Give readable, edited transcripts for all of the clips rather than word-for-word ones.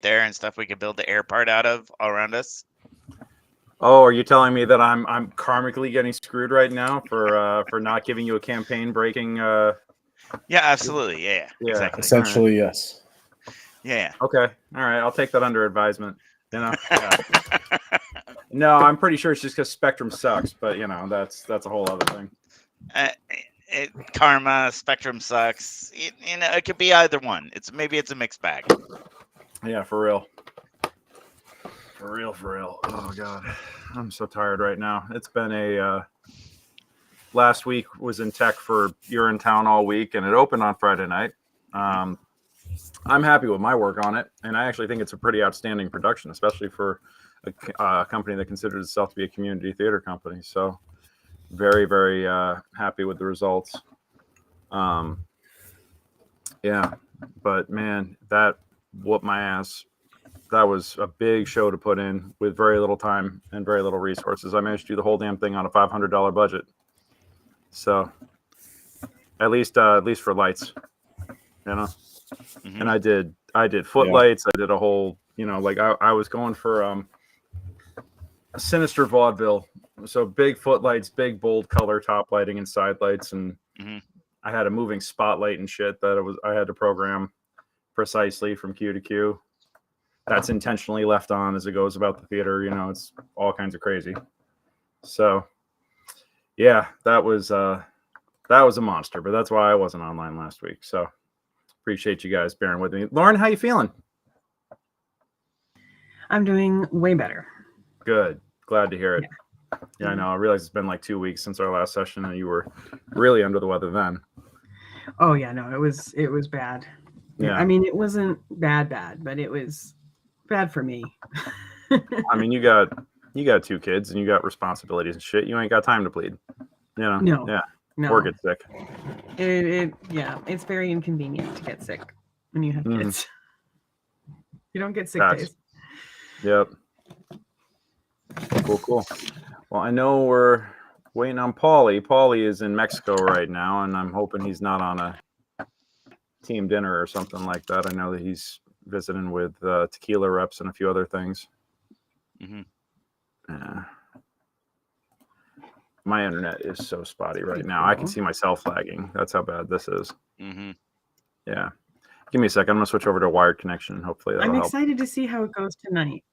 there and stuff we could build the air part out of all around us? Oh, are you telling me that I'm karmically getting screwed right now for not giving you a campaign breaking? Yeah, absolutely. Yeah, exactly. Essentially, yes. Yeah. Okay. All right. I'll take that under advisement. Yeah. No, I'm pretty sure it's just because Spectrum sucks, but that's a whole other thing. Karma, Spectrum sucks. It could be either one. Maybe it's a mixed bag. Yeah, for real. For real. Oh God, I'm so tired right now. It's been last week was in tech for Urinetown all week, and it opened on Friday night. I'm happy with my work on it, and I actually think it's a pretty outstanding production, especially for a company that considers itself to be a community theater company. So very, very happy with the results. Yeah, but man, that whooped my ass. That was a big show to put in with very little time and very little resources. I managed to do the whole damn thing on a $500 budget. So at least for lights, And I did footlights. I did a whole, I was going for a sinister vaudeville. So big footlights, big bold color top lighting and side lights, and I had a moving spotlight and shit that I had to program precisely from cue to cue. That's intentionally left on as it goes about the theater. It's all kinds of crazy. So yeah, that was a monster, but that's why I wasn't online last week. So appreciate you guys bearing with me. Lauren, how you feeling? I'm doing way better. Good. Glad to hear it. Yeah, I know. I realize it's been like 2 weeks since our last session, and you were really under the weather then. Oh yeah, no, it was bad. Yeah. I mean, it wasn't bad, but it was bad for me. I mean, you got 2 kids and you got responsibilities and shit. You ain't got time to bleed. No. Yeah. No. Or get sick. It's very inconvenient to get sick when you have kids. You don't get sick days. Yep. Cool. Well, I know we're waiting on Paulie. Paulie is in Mexico right now, and I'm hoping he's not on a team dinner or something like that. I know that he's visiting with tequila reps and a few other things. My internet is so spotty right now. I can see myself lagging. That's how bad this is. Yeah. Give me a second. I'm going to switch over to a wired connection, and hopefully that'll help. I'm excited to see how it goes tonight.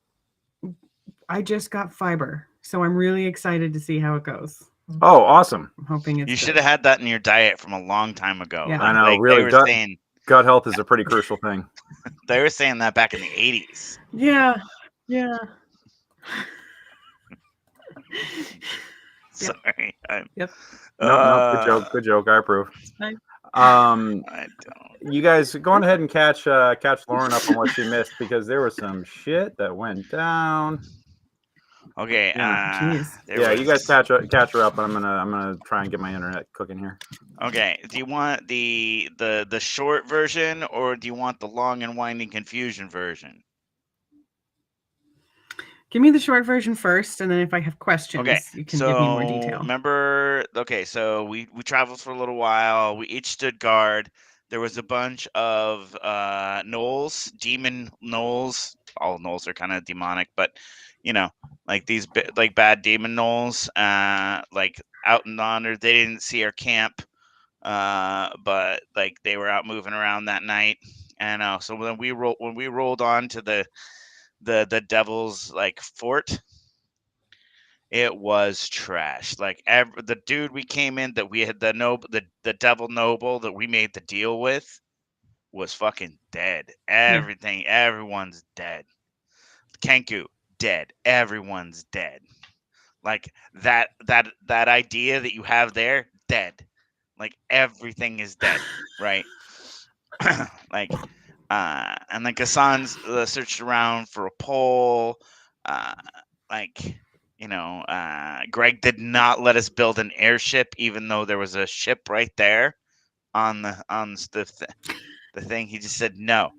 I just got fiber, so I'm really excited to see how it goes. Oh, awesome. I'm hoping it's You should have had that in your diet from a long time ago. Yeah. I know. Really, gut health is a pretty crucial thing. They were saying that back in the 80s. Yeah. Sorry. Yep. No, good joke. I approve. I don't. You guys go on ahead and catch Lauren up on what she missed, because there was some shit that went down. Okay. You guys catch her up. I'm gonna try and get my internet cooking here. Okay. Do you want the short version, or do you want the long and winding confusion version? Give me the short version first, and then if I have questions, you can give me more detail. So we traveled for a little while. We each stood guard. There was a bunch of gnolls, demon gnolls. All gnolls are kind of demonic, but like these bad demon gnolls, like out and under. They didn't see our camp, but like they were out moving around that night. And so when we rolled on to the devil's like fort, it was trash. Like the dude we came in, that we had the devil noble that we made the deal with, was fucking dead. Everyone's dead. Kenku dead. Everyone's dead. Like that idea that you have there, dead. Like everything is dead, right? Like and then Casan's searched around for a pole. Greg did not let us build an airship, even though there was a ship right there on the thing. He just said no.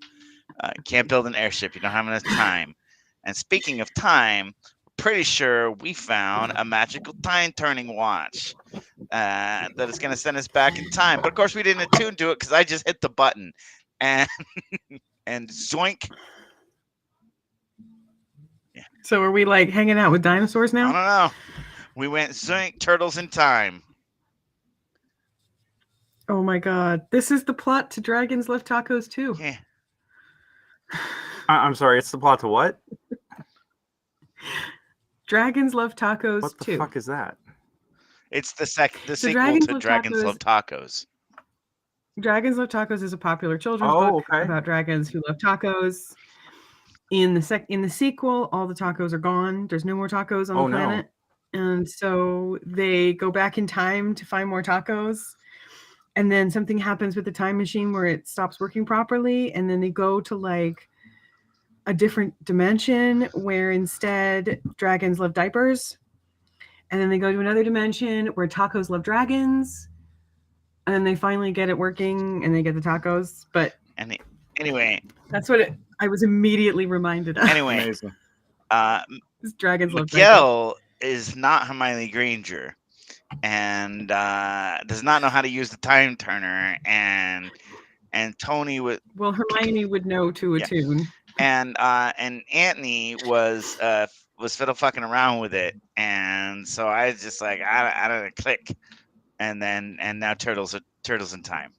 Can't build an airship. You don't have enough time. And speaking of time, pretty sure we found a magical time turning watch that is going to send us back in time. But of course, we didn't attune to it because I just hit the button, and zoink, So are we like hanging out with dinosaurs I now? don't know. We went zoink, turtles in time. Oh my god. This is the plot to Dragons Love Tacos too. Yeah. I'm sorry. It's the plot to what? Dragons Love Tacos What the 2. fuck is that? It's the sequel Dragons to Love Dragons Tacos- Love Tacos. Dragons Love Tacos is a popular children's Oh, book okay. about dragons who love tacos. In the sequel, all the tacos are gone. There's no more tacos on Oh, the no. planet. And so they go back in time to find more tacos. And then something happens with the time machine where it stops working properly. And then they go to like a different dimension where instead dragons love diapers. And then they go to another dimension where tacos love dragons. And then they finally get it working and they get the tacos. But Anyway, that's what I was immediately reminded of. anyway, Amazing. Dragons love dragons. Miguelle is not Hermione Granger and does not know how to use the time turner, and Tony would Well, Hermione would know to a Yeah. tune. and Anthony was fiddle fucking around with it, and so I was just like I don't click, and now turtles in time.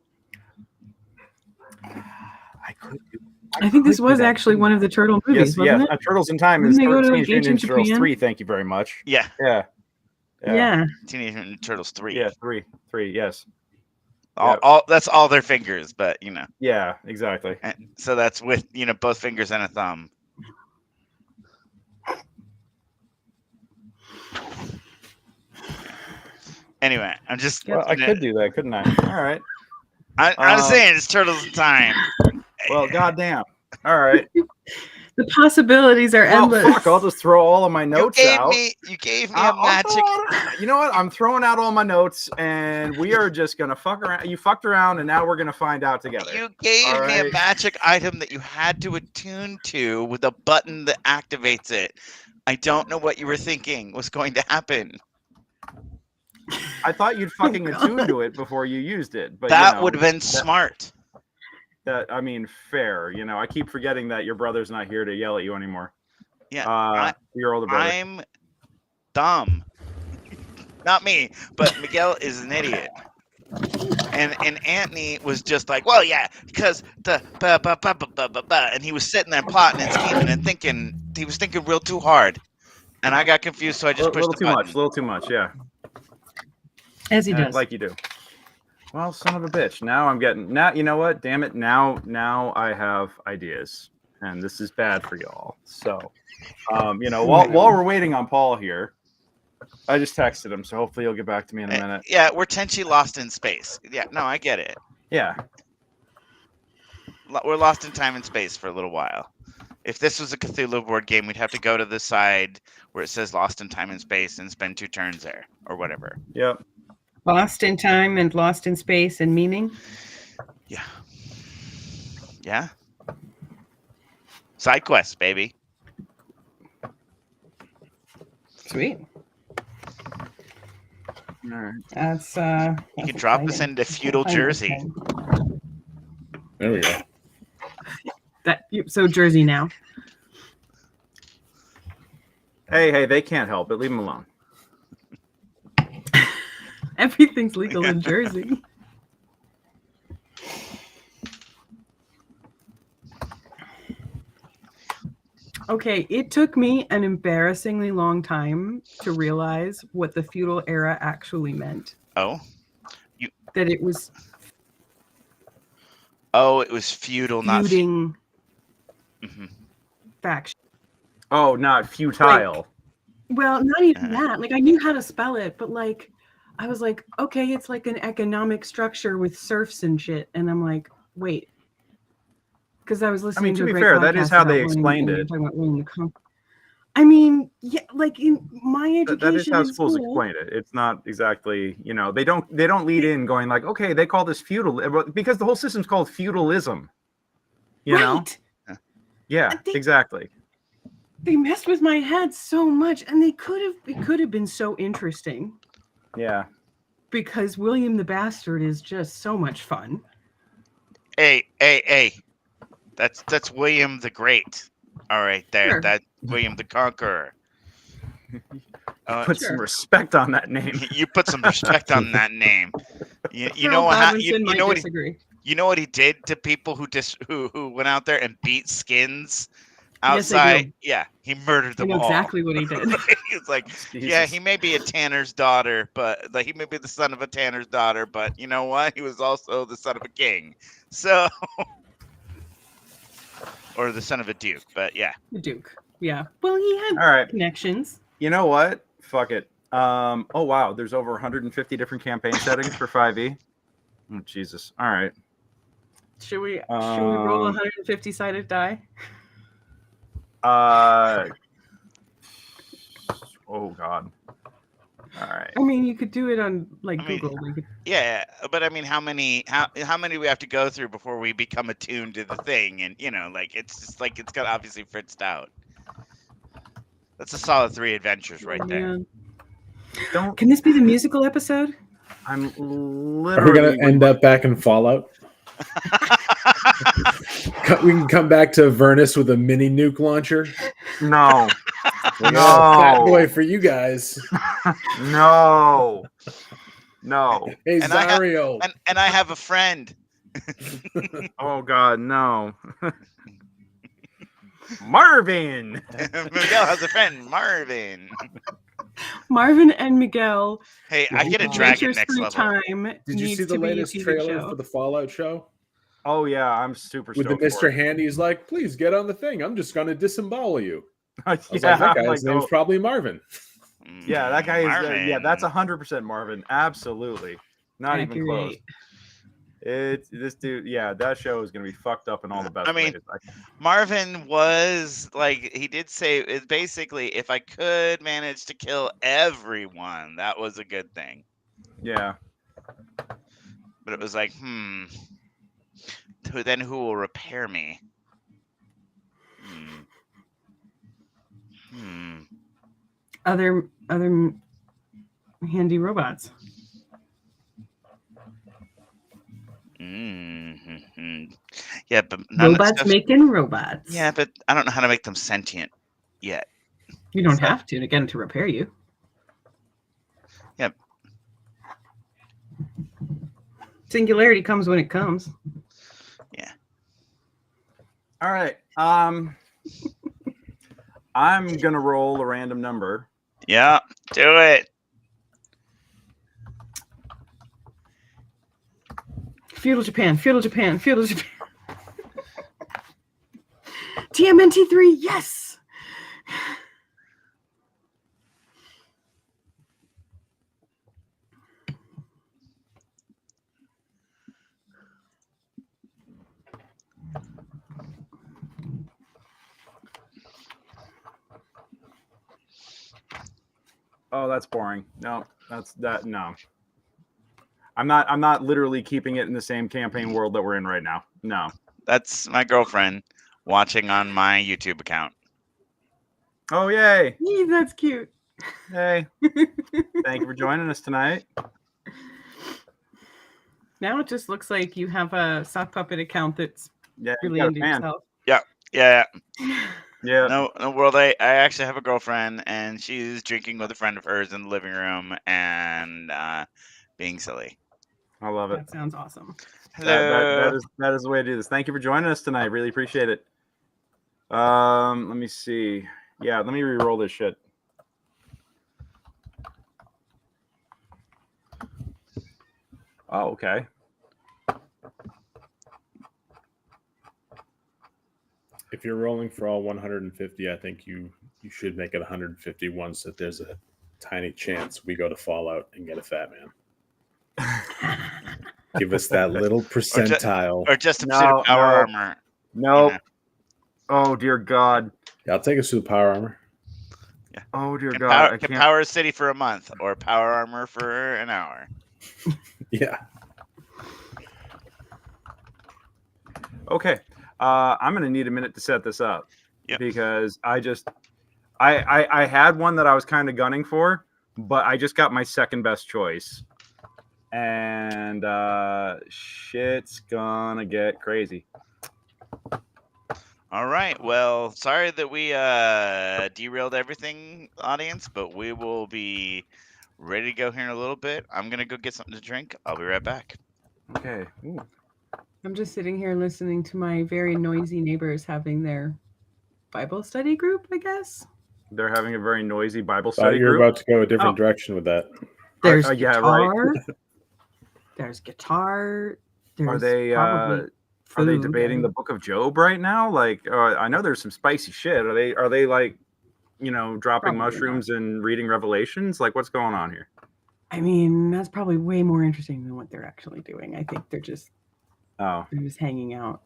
I think this was actually one of the turtle movies, Yes, wasn't it? Turtles in Time Didn't is they go to, Teenage like, Mutant ancient Ninja Turtles Japan? 3. Thank you very much. Yeah, Yeah. Teenage Mutant Ninja Turtles 3. Yeah, three. Yes. All that's all their fingers, but you know. Yeah, exactly. And so that's with both fingers and a thumb. Anyway, I'm just. Well, I could do that, couldn't I? All right. I'm saying it's turtles in time. Well, goddamn. All right. The possibilities are Well, endless. fuck, I'll just throw all of my notes out. You gave me a I'll magic. You know what? I'm throwing out all my notes, and we are just gonna fuck around. You fucked around, and now we're gonna find out together. You gave All me a right. magic item that you had to attune to with a button that activates it. I don't know what you were thinking was going to happen. I thought you'd fucking God. attune to it before you used it, but That would have been smart. I mean, fair. I keep forgetting that your brother's not here to yell at you anymore. Yeah, Your older brother. I'm dumb. Not me, but Miguel is an idiot. And Anthony was just like, well, yeah, because and he was sitting there plotting and scheming and thinking. He was thinking real too hard, and I got confused, so I just pushed the button. A little too much, yeah. As he does. Like you do. Well, son of a bitch. Now you know what? Damn it. Now I have ideas. And this is bad for y'all. So while we're waiting on Paul here, I just texted him, so hopefully he'll get back to me in a minute. Yeah, we're Tenchi lost in space. Yeah, no, I get it. Yeah. We're lost in time and space for a little while. If this was a Cthulhu board game, we'd have to go to the side where it says lost in time and space and spend 2 turns there or whatever. Yep. Lost in time and lost in space and meaning. Yeah. Yeah. Side quests, baby. Sweet. All right. That's You can drop us into feudal Jersey. There we go. So Jersey now. Hey, they can't help it. Leave them alone. Everything's legal in Jersey. Okay, it took me an embarrassingly long time to realize what the feudal era actually meant. Oh? That it was It was feudal, not feuding faction. Oh, not futile. Well, not even that. Like, I knew how to spell it, but like, I was like, okay, it's like an economic structure with serfs and shit. And I'm like, wait. Because I was listening to be a great fair, that is podcast how about they William, explained and it. talking about William the Conqueror. I mean, yeah, like in my education, That is how in schools school, explain it. It's not exactly, they don't lead in going like, okay, they call this feudal, because the whole system's called feudalism. You know? right. Yeah, exactly. They messed with my head so much, and it could have been so interesting. Yeah. Because William the Bastard is just so much fun. Hey. That's William the Great. All right, there. Sure. That William the Conqueror. Put some respect on that name. You put some respect on that name. You Harold know how Godwinson might what disagree. you know what he did to people who went out there and beat skins Yes, I outside? do. Yeah, he murdered I them know all. exactly what he did. It's like, yeah, Jesus. he may be a tanner's daughter, but like he may be the son of a tanner's daughter, but you know what? He was also the son of a king. So, or the son of a duke, but yeah. The Duke. Yeah. Well, he had All right. connections. You know what? Fuck it. Oh wow, there's over 150 different campaign settings for 5e. Oh Jesus. All right. Should we roll a 150 sided die? Oh God. All right. I mean, you could do it on Google. Yeah, but I mean, how many do we have to go through before we become attuned to the thing? And like it's just like it's got obviously fritzed out. That's a solid 3 adventures right there. Can this be the musical episode? I'm literally. Are we gonna end up back in Fallout? We can come back to Avernus with a mini nuke launcher. No. We got a fat boy for you guys. No. Hey, And Zario. I have a friend. Oh God, no. Marvin. Miguel has a friend, Marvin. Marvin and Miguel. Hey, I get a dragon next level. Time Did you see the latest trailer for the Fallout show? Oh yeah, I'm super with stoked the Mr. Handy. He's like, please get on the thing. I'm just gonna disembowel you. I was Yeah, like, that guy's like, name's probably Marvin. Yeah, that guy is. Marvin. That's 100% Marvin. Absolutely, not even close. It's this dude. Yeah, that show is gonna be fucked up in all the best ways. Marvin was like, he did say it's basically, if I could manage to kill everyone, that was a good thing. Yeah, but it was like, then who will repair me? Other handy robots. Yeah, but robots making robots. Yeah, but I don't know how to make them sentient yet. You don't have to get them to repair you. Yep. Singularity comes when it comes. Yeah. All right. I'm gonna roll a random number. Yeah, do it. Feudal Japan. TMNT3, yes. Oh, that's boring. No, no. I'm not literally keeping it in the same campaign world that we're in right now. No. That's my girlfriend watching on my YouTube account. Oh, yay. That's cute. Hey. Thank you for joining us tonight. Now it just looks like you have a sock puppet account that's really into yourself. Yeah. Yeah. No, World. I actually have a girlfriend, and she's drinking with a friend of hers in the living room and being silly. I love it. That sounds awesome. Hello. That is the way to do this. Thank you for joining us tonight. Really appreciate it. Let me see. Yeah, let me re-roll this shit. Oh, okay. If you're rolling for all 150, I think you should make it 150 once that there's a tiny chance we go to Fallout and get a fat man. Give us that little percentile. Or just a suit of power armor. No. Yeah. Oh, dear God. Yeah, I'll take a suit of power armor. Yeah. Oh, dear God. I can't power a city for a month or power armor for an hour. Yeah. Okay. I'm going to need a minute to set this up. Yep. Because I had one that I was kind of gunning for, but I just got my second best choice. And shit's gonna get crazy. All right. Well, sorry that we derailed everything, audience, but we will be ready to go here in a little bit. I'm gonna go get something to drink. I'll be right back. Okay. Ooh. I'm just sitting here listening to my very noisy neighbors having their Bible study group, I guess. They're having a very noisy Bible Thought study you were group. about to go a different Oh. direction with that. There's yeah, right. guitar. There's guitar. There's Are they probably are they food. debating the Book of Job right now? Like, I know there's some spicy shit. Are they like, dropping Probably mushrooms and reading Revelations? Like, what's going on here? I mean, that's probably way more interesting than what they're actually doing. I think they're just hanging out.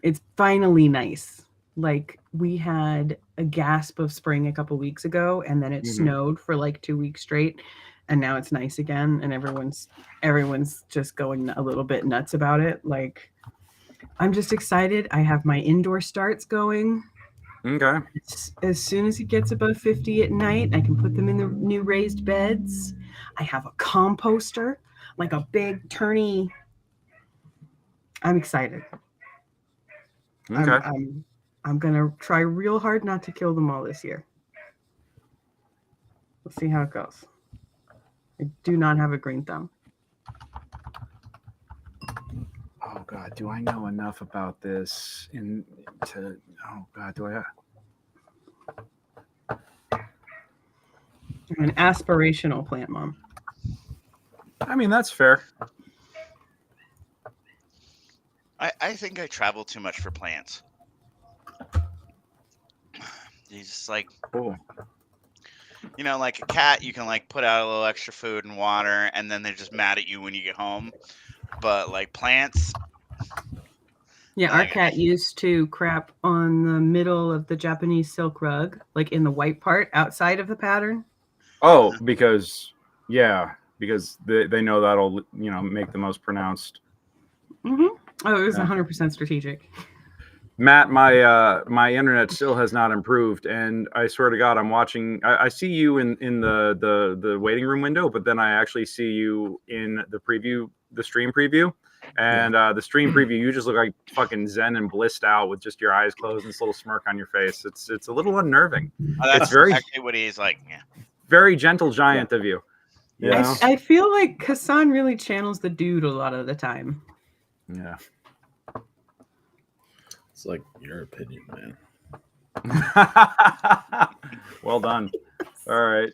It's finally nice. Like, we had a gasp of spring a couple weeks ago, and then it snowed for like 2 weeks straight, and now it's nice again, and everyone's just going a little bit nuts about it. Like, I'm just excited. I have my indoor starts going. Okay. As soon as it gets above 50 at night, I can put them in the new raised beds. I have a composter, like a big turny. I'm excited. Okay. I'm gonna try real hard not to kill them all this year. We'll see how it goes. I do not have a green thumb. Oh God, do I know enough about this? Oh God, do I? I'm an aspirational plant mom. I mean, that's fair. I think I travel too much for plants. You just like, Cool. like a cat, you can like put out a little extra food and water, and then they're just mad at you when you get home. But like plants, Yeah, our cat used to crap on the middle of the Japanese silk rug, like in the white part outside of the pattern. Oh, because they know that'll make the most pronounced. Mm-hmm. Oh, it was 100% strategic. Matt, my internet still has not improved, and I swear to God, I'm watching. I see you in the waiting room window, but then I actually see you in the stream preview, and the stream preview, you just look like fucking zen and blissed out with just your eyes closed and this little smirk on your face. It's a little unnerving. That's exactly what he's like. Yeah. Very gentle giant of you. Yeah. I feel like Casan really channels the dude a lot of the time. Yeah. It's like your opinion, man. Well done. All right.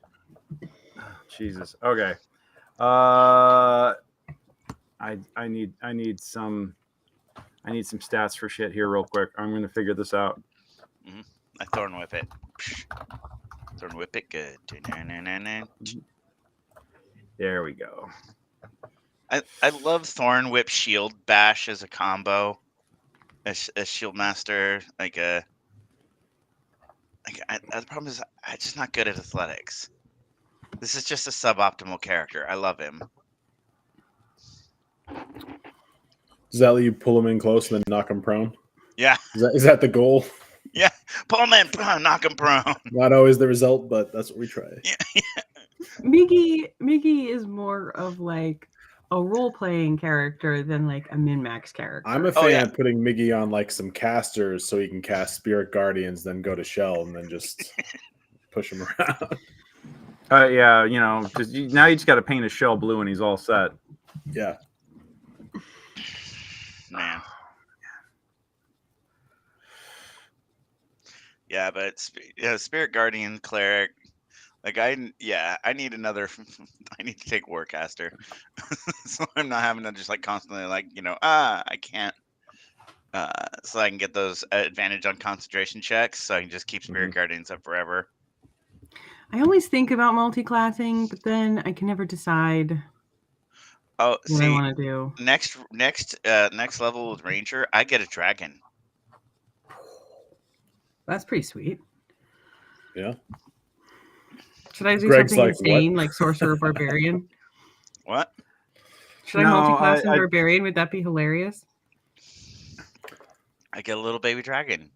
Jesus. Okay. I need some stats for shit here real quick. I'm gonna figure this out. I thorn whip it. Thorn whip it good. There we go. I love thorn whip shield bash as a combo. As shield master, the problem is I'm just not good at athletics. This is just a suboptimal character. I love him. Does that let you pull him in close and then knock him prone? Yeah. Is that the goal? Yeah. Pull him in, knock him prone. Not always the result, but that's what we try. Yeah. Miggy is more of like a role-playing character than like a min-max character. I'm a fan of putting Miggy on like some casters so he can cast Spirit Guardians, then go to Shell, and then just push him around. Yeah, because now you just got to paint his shell blue and he's all set. Yeah. Man. Yeah, but Spirit Guardian, Cleric. Like I need another. I need to take Warcaster, so I'm not having to just like constantly I can't. So I can get those advantage on concentration checks, so I can just keep Spirit Guardians up forever. I always think about multi-classing, but then I can never decide. Oh, what I want to do next level with Ranger, I get a dragon. That's pretty sweet. Yeah. Should I do something insane like Sorcerer Barbarian? What? Should I multi-class in Barbarian? Would that be hilarious? I get a little baby dragon.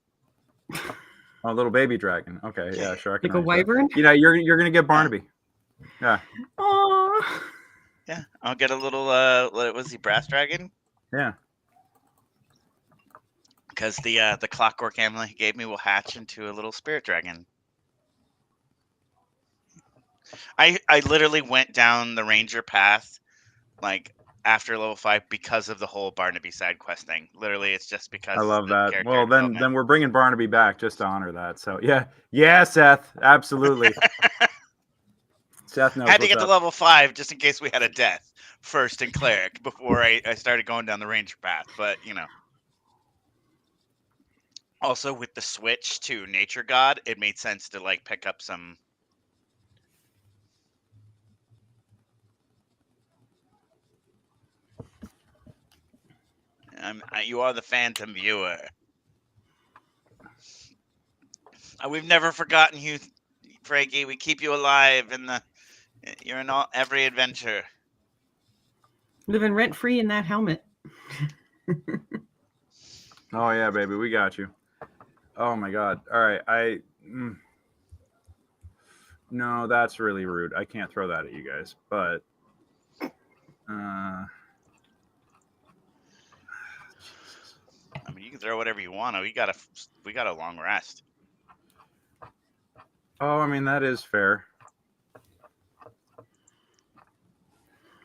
A little baby dragon. Okay, yeah, sure. Like a wyvern? You're gonna get Barnaby. Yeah. Oh. Yeah, I'll get a little. What was he? Brass dragon. Yeah. because the clockwork amulet he gave me will hatch into a little spirit dragon. I literally went down the ranger path like after level 5 because of the whole Barnaby side quest thing. Literally, it's just because I love the that. character Well, development. then we're bringing Barnaby back just to honor that. So yeah, Seth, absolutely. Seth knows Had to what's get to up. level 5 just in case we had a death first in cleric before I started going down the ranger path. But also with the switch to nature god, it made sense to like pick up some. You are the phantom viewer. We've never forgotten you, Frankie. We keep you alive you're in every adventure. Living rent free in that helmet. Oh yeah, baby, we got you. Oh my god. All right, no, that's really rude. I can't throw that at you guys, but I mean, you can throw whatever you want. We got a long rest. Oh, I mean that is fair.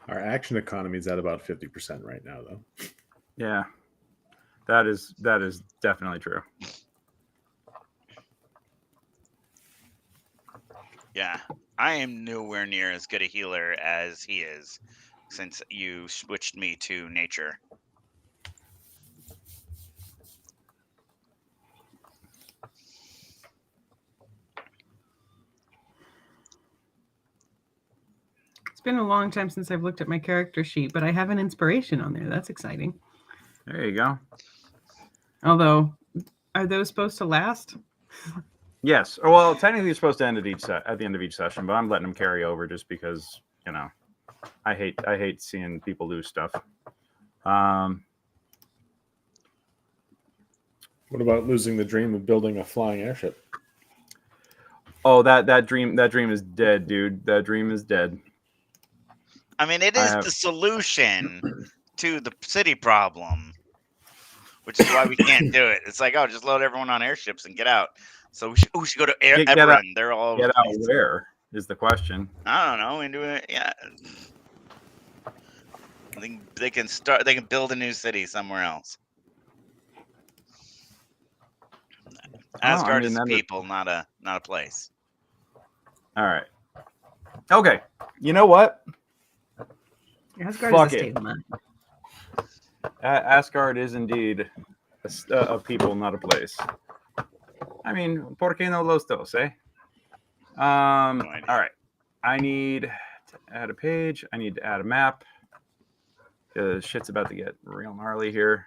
Our action economy is at about 50% right now, though. Yeah, that is definitely true. Yeah, I am nowhere near as good a healer as he is since you switched me to nature. It's been a long time since I've looked at my character sheet, but I have an inspiration on there. That's exciting. There you go. Although, are those supposed to last? Yes. Well, technically, you're supposed to end at the end of each session, but I'm letting them carry over just because I hate seeing people lose stuff. What about losing the dream of building a flying airship? Oh, that dream is dead, dude. That dream is dead. I mean, it is the solution to the city problem, which is why we can't do it. It's like, oh, just load everyone on airships and get out. So we should go to Eberron. They're all get out where is the question. I don't know. We do it. Yeah. I think they can start. They can build a new city somewhere else. Asgard is a people, not a place. All right. Okay. You know what? Asgard is a state of mind. Asgard is indeed a people, not a place. I mean, ¿por qué no los dos, eh? All right. I need to add a page. I need to add a map. Shit's about to get real gnarly here.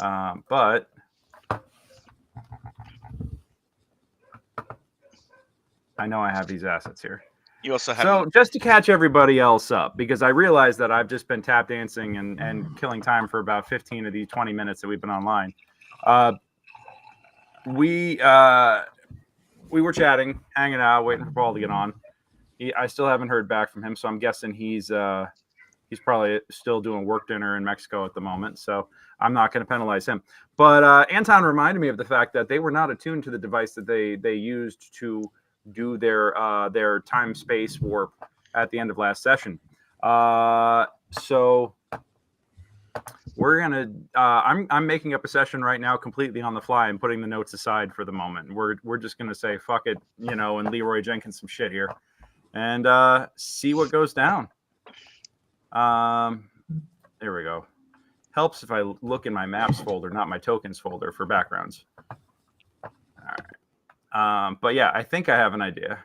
But I know I have these assets here. You also have. So just to catch everybody else up, because I realize that I've just been tap dancing and killing time for about 15 of these 20 minutes that we've been online. We were chatting, hanging out, waiting for Paul to get on. I still haven't heard back from him, so I'm guessing he's probably still doing work dinner in Mexico at the moment. So I'm not going to penalize him. But Anton reminded me of the fact that they were not attuned to the device that they used to do their time space warp at the end of last session. So we're gonna I'm making up a session right now completely on the fly and putting the notes aside for the moment. We're just gonna say fuck it, and Leroy Jenkins some shit here and see what goes down. There we go. Helps if I look in my maps folder, not my tokens folder for backgrounds. All right. But yeah, I think I have an idea.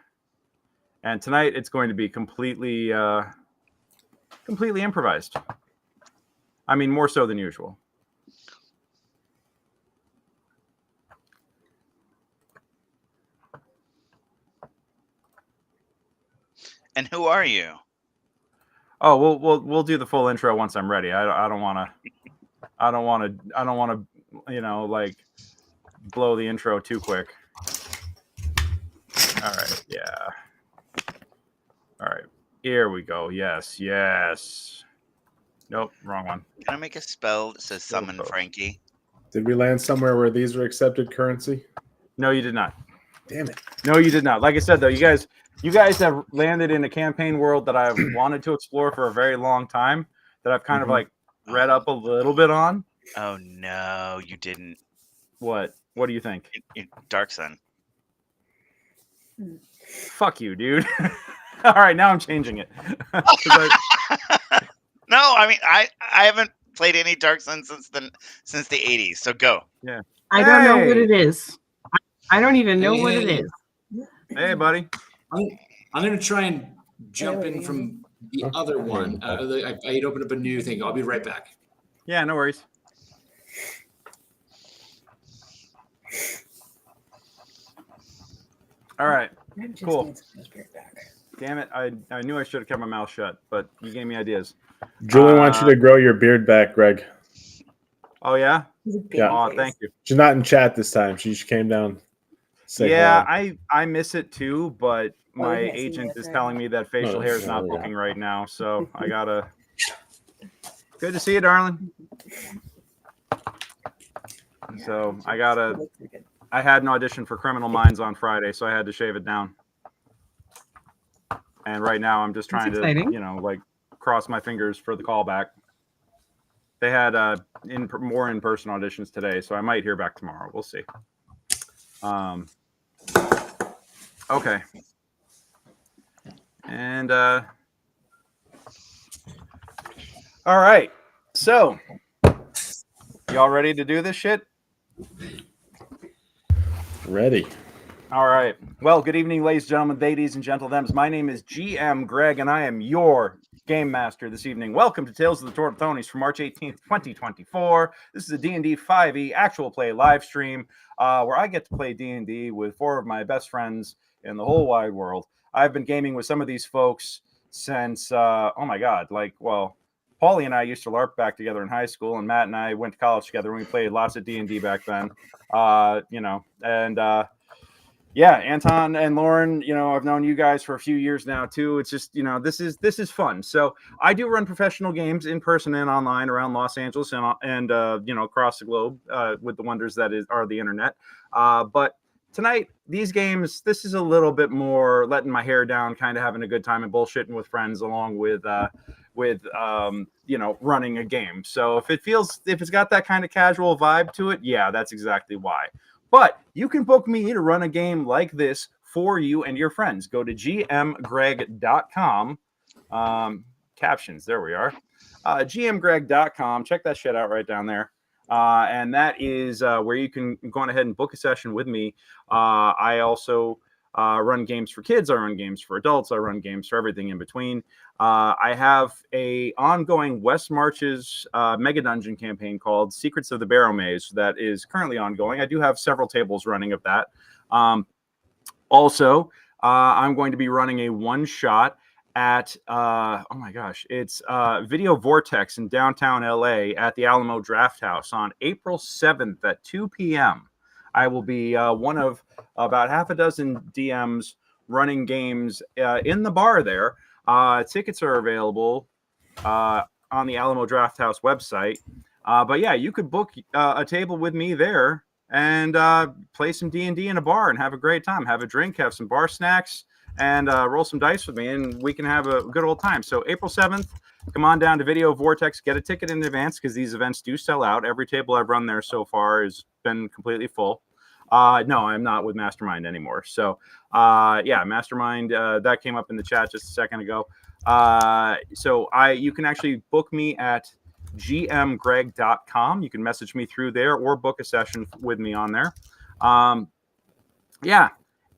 And tonight it's going to be completely improvised. I mean, more so than usual. And who are you? Oh, we'll do the full intro once I'm ready. I don't want to like blow the intro too quick. All right, yeah. All right, here we go. Yes. Nope, wrong one. Can I make a spell that says summon Frankie? Did we land somewhere where these are accepted currency? No, you did not. Damn it. No, you did not. Like I said, though, you guys have landed in a campaign world that I've wanted to explore for a very long time, that I've kind of like read up a little bit on. Oh no, you didn't. What do you think? Dark Sun. Fuck you, dude. All right, now I'm changing it. No, I mean I haven't played any Dark Sun since the 80s. So go. Yeah. I don't know what it is. I don't even know what it is. Hey, buddy. I'm going to try and jump in from the other one. I opened up a new thing. I'll be right back. Yeah, no worries. All right. Cool. Damn it. I knew I should have kept my mouth shut, but you gave me ideas. Julie wants you to grow your beard back, Greg. Oh, yeah? Yeah. Oh, thank you. She's not in chat this time. She just came down. Yeah, I miss it too, but my agent is telling me that facial hair is not booking right now, so I gotta. Good to see you, darling. So I had an audition for Criminal Minds on Friday, so I had to shave it down. And right now, I'm just trying to, like, cross my fingers for the callback. They had more in-person auditions today, so I might hear back tomorrow. We'll see. Okay. And all right. So, y'all ready to do this shit? Ready. All right. Well, good evening, ladies and gentlemen, ladies and gentlethems. My name is GM Greg, and I am your Game Master this evening. Welcome to Tales of the Tortletonis for March 18th, 2024. This is a D&D 5e actual play live stream where I get to play D&D with 4 of my best friends in the whole wide world. I've been gaming with some of these folks since, oh my God, Paulie and I used to LARP back together in high school, and Matt and I went to college together, and we played lots of D&D back then. Yeah, Anton and Lauren, I've known you guys for a few years now too. It's just, this is fun. So I do run professional games in person and online around Los Angeles and across the globe with the wonders that are the internet. But tonight, these games, this is a little bit more letting my hair down, kind of having a good time and bullshitting with friends along with running a game. So if it's got that kind of casual vibe to it, yeah, that's exactly why. But you can book me to run a game like this for you and your friends. Go to gmgreg.com. Captions, there we are. gmgreg.com. Check that shit out right down there. And that is where you can go on ahead and book a session with me. I also run games for kids. I run games for adults. I run games for everything in between. I have a ongoing West Marches Mega Dungeon campaign called Secrets of the Barrow Maze that is currently ongoing. I do have several tables running of that. Also, I'm going to be running a one-shot at, oh my gosh, it's Video Vortex in downtown LA at the Alamo Draft House on April 7th at 2 p.m. I will be one of about half a dozen DMs running games in the bar there. Tickets are available on the Alamo Draft House website. But yeah, you could book a table with me there and play some D&D in a bar and have a great time. Have a drink, have some bar snacks, and roll some dice with me, and we can have a good old time. So April 7th, come on down to Video Vortex. Get a ticket in advance because these events do sell out. Every table I've run there so far has been completely full. No, I'm not with Mastermind anymore. So, yeah, Mastermind, that came up in the chat just a second ago. You can actually book me at gmgreg.com. You can message me through there or book a session with me on there. Yeah.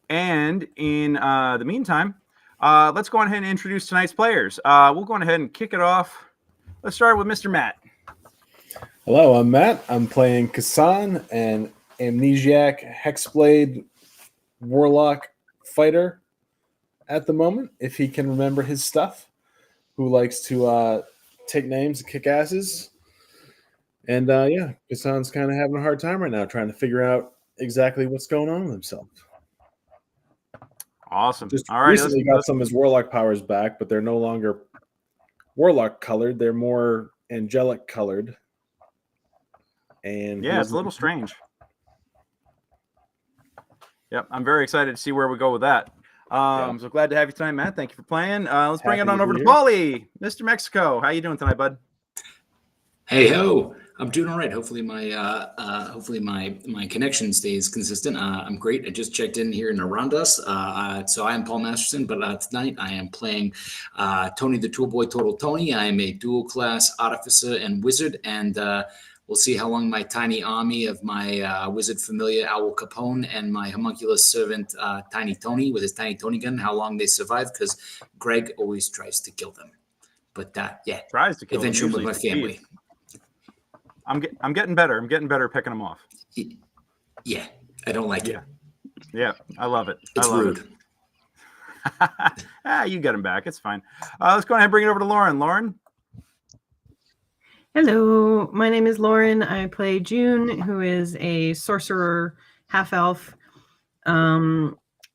And in the meantime, let's go on ahead and introduce tonight's players. We'll go on ahead and kick it off. Let's start with Mr. Matt. Hello, I'm Matt. I'm playing Casan, an amnesiac hexblade warlock fighter at the moment, if he can remember his stuff, who likes to take names and kick asses. And yeah, Casan's kind of having a hard time right now trying to figure out exactly what's going on with himself. Awesome. Just all right, recently got some of his warlock powers back, but they're no longer warlock colored. They're more angelic colored. And Yeah, it's a little strange. Yep, I'm very excited to see where we go with that. So glad to have you tonight, Matt. Thank you for playing. Let's bring it on over to Paulie, Mr. Mexico. How you doing tonight, bud? Hey ho, I'm doing all right. Hopefully my connection stays consistent. I'm great. I just checked in here in Arandas. So I am Paul Masterson, but tonight I am playing Tony the Toolboy Tortletoni. I am a dual class Artificer and Wizard, and we'll see how long my tiny army of my Wizard Familiar Owl Capone and my homunculus servant Tiny Tony with his Tiny Tony gun, how long they survive, because Greg always tries to kill them. But tries to kill eventually them, with my family. I'm getting better. I'm getting better picking them off. Yeah, I don't like it. Yeah, I love it. It's rude. You get him back. It's fine. Let's go ahead and bring it over to Lauren. Lauren? Hello, my name is Lauren. I play June, who is a sorcerer, half-elf.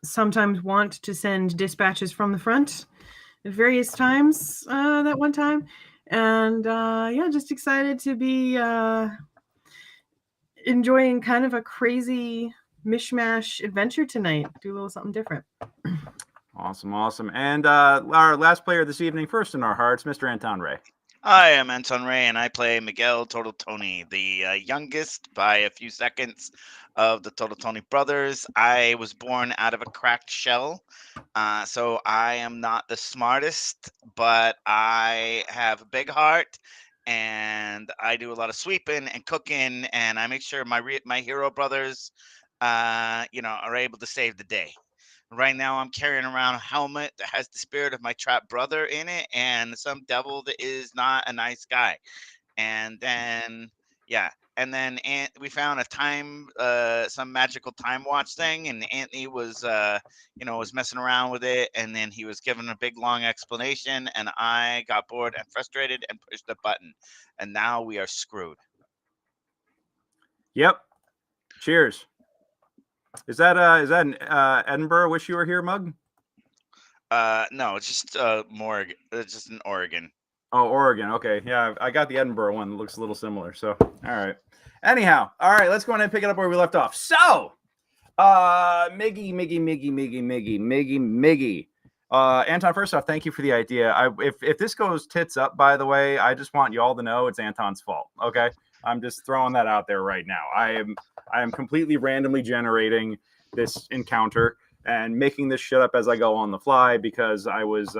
Sometimes want to send dispatches from the front at various times that one time. And just excited to be enjoying kind of a crazy mishmash adventure tonight. Do a little something different. Awesome. And our last player this evening, first in our hearts, Mr. Anton Ray. I am Anton Ray, and I play Miguelle Tortletoni, the youngest by a few seconds of the Tortletoni brothers. I was born out of a cracked shell, so I am not the smartest, but I have a big heart, and I do a lot of sweeping and cooking, and I make sure my hero brothers, are able to save the day. Right now, I'm carrying around a helmet that has the spirit of my trapped brother in it, and some devil that is not a nice guy. And then, we found a some magical time watch thing, and Anthony was, was messing around with it, and then he was given a big long explanation, and I got bored and frustrated and pushed the button, and now we are screwed. Yep. Cheers. Is that an Edinburgh Wish You Were Here mug? No, it's just Morgan. It's just in Oregon. Oh, Oregon. Okay. Yeah, I got the Edinburgh one that looks a little similar. So, all right. Anyhow, all right, let's go ahead and pick it up where we left off. So, Miggy. Anton, first off, thank you for the idea. If this goes tits up, by the way, I just want you all to know it's Anton's fault. Okay. I'm just throwing that out there right now. I am completely randomly generating this encounter and making this shit up as I go on the fly because I was,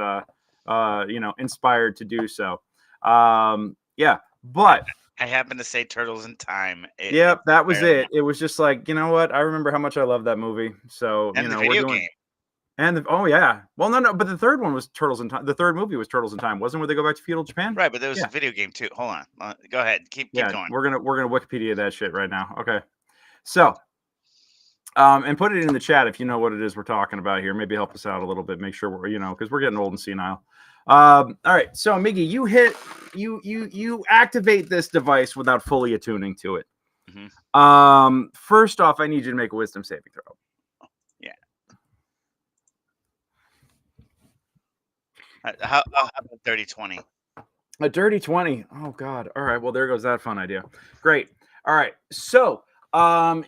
inspired to do so. But I happened to say Turtles in Time. Yep, that was it. It was just like, you know what? I remember how much I love that movie. So, and the video game. And oh yeah, well no, but the third one was Turtles in Time. The third movie was Turtles in Time, wasn't where they go back to feudal Japan? Right, but there was a video game too. Hold on, go ahead, keep going. We're gonna Wikipedia that shit right now. Okay, so, and put it in the chat if you know what it is we're talking about here. Maybe help us out a little bit. Make sure we're because we're getting old and senile. All right, so Miggy, you activate this device without fully attuning to it. Mm-hmm. First off, I need you to make a wisdom saving throw. How about 30-20? A dirty 20. Oh God. All right. Well, there goes that fun idea. Great. All right. So,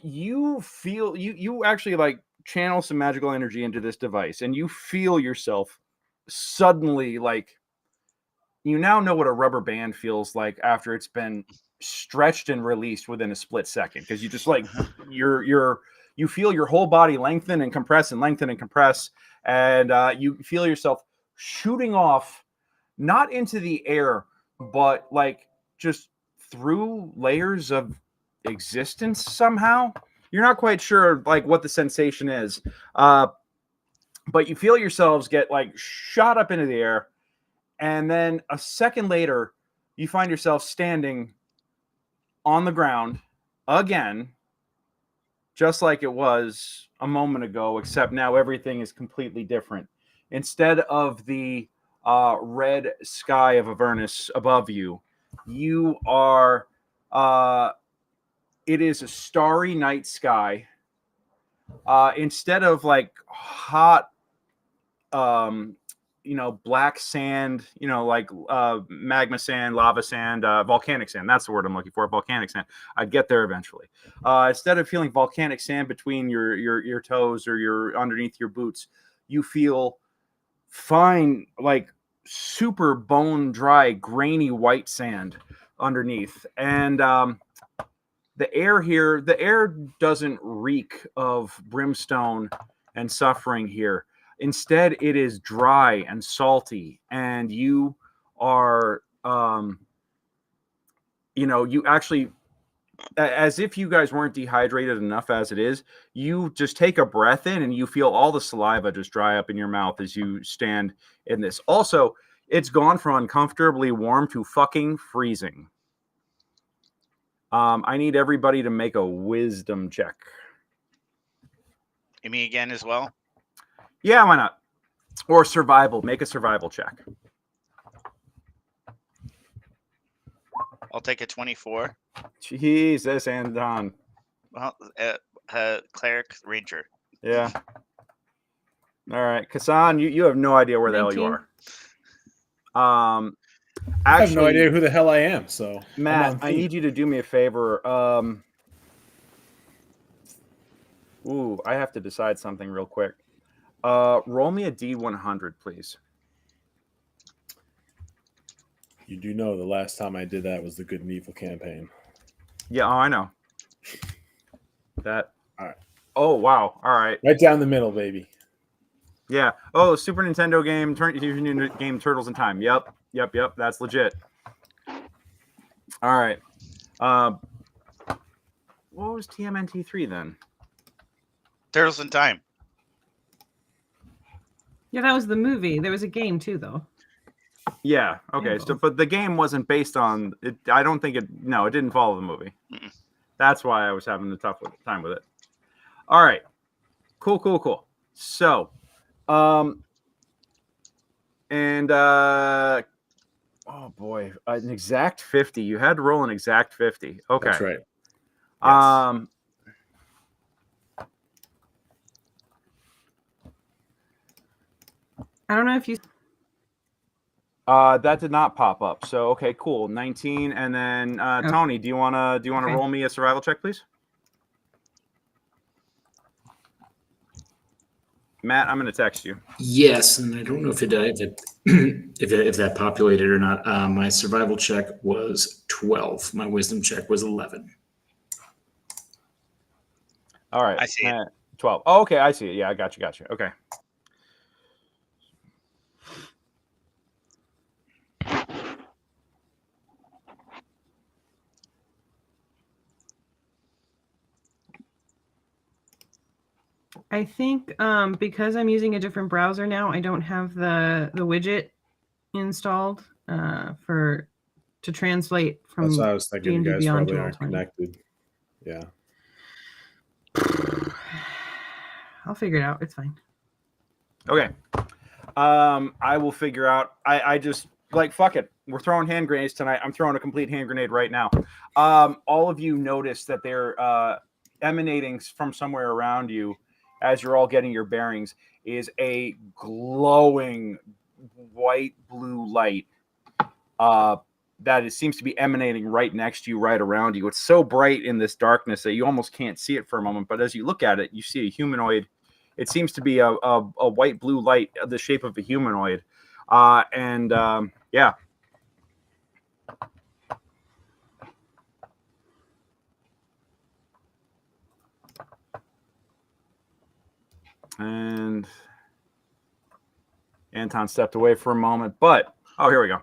you feel you actually like channel some magical energy into this device, and you feel yourself suddenly like you now know what a rubber band feels like after it's been stretched and released within a split second, because you just like you feel your whole body lengthen and compress and lengthen and compress, and you feel yourself shooting off, not into the air, but like just through layers of existence somehow. You're not quite sure like what the sensation is, but you feel yourselves get like shot up into the air, and then a second later, you find yourself standing on the ground again, just like it was a moment ago, except now everything is completely different. Instead of the red sky of Avernus above you, you are, it is a starry night sky. Instead of like hot black sand, like magma sand, lava sand, volcanic sand. That's the word I'm looking for, volcanic sand. I'd get there eventually. Instead of feeling volcanic sand between your toes or your underneath your boots, you feel fine, like super bone dry, grainy white sand underneath. And the air doesn't reek of brimstone and suffering here. Instead, it is dry and salty, and you are, you actually, as if you guys weren't dehydrated enough as it is, you just take a breath in and you feel all the saliva just dry up in your mouth as you stand in this. Also, it's gone from uncomfortably warm to fucking freezing. I need everybody to make a wisdom check. Me again as well? Yeah, why not? Or survival. Make a survival check. I'll take a 24. Jesus, Anton. Well, Cleric, Ranger. Yeah. All right. Casan, you have no idea where the hell you 19. are. I have no idea who the hell I am, so... Matt, I need you to do me a favor. I have to decide something real quick. Roll me a D100, please. You do know the last time I did that was the Good and Evil campaign. Yeah, I know. That. All right. Oh, wow. All right. Right down the middle, baby. Yeah. Oh, Super Nintendo game, game Turtles in Time. Yep. That's legit. All right. What was TMNT3 then? Turtles in Time. Yeah, that was the movie. There was a game too, though. Yeah. Okay. So, but the game wasn't based on it. I don't think it. No, it didn't follow the movie. Mm-mm. That's why I was having a tough time with it. All right. Cool. So, oh boy, an exact 50. You had to roll an exact 50. Okay. That's right. Yes. I don't know if you. That did not pop up. So okay, cool. 19, and then Tony, do you wanna roll me a survival check, please? Matt, I'm gonna text you. Yes, and I don't know if if that populated or not. My survival check was 12. My wisdom check was 11. All right, I see it. 12. Oh, okay, I see it. Yeah, I got you. Okay. I think because I'm using a different browser now, I don't have the widget installed to translate from. That's what I was thinking. You D&D guys Beyond probably to aren't Roll20. connected. Yeah. I'll figure it out. It's fine. Okay. I will figure out. I just like fuck it. We're throwing hand grenades tonight. I'm throwing a complete hand grenade right now. All of you notice that they're emanating from somewhere around you as you're all getting your bearings is a glowing white blue light that it seems to be emanating right next to you, right around you. It's so bright in this darkness that you almost can't see it for a moment, but as you look at it, you see a humanoid. It seems to be a white blue light of the shape of a humanoid. Yeah. And Anton stepped away for a moment, but here we go.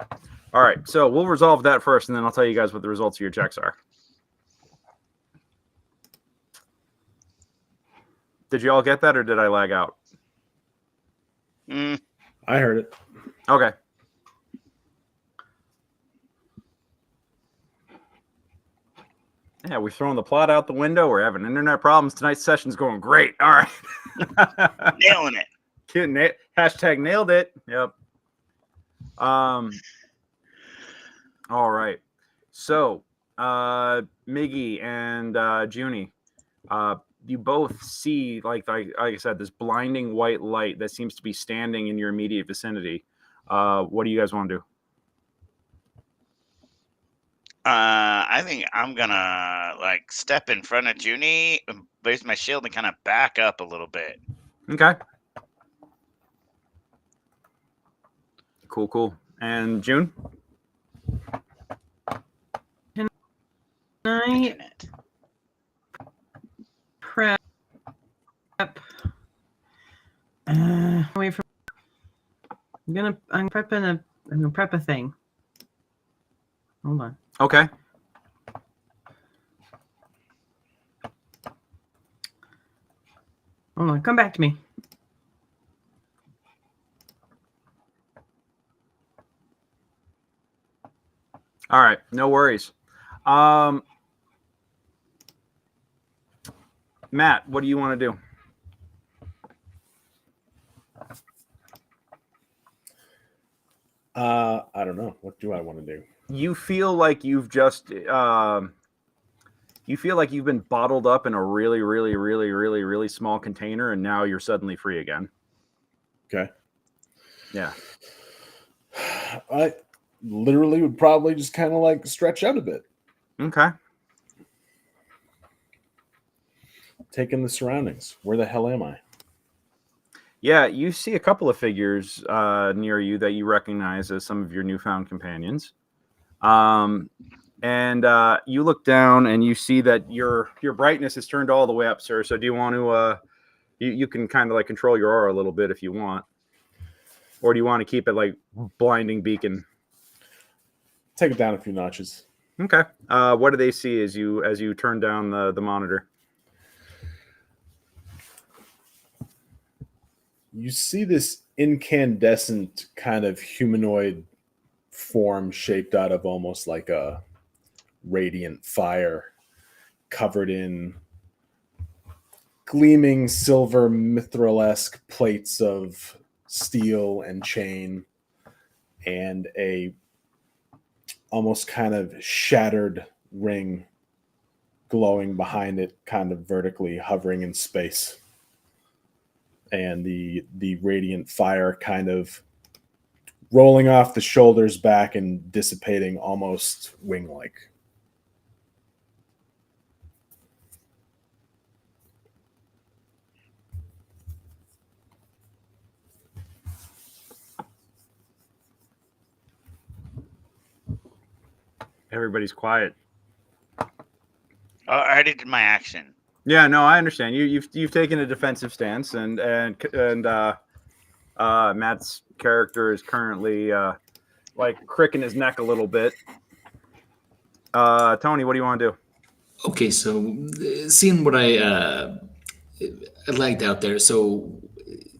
All right, so we'll resolve that first, and then I'll tell you guys what the results of your checks are. Did you all get that, or did I lag out? I heard it. Okay. Yeah, we're throwing the plot out the window. We're having internet problems. Tonight's session's going great. All right. Nailing it. Hashtag nailed it. Yep. All right. So, Miggy and Junie, both see like I said, this blinding white light that seems to be standing in your immediate vicinity. What do you guys want to do? I think I'm gonna like step in front of Junie, raise my shield, and kind of back up a little bit. Okay. Cool. And June? Can I prep? Away from. I'm gonna prep a thing. Hold on. Okay. Hold on. Come back to me. All right. No worries. Matt, what do you want to do? I don't know. What do I want to do? You feel like you've just you feel like you've been bottled up in a really, really, really, really, really small container, and now you're suddenly free again. Okay. Yeah. I literally would probably just kind of like stretch out a bit. Okay. Take in the surroundings. Where the hell am I? Yeah, you see a couple of figures near you that you recognize as some of your newfound companions. And you look down and you see that your brightness is turned all the way up, sir. So do you want to you can kind of like control your aura a little bit if you want, or do you want to keep it like blinding beacon? Take it down a few notches. Okay. What do they see as you turn down the monitor? You see this incandescent kind of humanoid form shaped out of almost like a radiant fire, covered in gleaming silver mithril-esque plates of steel and chain, and a almost kind of shattered ring glowing behind it, kind of vertically hovering in space. And the radiant fire kind of rolling off the shoulders back and dissipating almost wing-like. Everybody's quiet. I already did my action. Yeah, no, I understand. You've taken a defensive stance, and Matt's character is currently like cricking his neck a little bit. Tony, what do you want to do? Okay, so seeing what I liked out there, so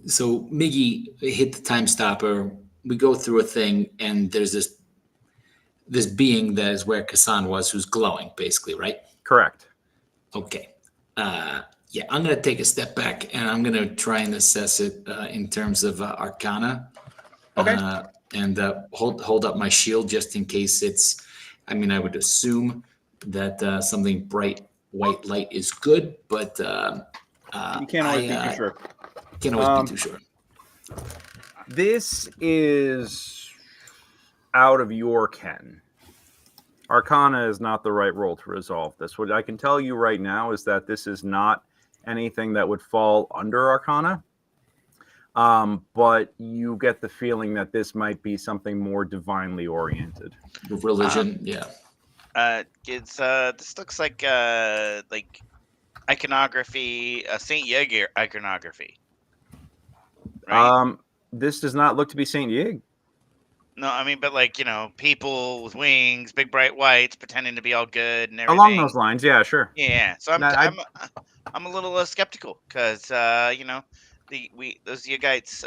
Miggy hit the time stopper. We go through a thing, and there's this being that is where Casan was, who's glowing, basically, right? Correct. Okay. Yeah, I'm going to take a step back, and I'm going to try and assess it in terms of Arcana. Okay. And hold up my shield just in case it's. I mean, I would assume that something bright white light is good, but You can't always be too sure. Can't always be too sure. This is out of your ken. Arcana is not the right role to resolve this. What I can tell you right now is that this is not anything that would fall under Arcana. But you get the feeling that this might be something more divinely oriented. Religion, yeah. It's this looks like iconography, Saint Yeg iconography. Right? This does not look to be Saint Yig. No, I mean, but like, you know, people with wings, big bright whites, pretending to be all good and everything. Along those lines, yeah, sure. Yeah, so I'm a little skeptical because you know, those Yigites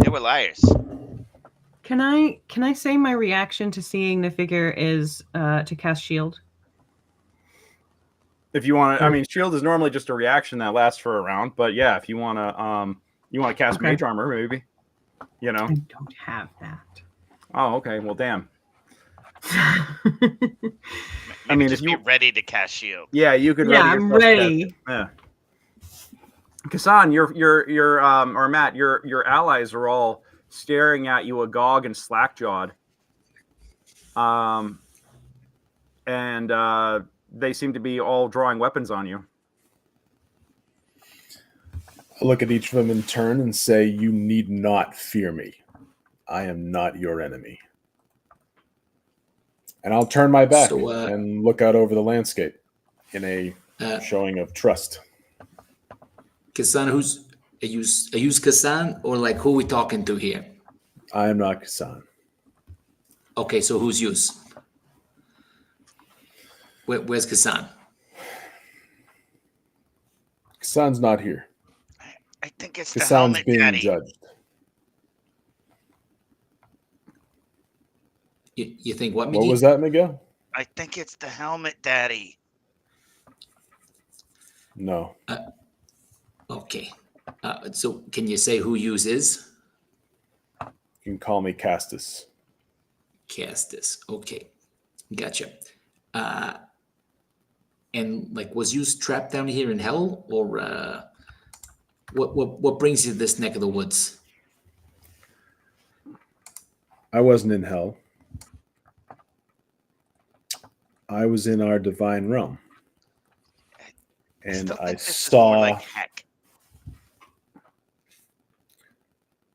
they were liars. Can I say my reaction to seeing the figure is to cast shield? If you want to, I mean, shield is normally just a reaction that lasts for a round, but yeah, if you want to cast mage armor, maybe. You know. I don't have that. Oh, okay. Well, damn. I mean, just be ready to cast shield. Yeah, you could. Yeah, I'm ready. Yeah. Casan, or Matt, your allies are all staring at you agog and slack-jawed. And they seem to be all drawing weapons on you. I look at each of them in turn and say, "You need not fear me. I am not your enemy." And I'll turn my back and look out over the landscape in a showing of trust. Casan, are you Casan, or like who we talking to here? I am not Casan. Okay, so who's yours? Where's Casan? Casan's not here. I think it's the Casan's helmet being daddy. judged. You think what? What was that, Miguel? I think it's the helmet daddy. No. Okay. So can you say who yours is? You can call me Castus. Castus. Okay. Gotcha. And like, was you trapped down here in hell, or what brings you to this neck of the woods? I wasn't in hell. I was in our divine realm. And I saw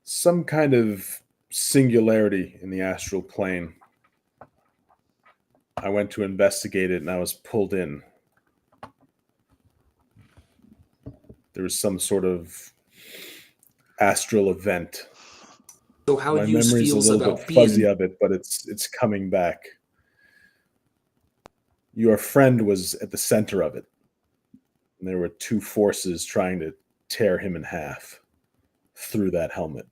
some kind of singularity in the astral plane. I went to investigate it and I was pulled in. There was some sort of astral event. So how My do you memory's feel a little about bit fuzzy being? of it, but it's coming back. Your friend was at the center of it. And there were two forces trying to tear him in half through that helmet.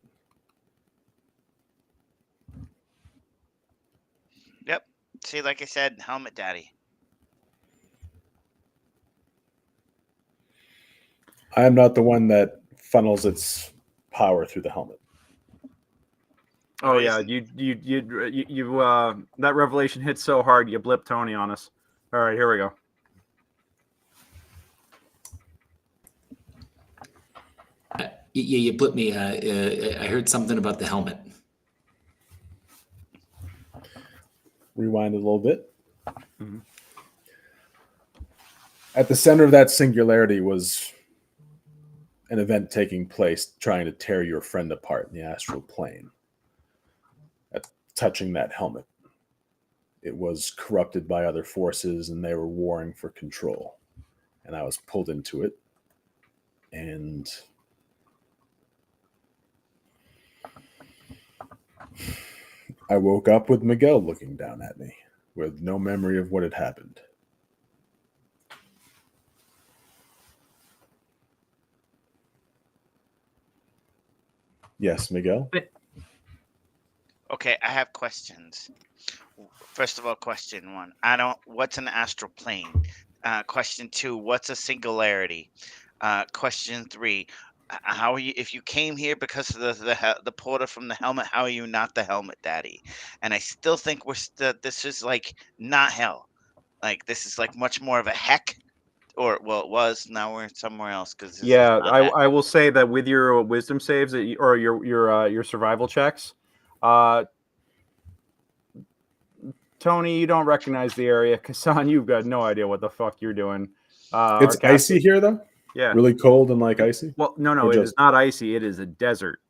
Yep. See, like I said, helmet daddy. I am not the one that funnels its power through the helmet. Oh yeah, you that revelation hit so hard you blipped Tony on us. All right, here we go. Yeah, you put me. I heard something about the helmet. Rewind a little bit. Mm-hmm. At the center of that singularity was an event taking place trying to tear your friend apart in the astral plane. Touching that helmet. It was corrupted by other forces and they were warring for control. And I was pulled into it. And I woke up with Miguelle looking down at me with no memory of what had happened. Yes, Miguel? Okay, I have questions. First of all, question one. What's an astral plane? Question two, what's a singularity? Question three, how are you, if you came here because of the porter from the helmet, how are you not the helmet daddy? And I still think this is like not hell. Like this is like much more of a heck, or well, it was. Now we're somewhere else because Yeah, I will say that with your wisdom saves or your survival checks, Tony, you don't recognize the area. Casan, you've got no idea what the fuck you're doing. It's icy here, though? Yeah. Really cold and like icy? Well, no, it is not icy. It is a desert.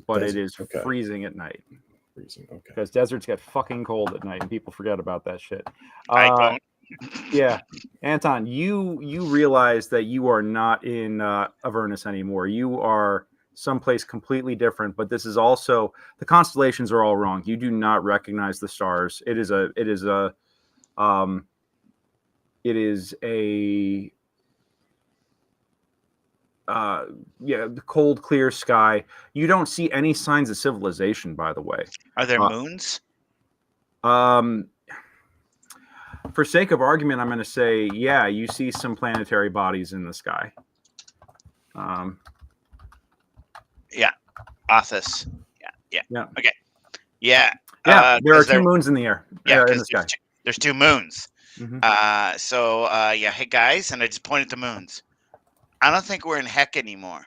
But it is okay. freezing at night. Freezing, okay. Because deserts get fucking cold at night and people forget about that shit. I don't. Yeah. Anton, you realize that you are not in Avernus anymore. You are someplace completely different, but this is also, the constellations are all wrong. You do not recognize the stars. It is a the cold, clear sky. You don't see any signs of civilization, by the way. Are there moons? For sake of argument, I'm going to say, yeah, you see some planetary bodies in the sky. Yeah. Arthas. Yeah. Okay. Yeah. Yeah. There are two moons in the air. Yeah. In the sky. There's two moons. Mm-hmm. Hey guys, and I just pointed to moons. I don't think we're in heck anymore.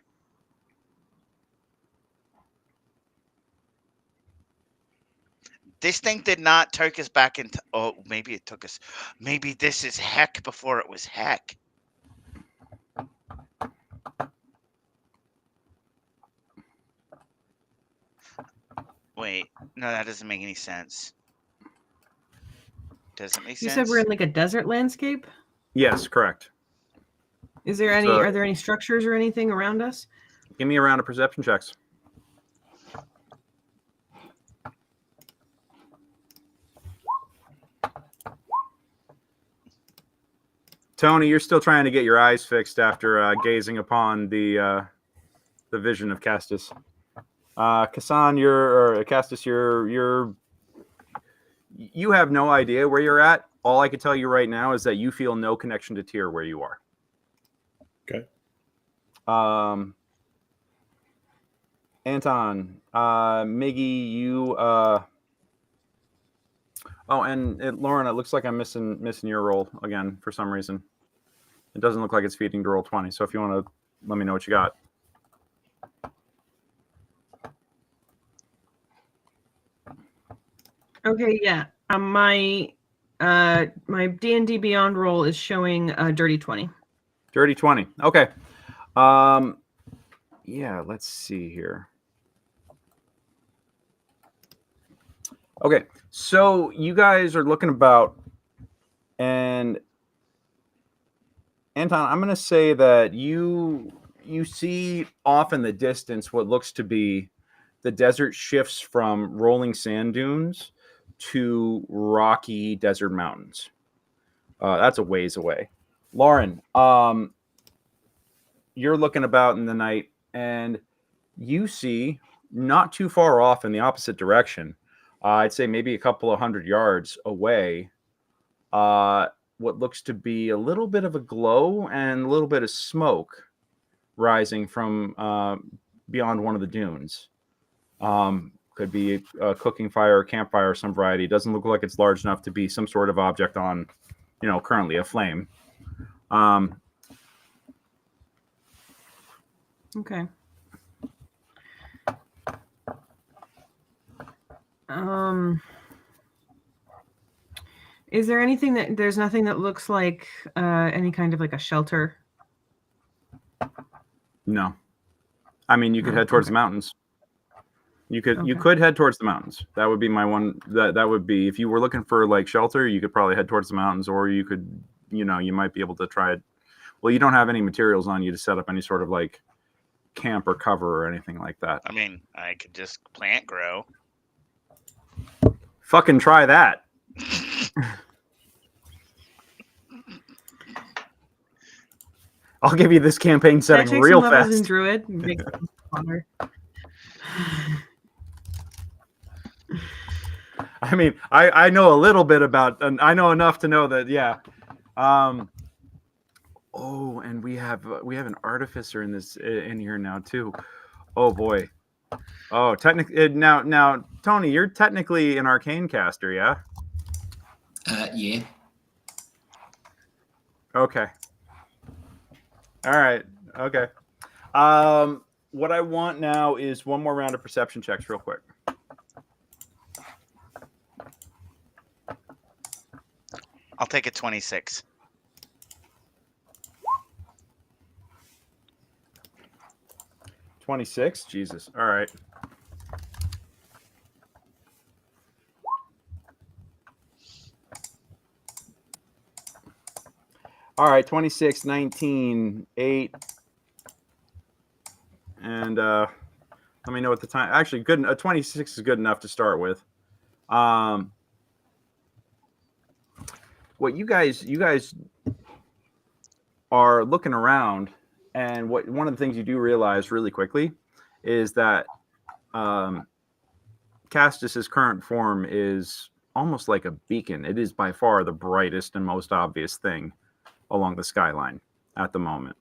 This thing did not take us back into. Oh, maybe it took us. Maybe this is heck before it was heck. Wait, no, that doesn't make any sense. Does it make sense? You said we're in like a desert landscape? Yes, correct. Is there any? Are there any structures or anything around us? Give me a round of perception checks. Tony, you're still trying to get your eyes fixed after gazing upon the vision of Castus. Casan, Castus, you have no idea where you're at. All I can tell you right now is that you feel no connection to Tyr where you are. Okay. Anton, Miggy, you. Oh, and Lauren, it looks like I'm missing your roll again for some reason. It doesn't look like it's feeding to roll 20. So if you want to let me know what you got. Okay, yeah. My D&D Beyond roll is showing a dirty 20. Dirty 20. Okay. Yeah, let's see here. Okay, so you guys are looking about, and Anton, I'm going to say that you see off in the distance what looks to be the desert shifts from rolling sand dunes to rocky desert mountains. That's a ways away. Lauren, you're looking about in the night, and you see not too far off in the opposite direction, I'd say maybe a couple of 100 yards away, what looks to be a little bit of a glow and a little bit of smoke rising from beyond one of the dunes. Could be a cooking fire, or campfire, some variety. It doesn't look like it's large enough to be some sort of object on, currently aflame. Okay. Is there anything there's nothing that looks like any kind of like a shelter? No. I mean, you could head towards the mountains. You could head towards the mountains. That would be my one. That would be, if you were looking for like shelter, you could probably head towards the mountains, or you could, you might be able to try it. Well, you don't have any materials on you to set up any sort of like camp or cover or anything like that. I mean, I could just plant grow. Fucking try that. I'll give you this campaign setting real fast. In Druid, make water. I mean, I know a little bit about, and I know enough to know that, yeah. Oh, and we have an artificer in here now too. Oh boy. Oh, technically now, Tony, you're technically an arcane caster, yeah? Yeah. Okay. All right. Okay. What I want now is one more round of perception checks, real quick. I'll take a 26. Jesus. All right. All right, 26, 19, 8. And let me know what the time. Actually, good. 26 is good enough to start with. What you guys are looking around, and one of the things you do realize really quickly is that Castus's current form is almost like a beacon. It is by far the brightest and most obvious thing along the skyline at the moment.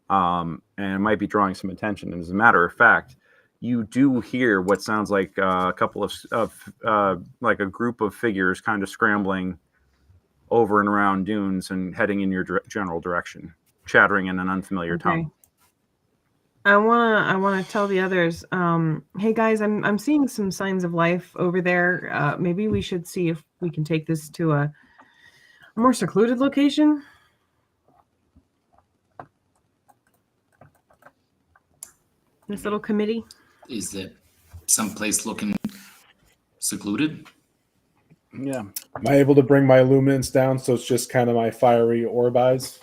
And it might be drawing some attention. And as a matter of fact, you do hear what sounds like a couple of like a group of figures kind of scrambling over and around dunes and heading in your general direction, chattering in an unfamiliar tongue. I wanna tell the others, hey guys, I'm seeing some signs of life over there. Maybe we should see if we can take this to a more secluded location. This little committee. Is that someplace looking secluded? Yeah. Am I able to bring my illuminance down so it's just kind of my fiery orb eyes?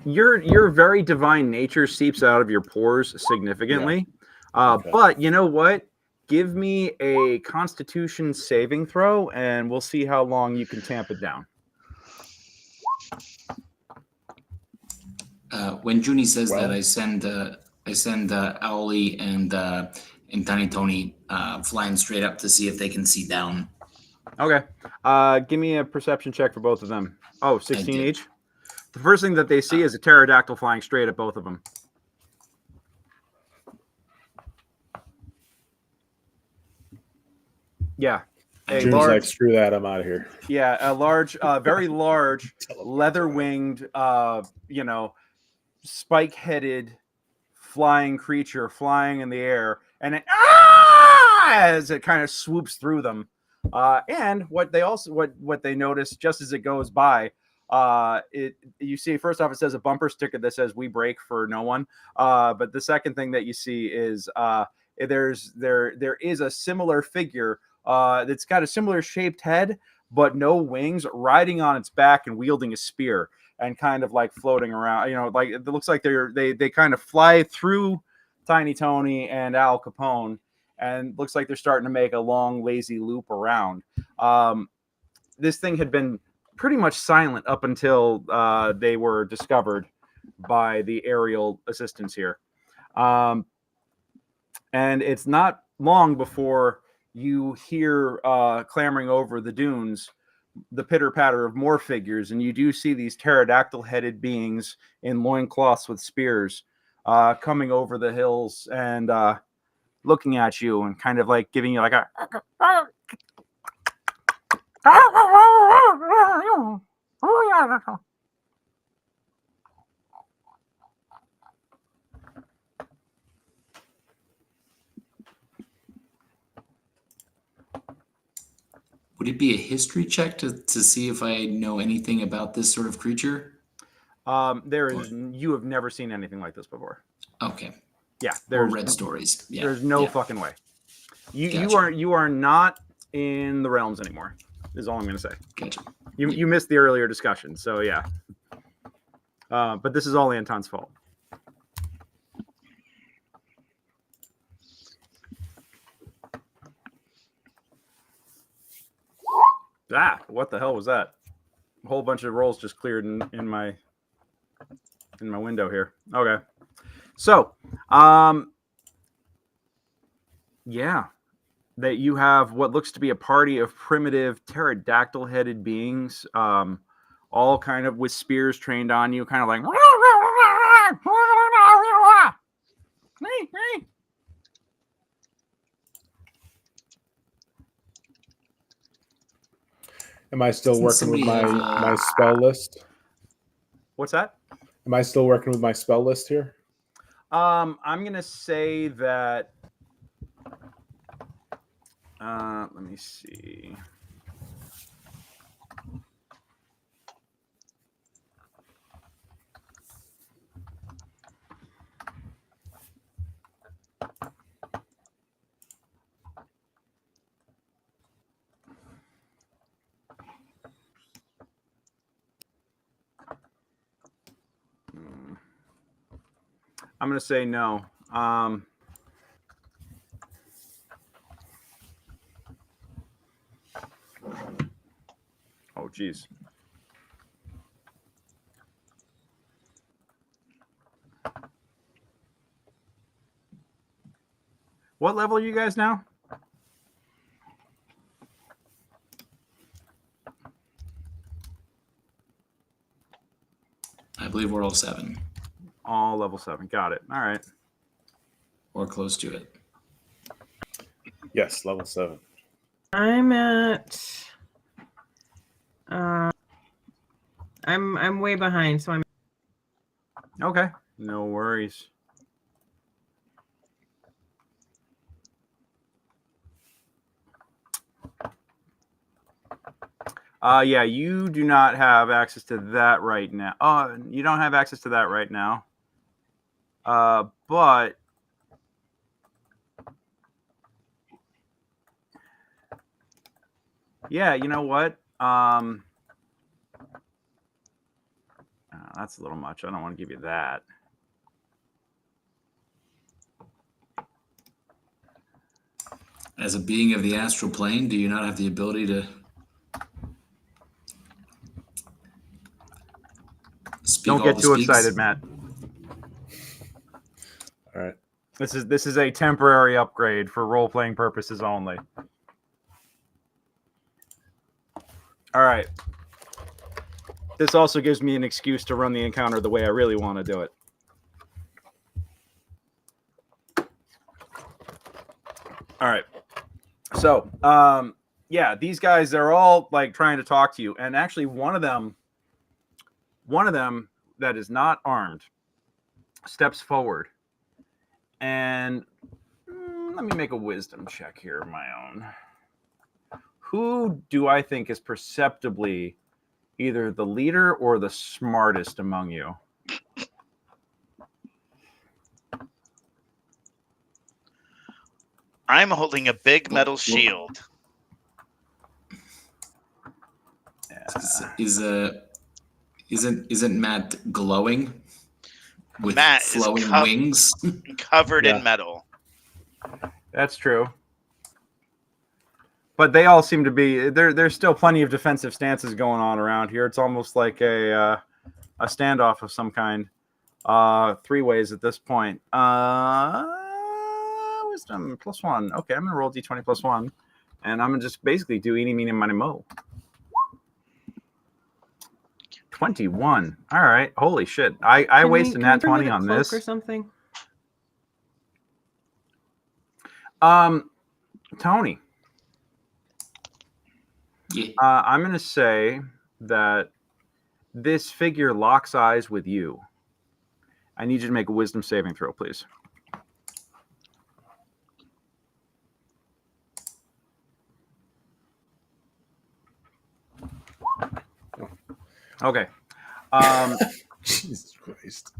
Your very divine nature seeps out of your pores significantly. Okay. But you know what? Give me a Constitution saving throw, and we'll see how long you can tamp it down. When Junie says that, I send Owly and Tiny Tony flying straight up to see if they can see down. Okay. Give me a perception check for both of them. Oh, 16 each. The first thing that they see is a pterodactyl flying straight at both of them. Yeah. June's like, screw that, I'm out of here. Yeah, a large, very large, leather-winged, spike-headed flying creature flying in the air, and it, as it kind of swoops through them. And what they notice just as it goes by, you see, first off, it says a bumper sticker that says "We break for no one." But the second thing that you see is there is a similar figure that's got a similar shaped head, but no wings, riding on its back and wielding a spear and kind of like floating around. Like it looks like they kind of fly through Tiny Tony and Al Capone, and looks like they're starting to make a long, lazy loop around. This thing had been pretty much silent up until they were discovered by the aerial assistants here. And it's not long before you hear clamoring over the dunes the pitter-patter of more figures, and you do see these pterodactyl-headed beings in loincloths with spears coming over the hills and looking at you and kind of like giving you like a Would it be a history check to see if I know anything about this sort of creature? You have never seen anything like this before. Okay. Yeah, there's read stories. Yeah. There's no fucking way. You are not in the realms anymore. Is all I'm going to say. Gotcha. You missed the earlier discussion, so yeah. But this is all Anton's fault. What the hell was that? A whole bunch of rolls just cleared in my window here. Okay. So, yeah, that you have what looks to be a party of primitive pterodactyl-headed beings, all kind of with spears trained on you, kind of like. Am I still working with my spell list? What's that? Am I still working with my spell list here? I'm gonna say that. Let me see. I'm going to say no. Oh, geez. What level are you guys now? I believe we're all 7. All level 7. Got it. All right. Or close to it. Yes, level 7. I'm at I'm way behind, so I'm Okay, no worries. Yeah, you do not have access to that right now. You don't have access to that right now. But yeah, you know what? That's a little much. I don't want to give you that. As a being of the astral plane, do you not have the ability to speak Don't all get the too speaks? excited, Matt. All right. This is a temporary upgrade for role-playing purposes only. All right. This also gives me an excuse to run the encounter the way I really want to do it. All right. So, yeah, these guys, they're all like trying to talk to you. And actually one of them that is not armed steps forward. And let me make a wisdom check here of my own. Who do I think is perceptibly either the leader or the smartest among you? I'm holding a big metal shield. Isn't Matt glowing with Matt flowing is wings? covered in metal. That's true. But they all seem to be there's still plenty of defensive stances going on around here. It's almost like a standoff of some kind. 3 ways at this point. Wisdom +1. Okay, I'm gonna roll d20 +1, and I'm gonna just basically do eeny, meeny, miny, mo. 21. All right. Holy shit. I wasted nat 20 on this. Or something. Tony. Yeah. I'm going to say that this figure locks eyes with you. I need you to make a wisdom saving throw, please. Okay. Jesus Christ.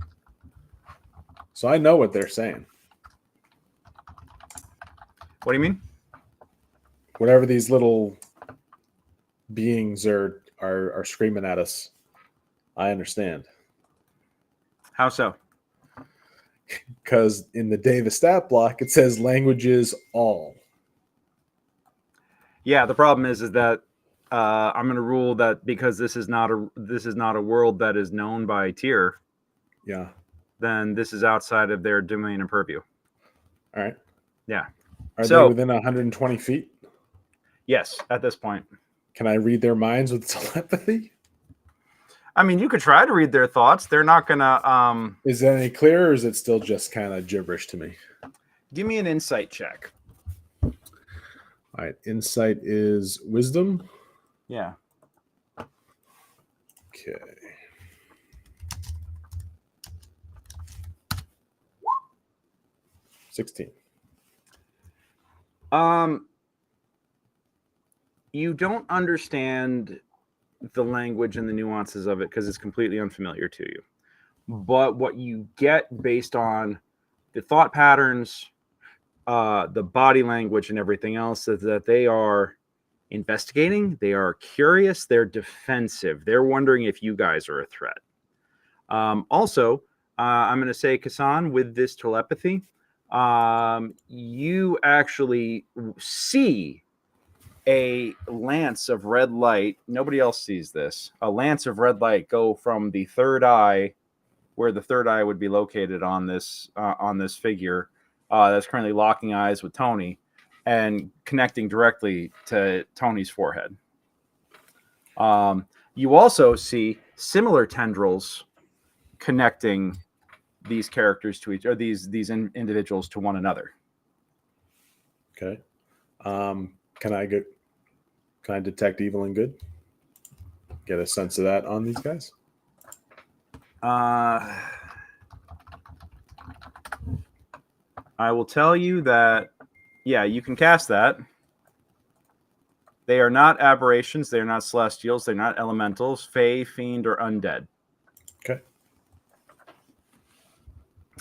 So I know what they're saying. What do you mean? Whatever these little beings are screaming at us, I understand. How so? Because in the Davis stat block, it says languages all. Yeah, the problem is that I'm going to rule that because this is not a world that is known by tier. Yeah. Then this is outside of their domain and purview. All right. Yeah. Are they within 120 feet? Yes, at this point. Can I read their minds with telepathy? I mean, you could try to read their thoughts. They're not gonna. Is that any clearer, or is it still just kind of gibberish to me? Give me an insight check. All right. Insight is wisdom. Yeah. Okay. $16. You don't understand the language and the nuances of it because it's completely unfamiliar to you. But what you get based on the thought patterns, the body language, and everything else is that they are investigating, they are curious, they're defensive. They're wondering if you guys are a threat. Also, I'm going to say, Casan, with this telepathy, you actually see a lance of red light. Nobody else sees this. A lance of red light go from the third eye, where the third eye would be located on this figure that's currently locking eyes with Tony, and connecting directly to Tony's forehead. You also see similar tendrils connecting these characters to each, or these individuals to one another. Okay. Can I detect evil and good? get a sense of that on these guys? I will tell you that, yeah, you can cast that. They are not aberrations. They are not celestials. They're not elementals, fae, fiend, or undead. Okay.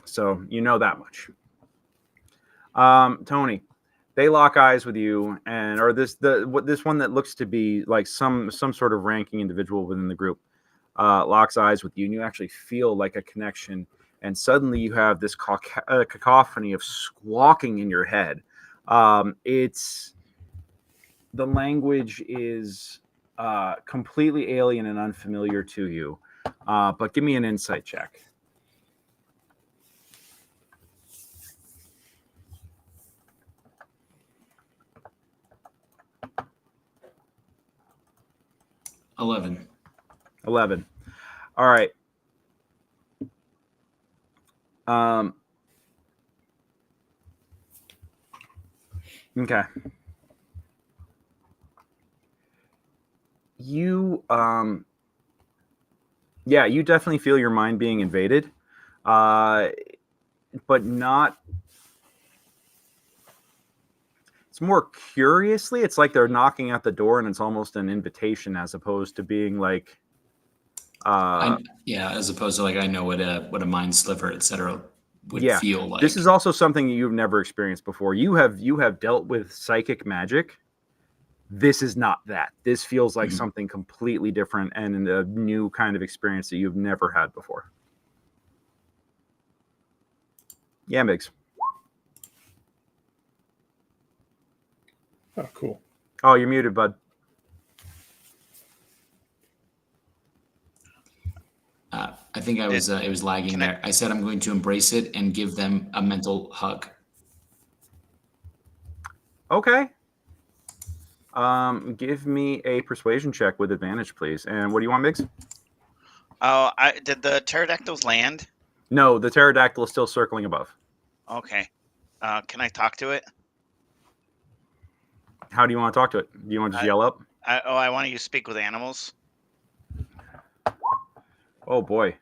So you know that much. Tony, they lock eyes with you, or this one that looks to be like some sort of ranking individual within the group locks eyes with you, and you actually feel like a connection. And suddenly you have this cacophony of squawking in your head. It's the language is completely alien and unfamiliar to you. But give me an insight check. $11. 11. All right. Okay. You yeah, you definitely feel your mind being invaded. But not, it's more curiously, it's like they're knocking at the door and it's almost an invitation as opposed to being like as opposed to like I know what a mind sliver, etc. would feel like. This is also something you've never experienced before. You have dealt with psychic magic. This is not that. This feels like something completely different and a new kind of experience that you've never had before. Yeah, Migs. Oh, cool. Oh, you're muted, bud. I think it was lagging there. I said I'm going to embrace it and give them a mental hug. Okay. Give me a persuasion check with advantage, please. And what do you want, Migs? Oh, did the pterodactyls land? No, the pterodactyl is still circling above. Okay. Can I talk to it? How do you want to talk to it? Do you want to just yell up? I want to use speak with animals. Oh boy.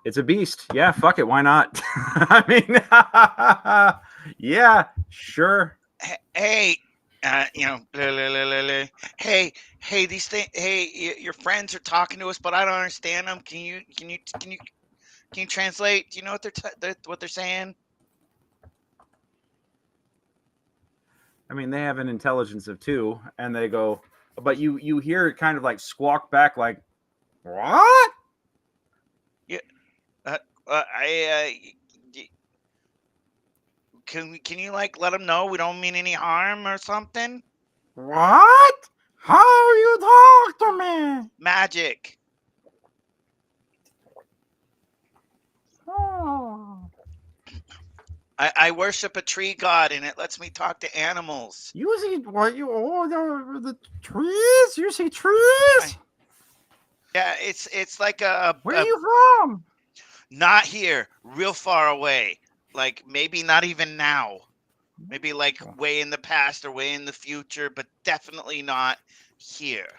It's a beast. Yeah, fuck it. Why not? I mean, yeah, sure. Hey, hey, these things. Hey, your friends are talking to us, but I don't understand them. Can you translate? Do you know what they're saying? I mean, they have an intelligence of 2, and they go, but you hear it kind of like squawk back, like, what? Yeah. Can you like let them know we don't mean any harm or something? What? How you talk to me? Magic. Oh. I worship a tree god, and it lets me talk to animals. You see what you the trees? You see trees? Yeah, it's like a. Where are you from? Not here, real far away. Like maybe not even now. Maybe like way in the past or way in the future, but definitely not here.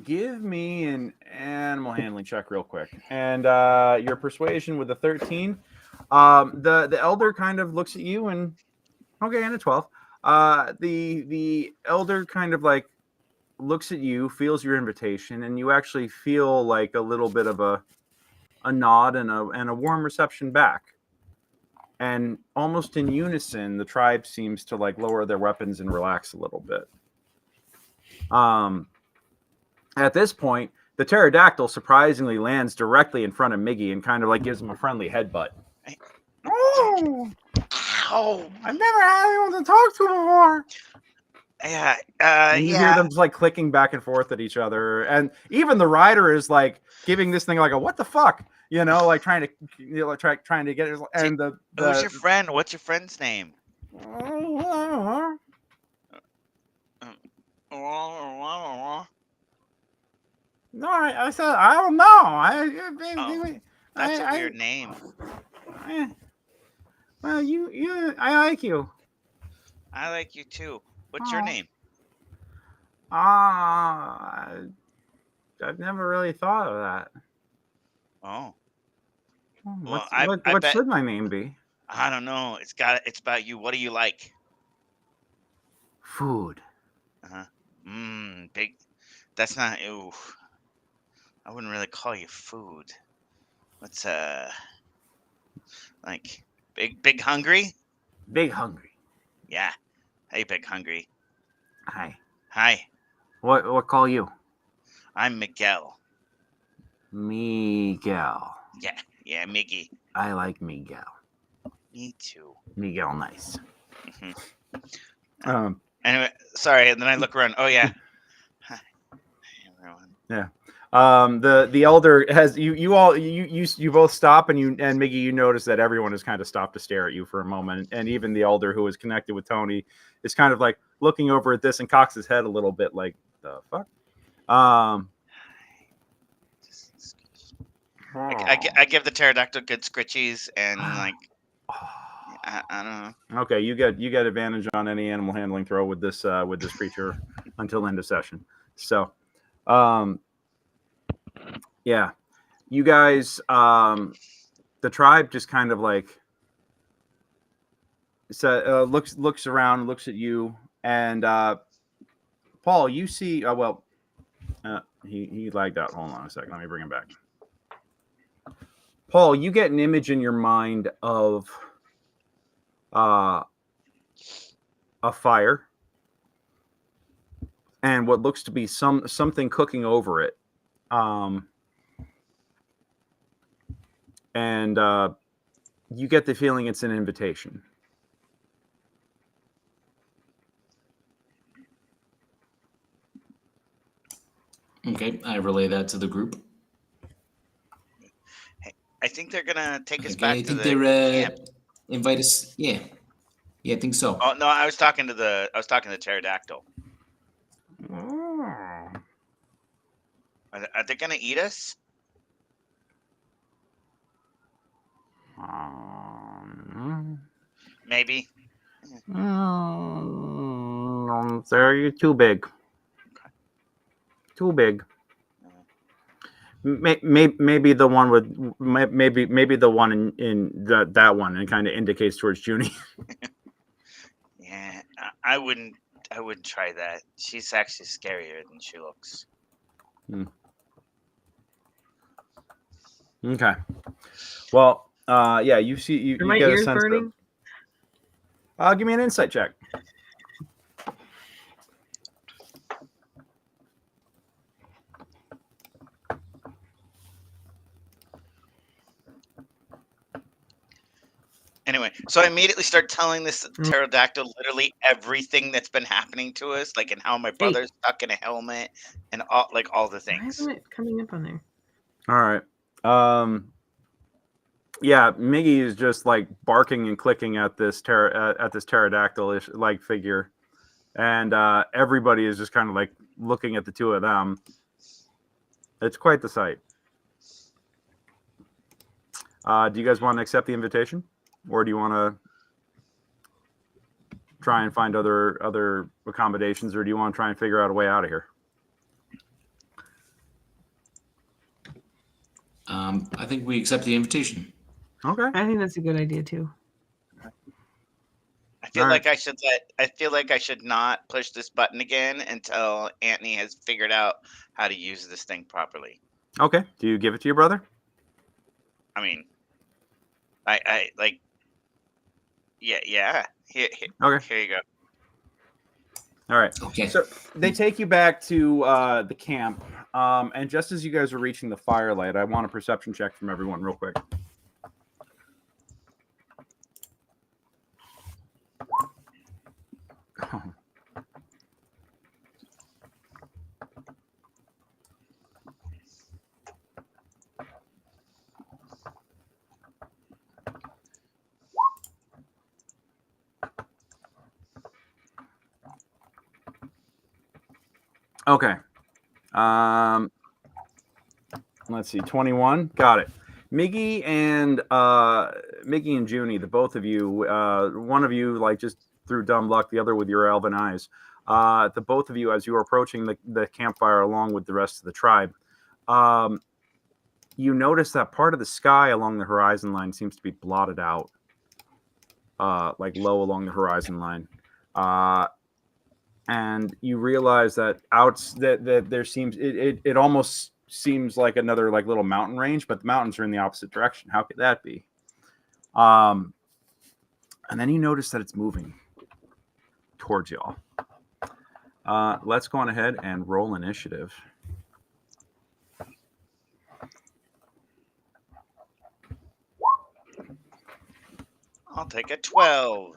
Give me an animal handling check real quick. And your persuasion with a 13. The elder kind of looks at you and okay, and a 12. The elder kind of like looks at you, feels your invitation, and you actually feel like a little bit of a nod and a warm reception back. And almost in unison, the tribe seems to like lower their weapons and relax a little bit. At this point, the pterodactyl surprisingly lands directly in front of Miggy and kind of like gives him a friendly headbutt. Oh! Ow! I've never had anyone to talk to before. Yeah, and you hear them just like clicking back and forth at each other, and even the rider is like giving this thing like a what the fuck, like trying to get it. And who's your friend? What's your friend's name? No, I said I don't know. That's a weird name. Well, I like you. I like you too. What's your name? I've never really thought of that. Oh. What bet should my name be? I don't know. It's about you. What do you like? Food. Big. That's not. Ooh. I wouldn't really call you food. What's like big hungry? Big hungry. Yeah. Hey, big hungry. Hi. Hi. What call you? I'm Miguelle. Miguel. Yeah, Miggy. I like Miguel. Me too. Miguel, nice. Anyway, sorry. And then I look around. Oh yeah. Hi, everyone. Yeah. The elder has you both stop and Miggy, you notice that everyone has kind of stopped to stare at you for a moment, and even the elder who is connected with Tony is kind of like looking over at this and cocks his head a little bit like the fuck. I give the pterodactyl good scritchies and like I don't know. Okay, you get advantage on any animal handling throw with this creature until end of session. So, yeah, you guys, the tribe just kind of like looks around, looks at you, and Paul, you see. He lagged out. Hold on a second. Let me bring him back. Paul, you get an image in your mind of a fire and what looks to be something cooking over it. And you get the feeling it's an invitation. Okay, I relay that to the group. I think they're gonna take us Okay, back I to think the they're camp. invite us. Yeah, I think so. Oh no, I was talking to the pterodactyl. Are they gonna eat us? Maybe. They're too big. Too big. Maybe the one with maybe the one in that one, and kind of indicates towards Junie. Yeah, I wouldn't try that. She's actually scarier than she looks. Okay. Well, yeah, you see, you Are my get a ears sense burning? of. Give me an insight check. Anyway, so I immediately start telling this pterodactyl literally everything that's been happening to us, like and how my brother's stuck in a helmet and all the Why things. isn't it coming up on there? All right. Yeah, Miggy is just like barking and clicking at this pterodactyl-ish like figure, and everybody is just kind of like looking at the two of them. It's quite the sight. Do you guys want to accept the invitation, or do you want to try and find other accommodations, or do you want to try and figure out a way out of here? I think we accept the invitation. Okay. I think that's a good idea too. I feel like I should not push this button again until Anthony has figured out how to use this thing properly. Okay. Do you give it to your brother? I mean, I like. Yeah. Here, okay. Here you go. All right. Okay. So they take you back to the camp, and just as you guys are reaching the firelight, I want a perception check from everyone real quick. Okay. Let's see. 21. Got it. Miggy and Junie, the both of you, one of you like just through dumb luck, the other with your elven eyes. The both of you, as you are approaching the campfire along with the rest of the tribe, you notice that part of the sky along the horizon line seems to be blotted out, like low along the horizon line. And you realize that that there seems it almost seems like another like little mountain range, but the mountains are in the opposite direction. How could that be? And then you notice that it's moving towards y'all. Let's go on ahead and roll initiative. I'll take a 12.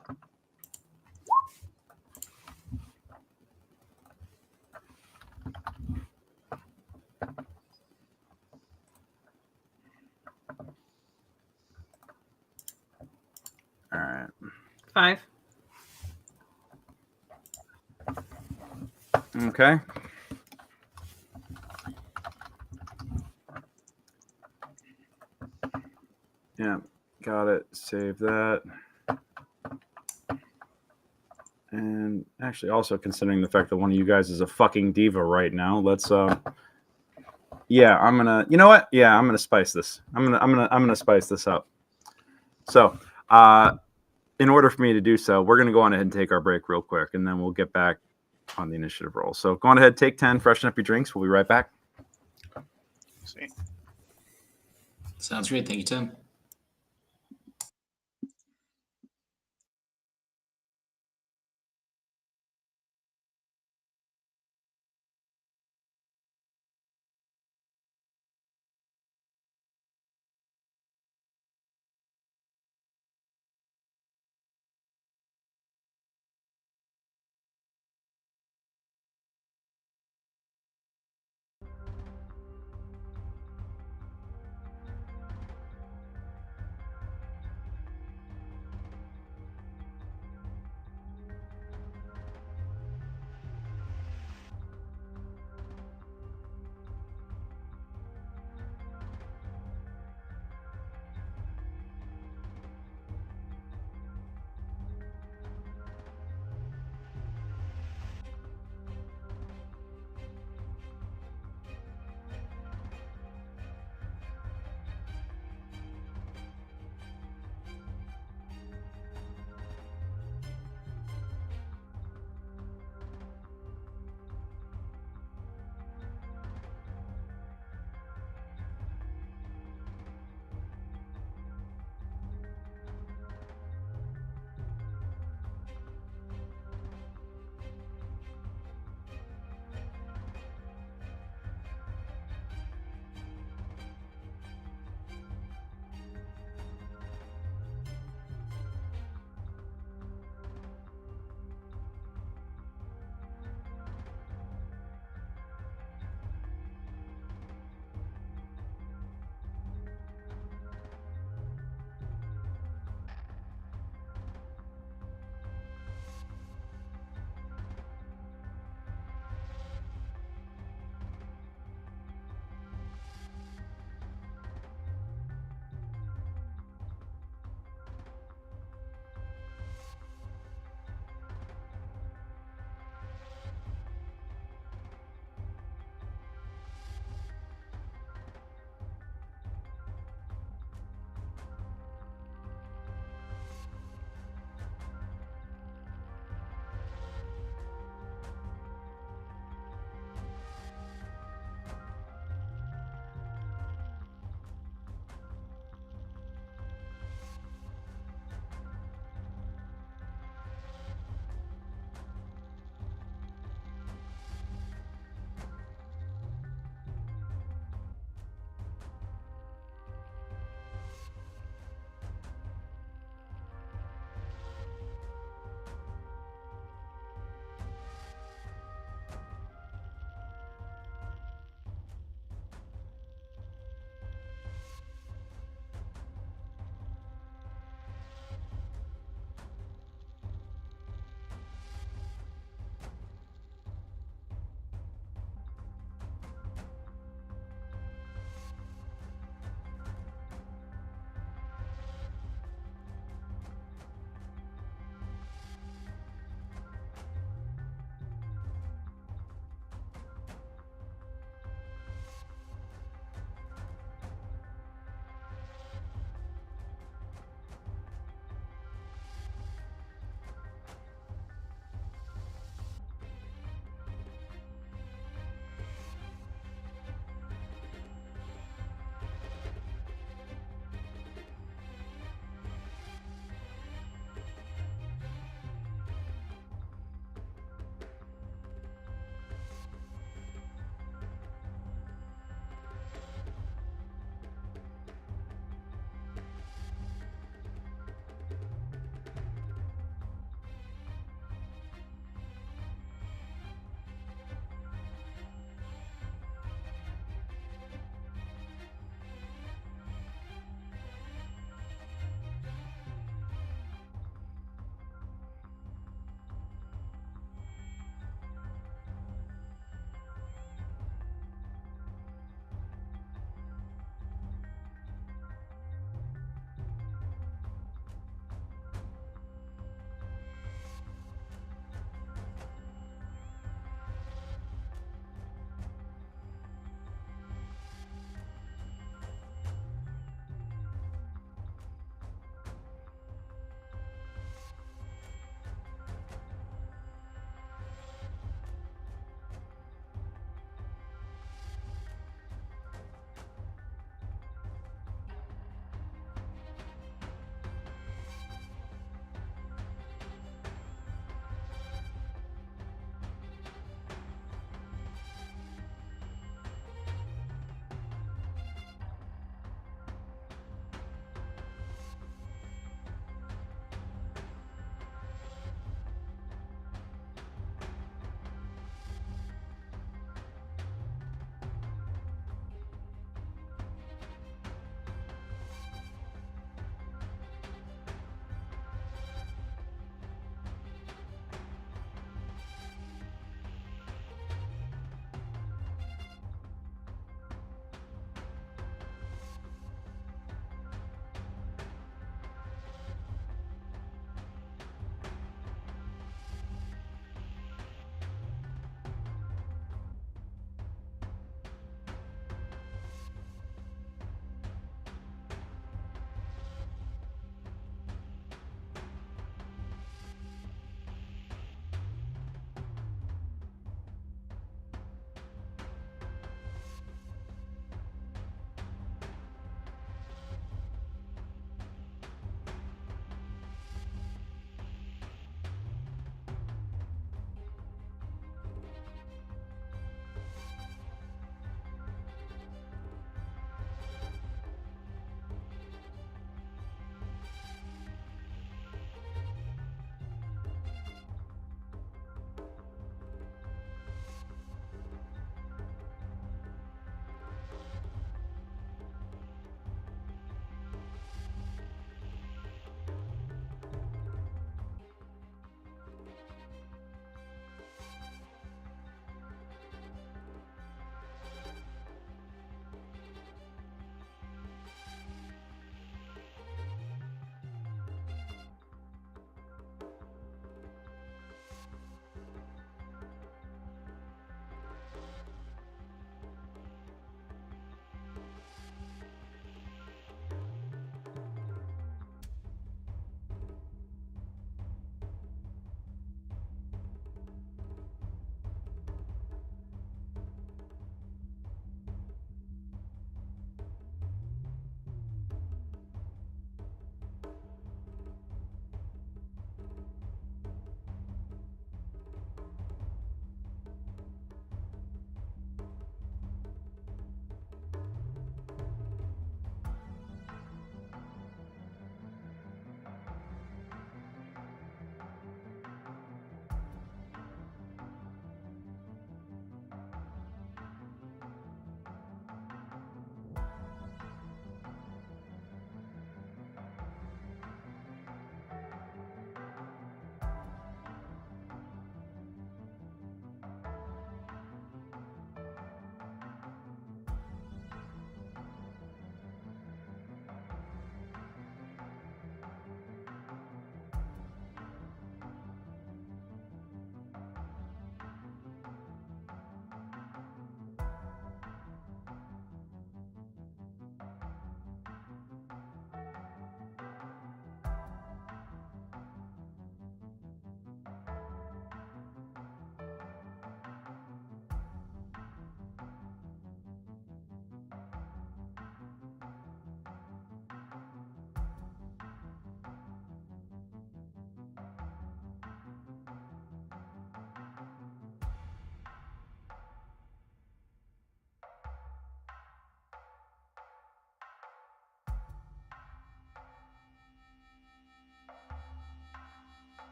All right. 5. Okay. Yeah, got it. Save that. And actually, also considering the fact that one of you guys is a fucking diva right now, let's yeah, I'm gonna. You know what? Yeah, I'm gonna spice this. I'm gonna spice this up. So, in order for me to do so, we're gonna go on ahead and take our break real quick, and then we'll get back on the initiative roll. So, go on ahead, take 10, freshen up your drinks. We'll be right back. See. Sounds great. Thank you, Tim.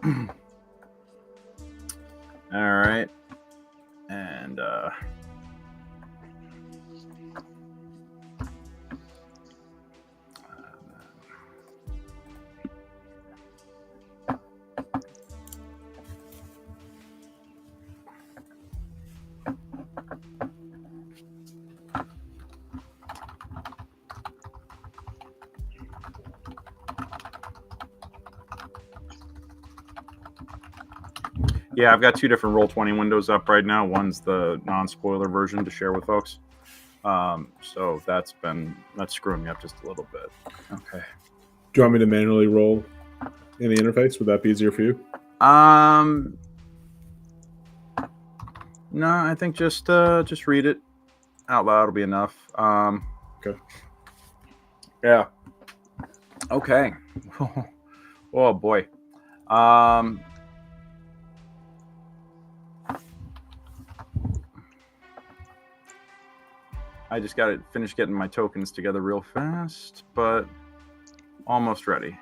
All right. And yeah, I've got 2 different Roll20 windows up right now. One's the non-spoiler version to share with folks. So that's screwing me up just a little bit. Okay. Do you want me to manually roll in the interface? Would that be easier for you? No, I think just read it out loud will be enough. Okay. Yeah. Okay. Oh boy. I just got to finish getting my tokens together real fast, but almost ready.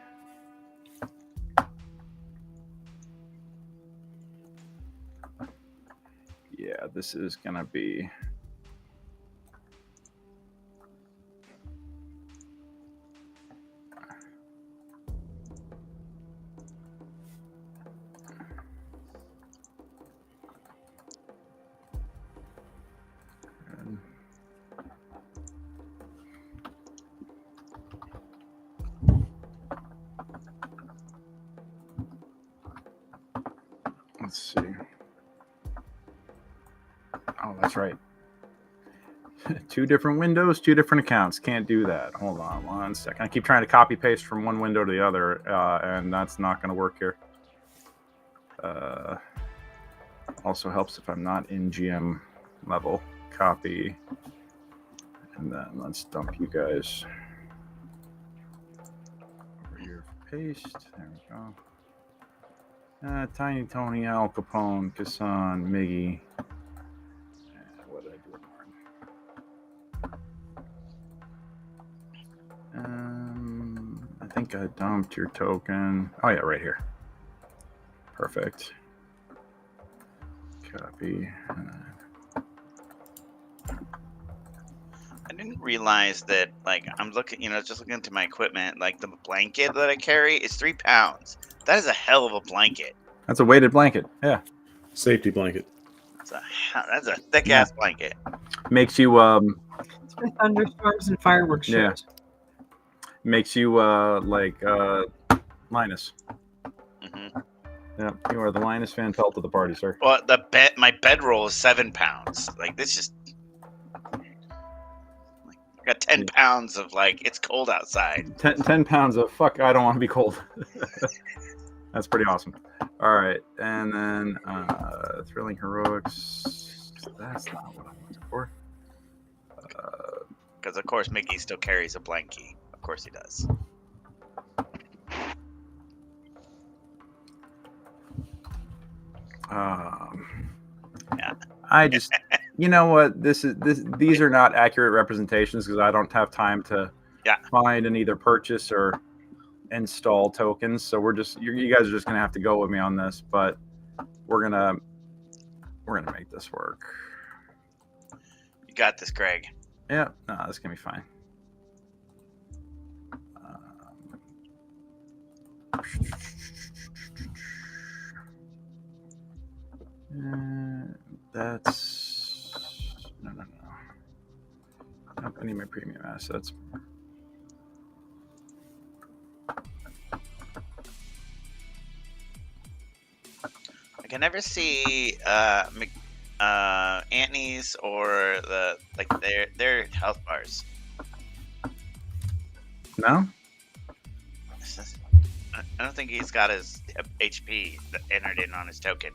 Yeah, this is going to be... Let's see. Oh, that's right. 2 different windows, 2 different accounts. Can't do that. Hold on 1 second. I keep trying to copy paste from one window to the other, and that's not going to work here. Also helps if I'm not in GM level. Copy. And then let's dump you guys over here for paste. There we go. Tiny Tony, Al Capone, Casan, Miggy. What did I do with Martin? I think I dumped your token. Oh yeah, right here. Perfect. Copy. I didn't realize that, like, I'm looking, just looking into my equipment, like, the blanket that I carry is 3 pounds. That is a hell of a blanket. That's a weighted blanket. Yeah. Safety blanket. That's a thick-ass blanket. Makes you, It's for thunderstorms and fireworks shit. Yeah. Makes you, Linus. Mm-hmm. Yeah, you are the Linus Van Pelt of the party, sir. Well, my bedroll is 7 pounds. Like, this just... I got 10 pounds of, like, it's cold outside. 10 pounds of, fuck, I don't want to be cold. That's pretty awesome. All right, and then Thrilling Heroics. That's not what I'm looking for. Because, of course, Mickey still carries a blankie. Of course he does. Yeah. I just, you know what? These are not accurate representations because I don't have time to find and either purchase or install tokens. So we're just, you guys are just gonna have to go with me on this, but we're gonna make this work. You got this, Greg. Yeah, no, this is gonna be fine. That's no. Nope, I need my premium assets. I can never see Anthony's or their health bars. No? I don't think he's got his HP entered in on his token.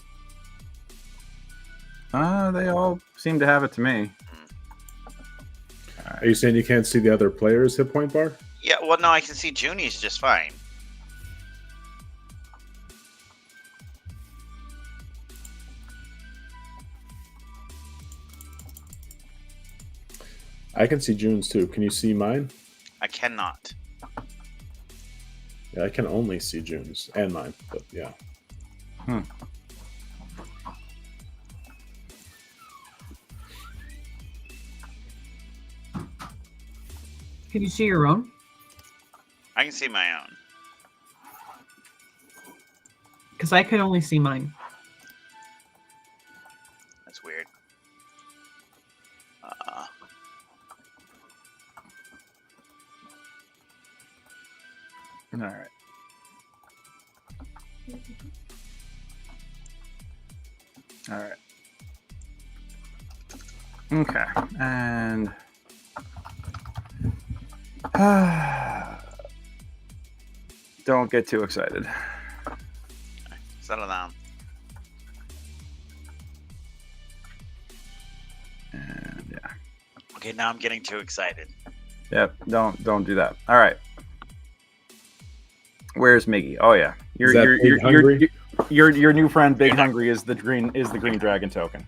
They all seem to have it to me. Are you saying you can't see the other player's hit point bar? Yeah, well, no, I can see Junie's just fine. I can see June's too. Can you see mine? I cannot. Yeah, I can only see June's and mine, but yeah. Can you see your own? I can see my own. Because I could only see mine. That's weird. All right. All right. Okay. And don't get too excited. Settle down. And yeah. Okay, now I'm getting too excited. Yep. Don't do that. All right. Where's Miggy? Oh yeah. Your new friend Big Hungry is the green dragon token.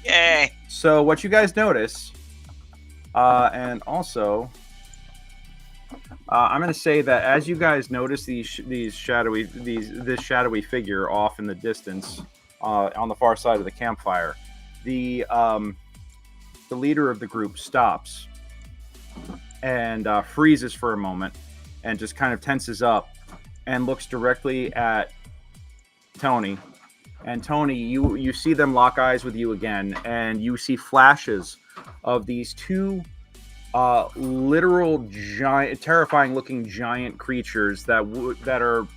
Yay! So what you guys notice, and also, I'm going to say that as you guys notice this shadowy figure off in the distance, on the far side of the campfire, the leader of the group stops and freezes for a moment, and just kind of tenses up and looks directly at Tony. And Tony, you see them lock eyes with you again, and you see flashes of these two literal giant, terrifying-looking giant creatures that are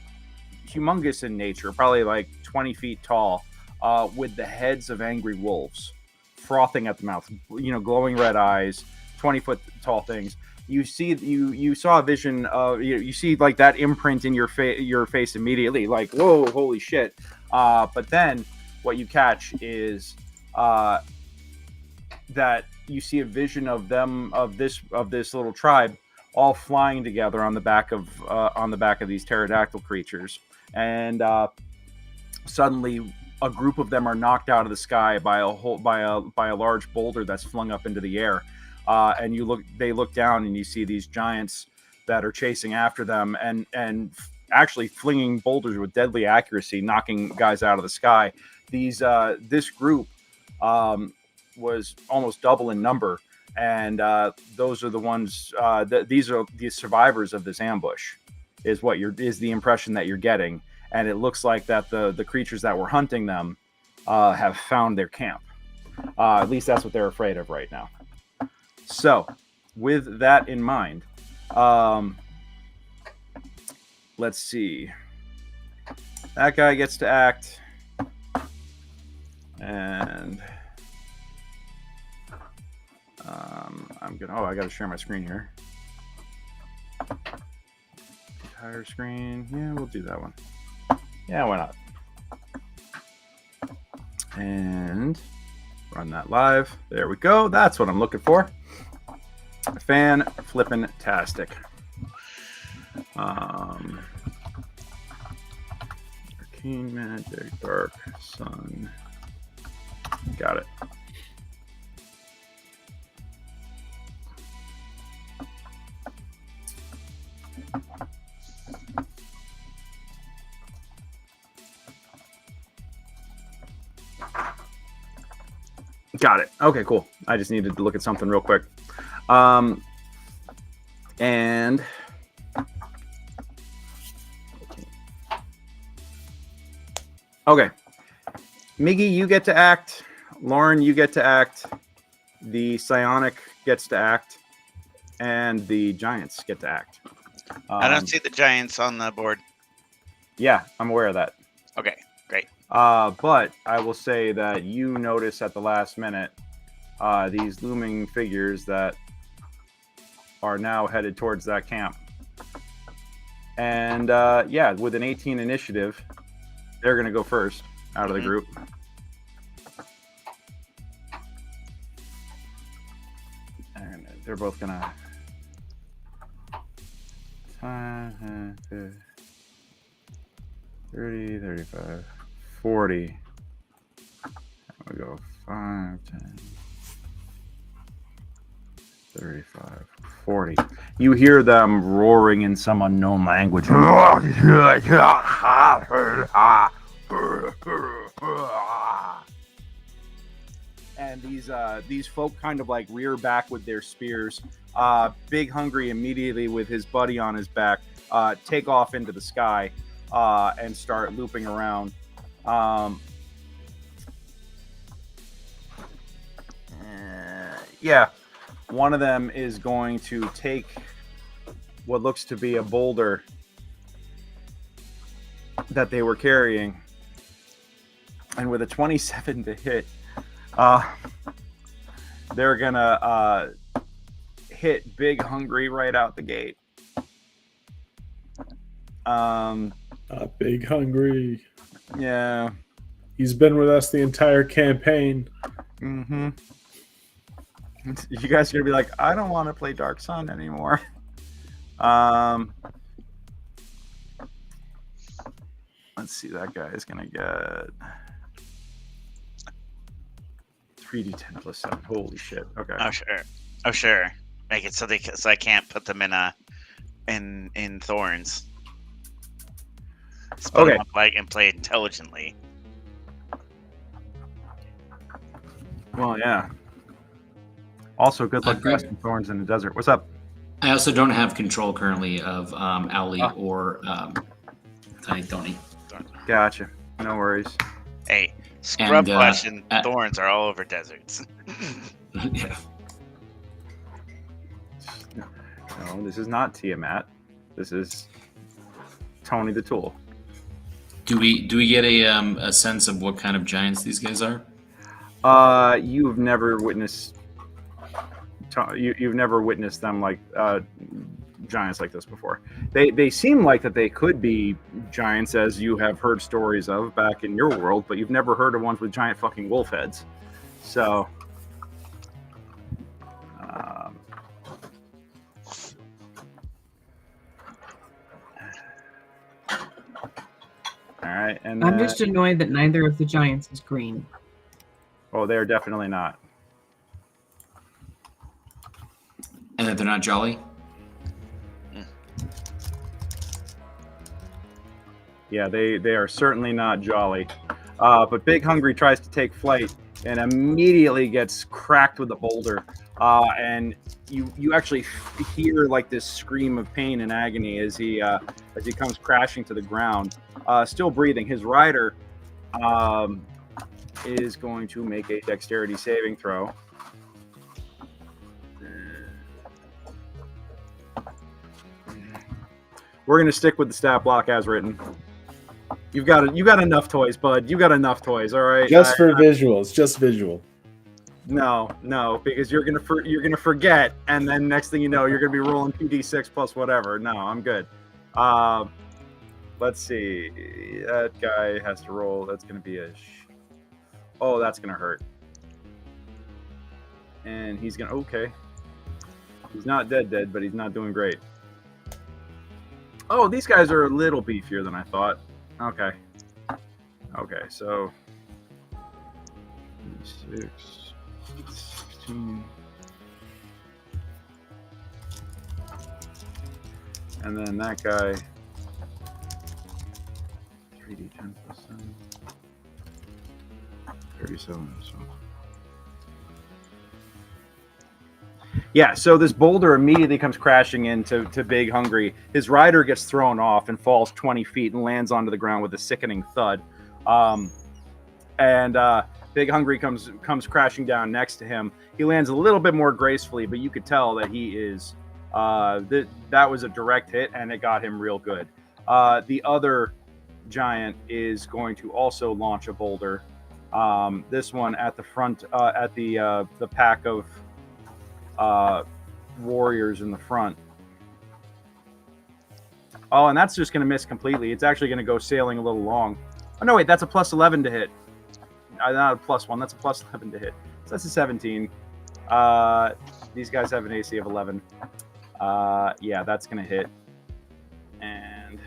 humongous in nature, probably like 20 feet tall, with the heads of angry wolves, frothing at the mouth, glowing red eyes, 20-foot tall things. You saw a vision of you see like that imprint in your face immediately, like, whoa, holy shit. But then what you catch is that you see a vision of this little tribe all flying together on the back of these pterodactyl creatures, and suddenly a group of them are knocked out of the sky by a large boulder that's flung up into the air. And they look down, and you see these giants that are chasing after them, and actually flinging boulders with deadly accuracy, knocking guys out of the sky. This group was almost double in number, and those are the ones. These are the survivors of this ambush. Is the impression that you're getting, and it looks like that the creatures that were hunting them have found their camp. At least that's what they're afraid of right now. So, with that in mind, let's see. That guy gets to act, and I'm gonna. Oh, I got to share my screen here. Entire screen. Yeah, we'll do that one. Yeah, why not? And run that live. There we go. That's what I'm looking for. Fan-flippin-tastic. Arcane Magic, Dark Sun. Got it. Got it. Okay, cool. I just needed to look at something real quick. And okay, Miggy, you get to act. Lauren, you get to act. The Psionic gets to act, and the Giants get to act. I don't see the Giants on the board. Yeah, I'm aware of that. Okay, great. But I will say that you notice at the last minute these looming figures that are now headed towards that camp. And yeah, with an 18 initiative, they're going to go first out of the group. And they're both going to... 30, 35, 40. We go 5, 10, 35, 40. You hear them roaring in some unknown language. and these folk kind of like rear back with their spears. Big Hungry immediately with his buddy on his back take off into the sky and start looping around. Yeah, one of them is going to take what looks to be a boulder that they were carrying, and with a 27 to hit, they're gonna hit Big Hungry right out the gate. Big Hungry. Yeah. He's been with us the entire campaign. Mm-hmm. You guys are gonna be like, I don't want to play Dark Sun anymore. Let's see, that guy is gonna get 3d10 plus 7. Holy shit. Okay. Oh sure. Make it so I can't put them in thorns. Split them up, like, and play intelligently. Well, yeah. Also, good luck casting thorns in the desert. What's up? I also don't have control currently of Owly or Tony. Gotcha. No worries. Hey, scrub flesh and thorns are all over deserts. Yeah. No, this is not Tiamat. This is Tony the Tool. Do we get a sense of what kind of giants these guys are? You've never witnessed. You've never witnessed them like giants like this before. They seem like that they could be giants, as you have heard stories of back in your world, but you've never heard of ones with giant fucking wolf heads. So, all right, and I'm just annoyed that neither of the giants is green. Oh, they're definitely not. And that they're not jolly? Yeah, they are certainly not jolly. But Big Hungry tries to take flight and immediately gets cracked with a boulder. And you actually hear like this scream of pain and agony as he comes crashing to the ground. Still breathing. His rider is going to make a dexterity saving throw. We're going to stick with the stat block as written. You got enough toys, bud. You got enough toys, all right? Just for visuals, just visual. No, because you're gonna forget, and then next thing you know, you're gonna be rolling 2d6 plus whatever. No, I'm good. Let's see. That guy has to roll. That's gonna be oh, that's gonna hurt. And he's gonna okay. He's not dead, but he's not doing great. Oh, these guys are a little beefier than I thought. Okay, so 6, 16, and then that guy 3d10 plus 7, 37. So. Yeah, so this boulder immediately comes crashing into Big Hungry. His rider gets thrown off and falls 20 feet and lands onto the ground with a sickening thud. And Big Hungry comes crashing down next to him. He lands a little bit more gracefully, but you could tell that he is that was a direct hit, and it got him real good. The other giant is going to also launch a boulder. This one at the front, at the pack of warriors in the front. Oh, and that's just going to miss completely. It's actually going to go sailing a little long. Oh, no, wait, that's a plus 11 to hit. Not a plus 1, that's a plus 11 to hit. So that's a 17. These guys have an AC of 11. Yeah, that's going to hit. And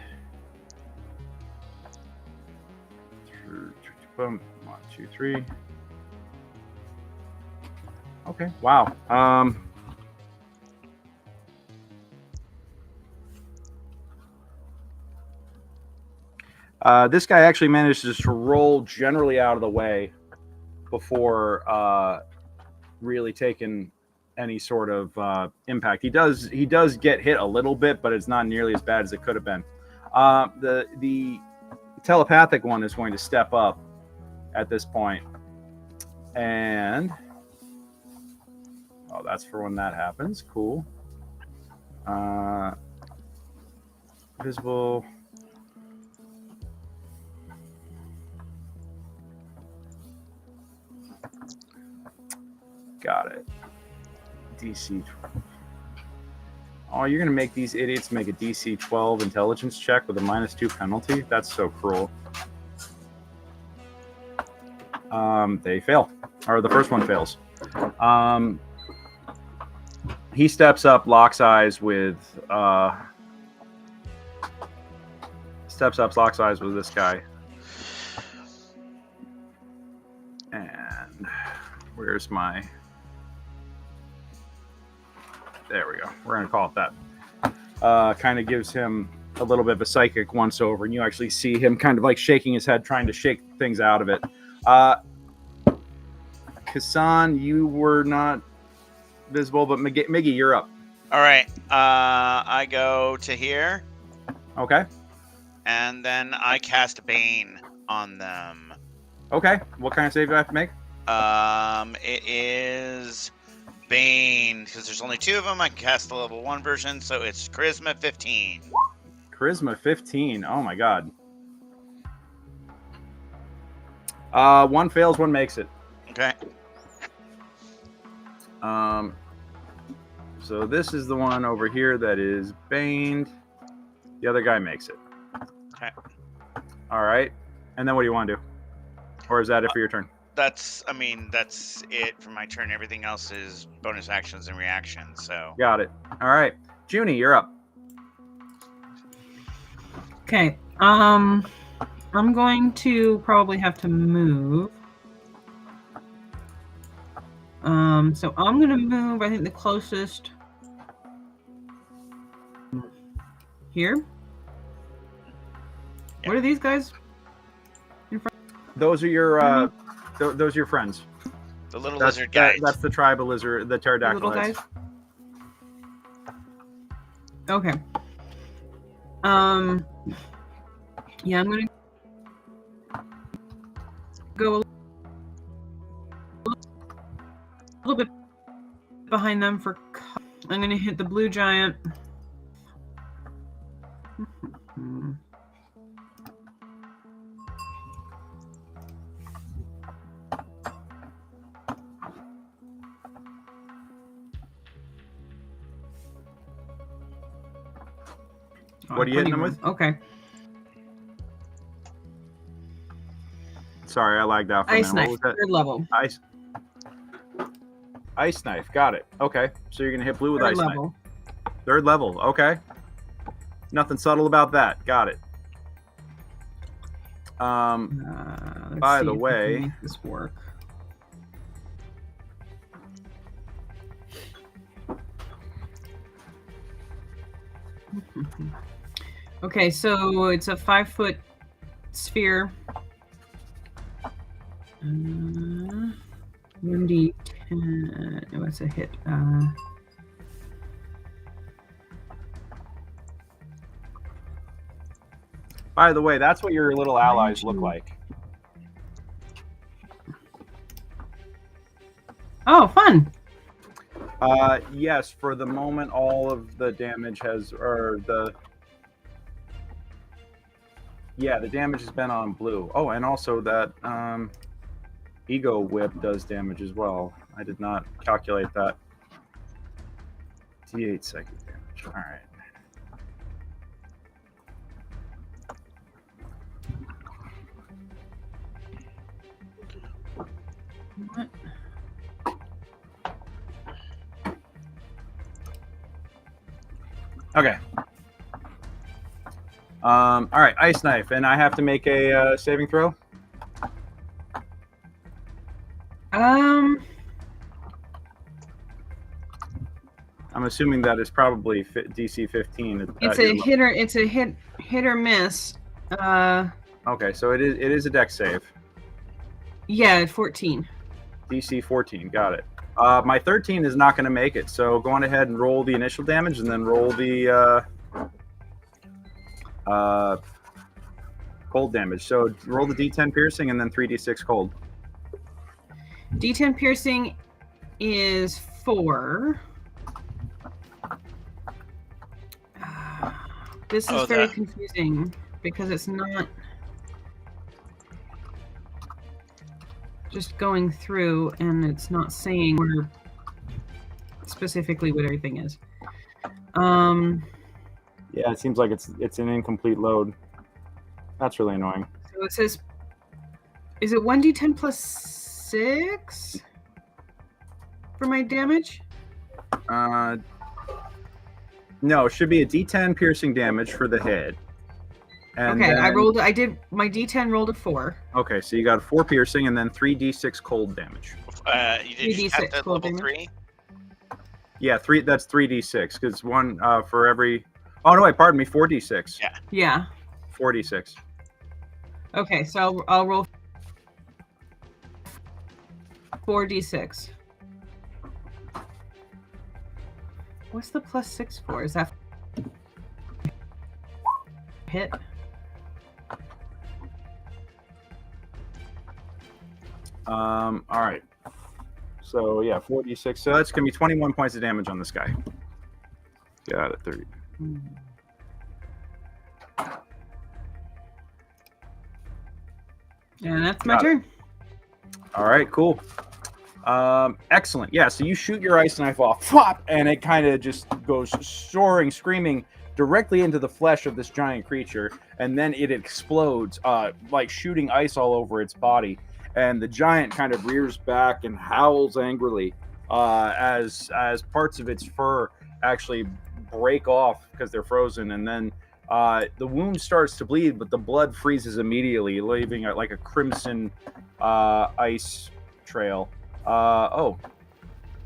boom. 1, 2, 3. Okay, wow. This guy actually manages to roll generally out of the way before really taken any sort of impact. He does get hit a little bit, but it's not nearly as bad as it could have been. The telepathic one is going to step up at this point, and that's for when that happens. Cool. Visible. Got it. DC. Oh, you're going to make these idiots make a DC 12 intelligence check with a -2 penalty? That's so cruel. They fail. Or the first one fails. He steps up, locks eyes with this guy. And where's my... There we go. We're going to call it that. Kind of gives him a little bit of a psychic once over, and you actually see him kind of like shaking his head, trying to shake things out of it. Casan, you were not visible, but Miggy, you're up. All right. I go to here. Okay. And then I cast Bane on them. Okay. What kind of save do I have to make? It is Bane, because there's only 2 of them. I can cast the level 1 version, so it's Charisma 15. Charisma 15. Oh my god. 1 fails, 1 makes it. Okay. So this is the one over here that is baned. The other guy makes it. Okay. All right. And then what do you want to do? Or is that it for your turn? That's it for my turn. Everything else is bonus actions and reactions. So Got it. All right. Junie, you're up. Okay. I'm going to probably have to move. So I'm going to move, I think, the closest here. Yeah. What are these guys? Those are your those are your friends. the little lizard guys. That's the tribal lizard, the pterodactyl Little heads. guys? Okay. Yeah, I'm going to go a little bit behind them for... I'm going to hit the blue giant. What are you hitting them with? Okay. Sorry, I lagged out for a Ice minute. knife, What was that? 3rd level. Ice knife. Got it. Okay. So you're going to hit blue with 3rd ice level. knife. 3rd level. Okay. Nothing subtle about that. Got it. Let's By see the if I can way- make this work. Okay, so it's a 5-foot sphere. 1d10. Oh, it's a hit. By the way, that's what your little allies look like. Oh, fun. Yes, for the moment, all of the damage the damage has been on blue. Oh, and also that ego whip does damage as well. I did not calculate that. D8 psychic damage. All right. What? Okay. All right, ice knife, and I have to make a saving throw. I'm assuming that is probably DC 15. It's a hit or hit or miss. Okay, so it is a dex save. Yeah, 14. DC 14. Got it. My 13 is not going to make it. So go on ahead and roll the initial damage, and then roll the cold damage. So roll the D10 piercing, and then 3d6 cold. D10 piercing is 4. This is very confusing because it's not just going through, and it's not saying where specifically what everything is. Yeah, it seems like it's an incomplete load. That's really annoying. So it says, is it 1d10 plus 6 for my damage? No, it should be a D10 piercing damage for the head. And okay, then, I did my D10 rolled a 4. Okay, so you got 4 piercing and then 3d6 cold damage. You did 3d6 at cold level damage? 3? Yeah, that's 3d6 because one for every. Oh no, wait, pardon me, 4d6. Yeah. Yeah. 4d6. Okay, so I'll roll 4d6. What's the plus 6 for? Is that hit? All right. So yeah, 4d6. So that's gonna be 21 points of damage on this guy. Got it. 30. And that's my turn. All right, cool. Excellent. Yeah, so you shoot your ice knife off, flop, and it kind of just goes soaring, screaming directly into the flesh of this giant creature, and then it explodes, like shooting ice all over its body. And the giant kind of rears back and howls angrily as parts of its fur actually break off because they're frozen, and then the wound starts to bleed, but the blood freezes immediately, leaving like a crimson ice trail. Oh,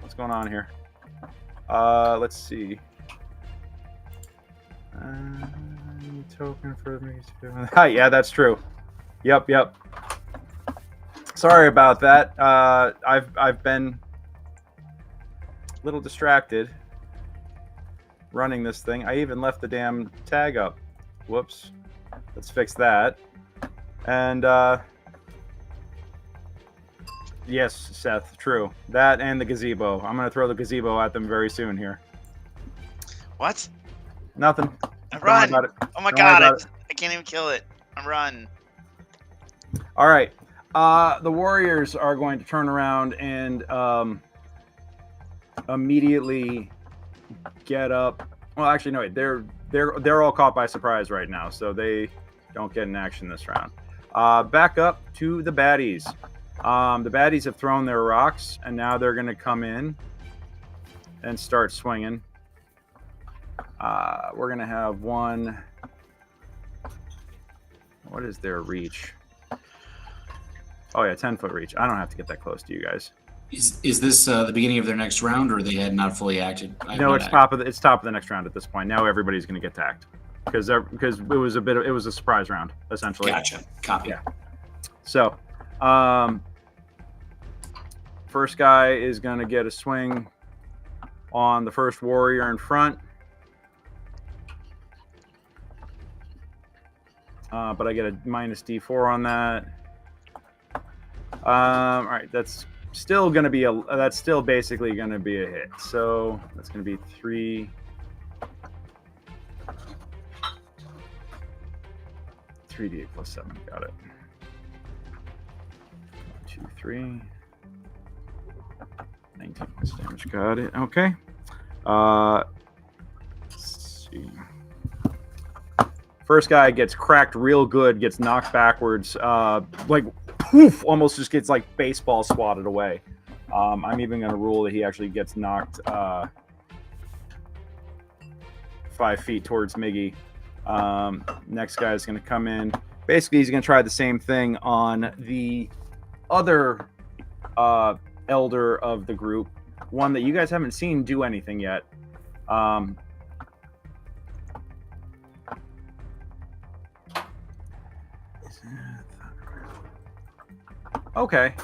what's going on here? Let's see. Token for me. Hi, yeah, that's true. Yep. Sorry about that. I've been a little distracted running this thing. I even left the damn tag up. Whoops. Let's fix that. And yes, Seth, true. That and the gazebo. I'm gonna throw the gazebo at them very soon here. What? Nothing. Run! About it. Oh my Don't worry god, about it. I can't even kill it. I'm run. All right. The warriors are going to turn around and immediately get up. Well, actually, no. Wait, they're all caught by surprise right now, so they don't get an action this round. Back up to the baddies. The baddies have thrown their rocks, and now they're going to come in and start swinging. We're going to have one. What is their reach? Oh, yeah, 10-foot reach. I don't have to get that close to you guys. Is this the beginning of their next round, or they had not fully acted? No, it's top of the next round at this point. Now everybody's going to get tacked because it was a surprise round essentially. Gotcha. Copy. Yeah. So, first guy is going to get a swing on the first warrior in front. But I get a minus D4 on that. All right, that's still going to be that's still basically going to be a hit. So that's going to be 3d8 plus 7. Got it. 1, 2, 3. 19 points damage. Got it. Okay. Let's see. First guy gets cracked real good, gets knocked backwards, like poof, almost just gets like baseball swatted away. I'm even going to rule that he actually gets knocked 5 feet towards Miggy. Next guy is going to come in. Basically, he's going to try the same thing on the other elder of the group, one that you guys haven't seen do anything yet. Okay.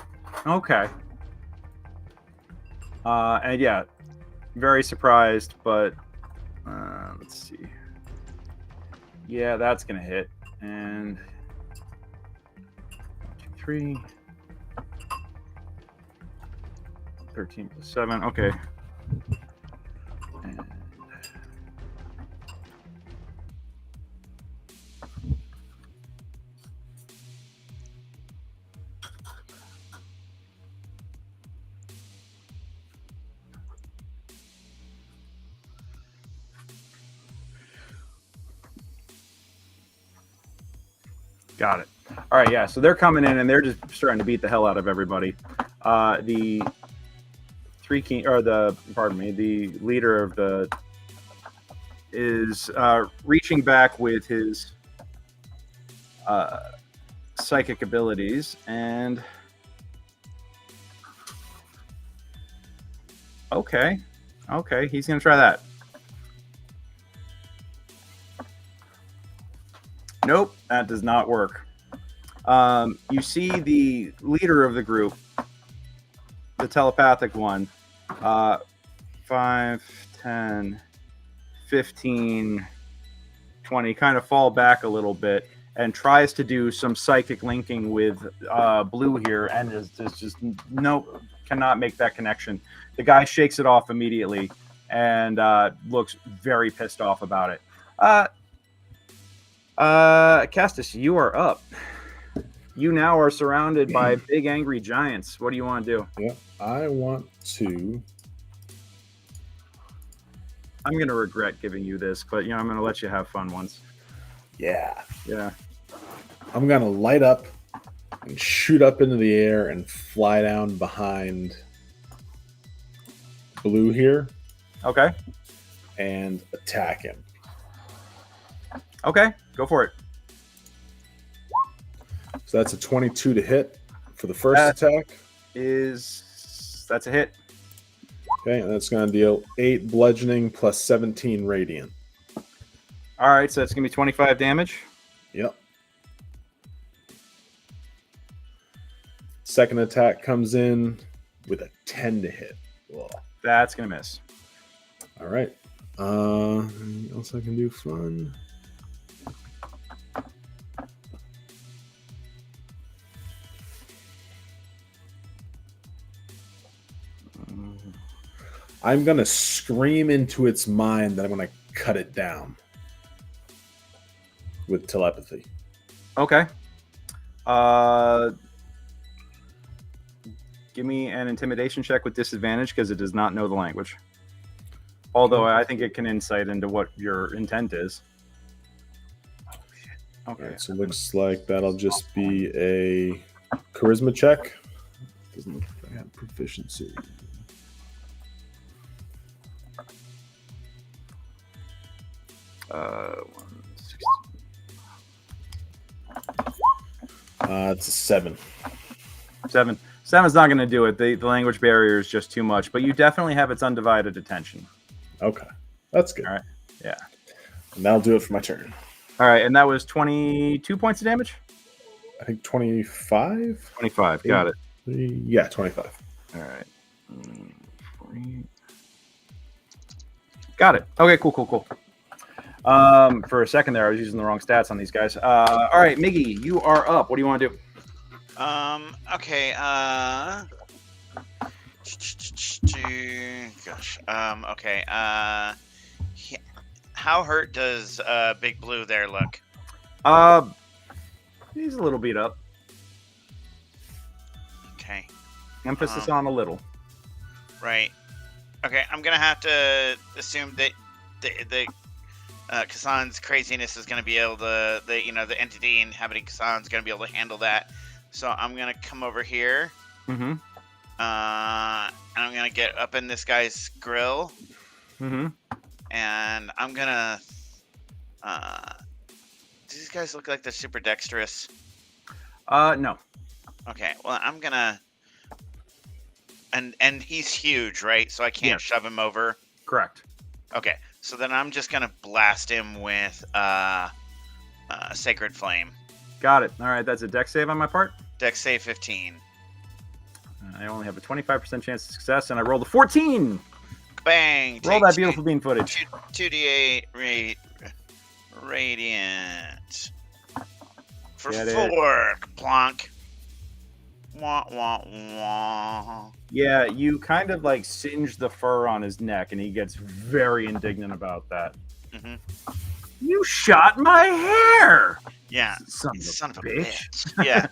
And yeah, very surprised, but let's see. Yeah, that's gonna hit. And 1, 2, 3. 13 plus 7. Okay. And got it. All right, yeah. So they're coming in and they're just starting to beat the hell out of everybody. The leader of the is reaching back with his psychic abilities, and okay, he's gonna try that. Nope, that does not work. You see the leader of the group, the telepathic one, 5, 10, 15, 20, kind of fall back a little bit and tries to do some psychic linking with Blue here, and just cannot make that connection. The guy shakes it off immediately and looks very pissed off about it. Castus, you are up. You now are surrounded by big angry giants. What do you want to do? Yeah, I want to. I'm going to regret giving you this, but I'm going to let you have fun once. Yeah. Yeah. I'm going to light up and shoot up into the air and fly down behind Blue here. Okay. And attack him. Okay, go for it. So that's a 22 to hit for the first attack. That's a hit. Okay, and that's going to deal 8 bludgeoning plus 17 radiant. All right, so that's going to be 25 damage. Yep. Second attack comes in with a 10 to hit. Whoa. That's going to miss. All right. Anything else I can do fun? I'm going to scream into its mind that I'm going to cut it down with telepathy. Okay. Give me an intimidation check with disadvantage because it does not know the language. Although I think it can insight into what your intent is. Oh, shit. Okay. All right, so it looks like that'll just be a charisma check. Doesn't look like I have proficiency. It's a 7. 7. 7's not going to do it. The language barrier is just too much, but you definitely have its undivided attention. Okay, that's good. All right, yeah. And that'll do it for my turn. All right, and that was 22 points of damage? I think 25? 25, got it. Yeah, 25. All right. Got it. Okay, cool. For a second there, I was using the wrong stats on these guys. All right, Miggy, you are up. What do you want to do? Okay. Gosh. Okay. How hurt does Big Blue there look? He's a little beat up. Okay. Emphasis on a little. Right. Okay, I'm gonna have to assume that the Casan's craziness is gonna be able to the entity inhabiting Casan is gonna be able to handle that. So I'm gonna come over here. Mm-hmm. And I'm gonna get up in this guy's grill. Mm-hmm. And I'm gonna. Do these guys look like they're super dexterous? No. Okay. Well, I'm gonna. And he's huge, right? So I can't shove him over. Correct. Okay. So then I'm just gonna blast him with Sacred Flame. Got it. All right, that's a dex save on my part. Dex save 15. I only have a 25% chance of success, and I rolled a 14. Bang! Roll Take that beautiful bean footage. 2d8 radiant. For Get it. 4. Plonk. Wah, wah, wah. Yeah, you kind of like singe the fur on his neck, and he gets very indignant about that. Mm-hmm. You shot my hair! Yeah. Son of a bitch. Yeah.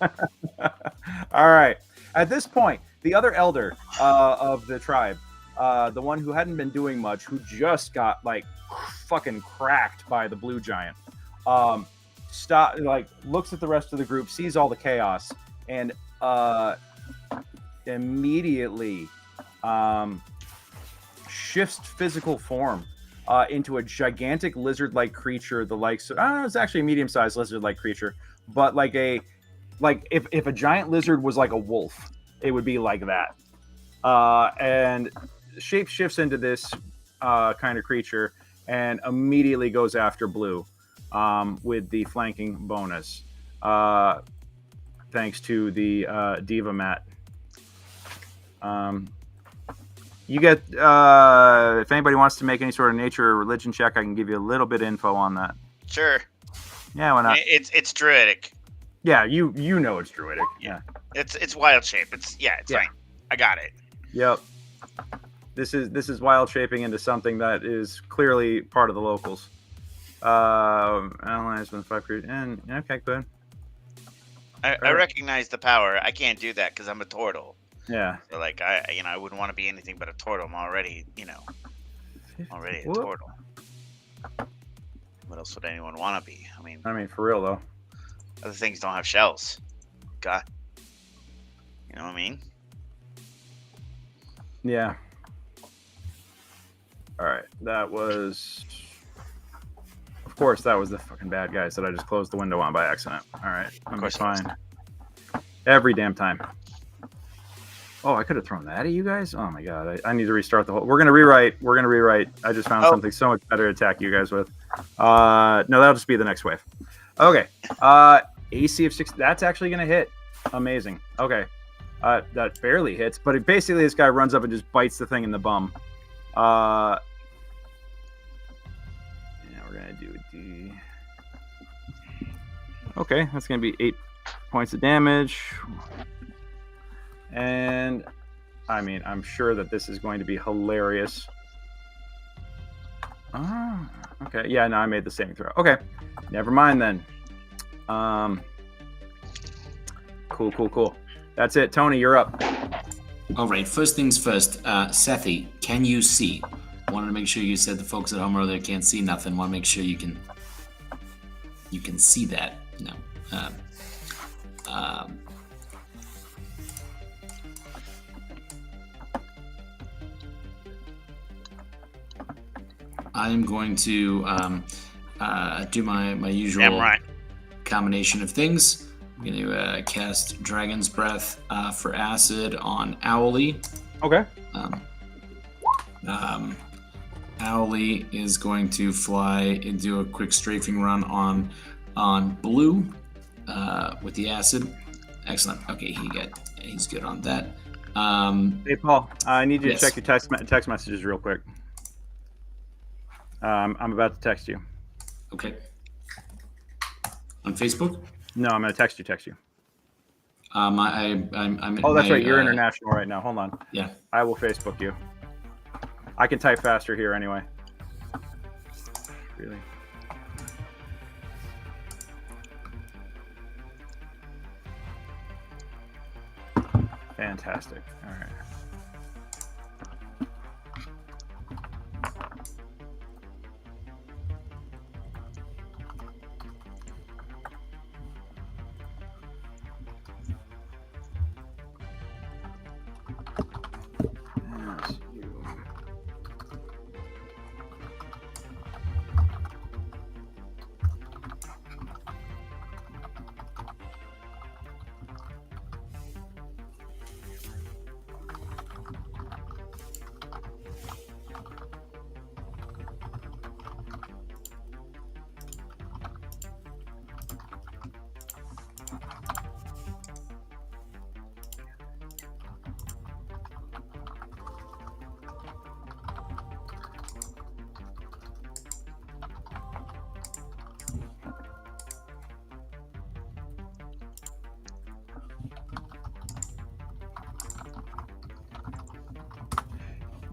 All right. At this point, the other elder of the tribe, the one who hadn't been doing much, who just got like fucking cracked by the blue giant, looks at the rest of the group, sees all the chaos, and immediately shifts physical form into a gigantic lizard-like creature, the likes of, it's actually a medium-sized lizard-like creature, but if a giant lizard was like a wolf, it would be like that. And shape shifts into this kind of creature and immediately goes after Blue with the flanking bonus. Thanks to the Diva Mat. You get, if anybody wants to make any sort of nature or religion check, I can give you a little bit of info on that. Sure. Yeah, why not? It's druidic. Yeah, you know it's druidic. Yeah. It's wild shape. It's fine. I got it. Yep. This is wild shaping into something that is clearly part of the locals. Allies with 5 creatures. And okay, good. I recognize the power. I can't do that because I'm a turtle. Yeah. So I wouldn't want to be anything but a turtle. I'm already, already a turtle. What else would anyone want to be? I mean, for real though. Other things don't have shells. God. You know what I mean? Yeah. All right. That was. Of course, that was the fucking bad guys that I just closed the window on by accident. All right. I'm just fine. Every damn time. Oh, I could have thrown that at you guys? Oh my god. I need to restart the whole. We're gonna rewrite. I just found something so much better to attack you guys with. No, that'll just be the next wave. Okay. AC of 6. That's actually gonna hit. Amazing. Okay. That barely hits, but basically this guy runs up and just bites the thing in the bum. Yeah, we're gonna do a D. Okay, that's gonna be 8 points of damage. And I'm sure that this is going to be hilarious. Okay. Yeah, no, I made the saving throw. Okay. Never mind then. Cool. That's it. Tony, you're up. All right. First things first. Sethi, can you see? Wanted to make sure you said the folks at home earlier can't see nothing. Want to make sure you can see that. No. I'm going to do my usual combination of things. I'm going to cast Dragon's Breath for acid on Owly. Okay. Owly is going to fly and do a quick strafing run on Blue with the acid. Excellent. Okay, he's good on that. Hey Paul, I need you to check your text messages real quick. I'm about to text you. Okay. On Facebook? No, I'm going to text you. I'm that's right. You're international right now. Hold on. Yeah. I will Facebook you. I can type faster here anyway. Really? Fantastic. All right.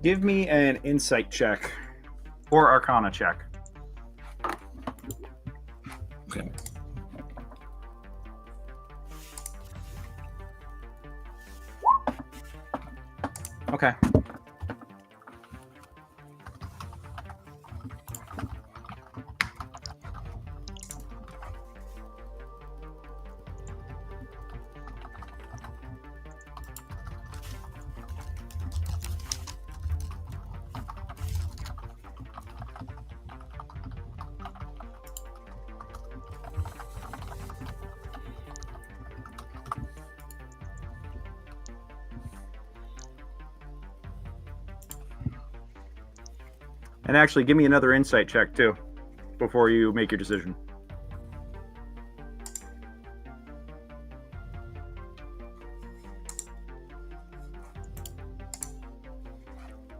Give me an insight check or Arcana check. Okay. Okay. And actually, give me another insight check, too, before you make your decision.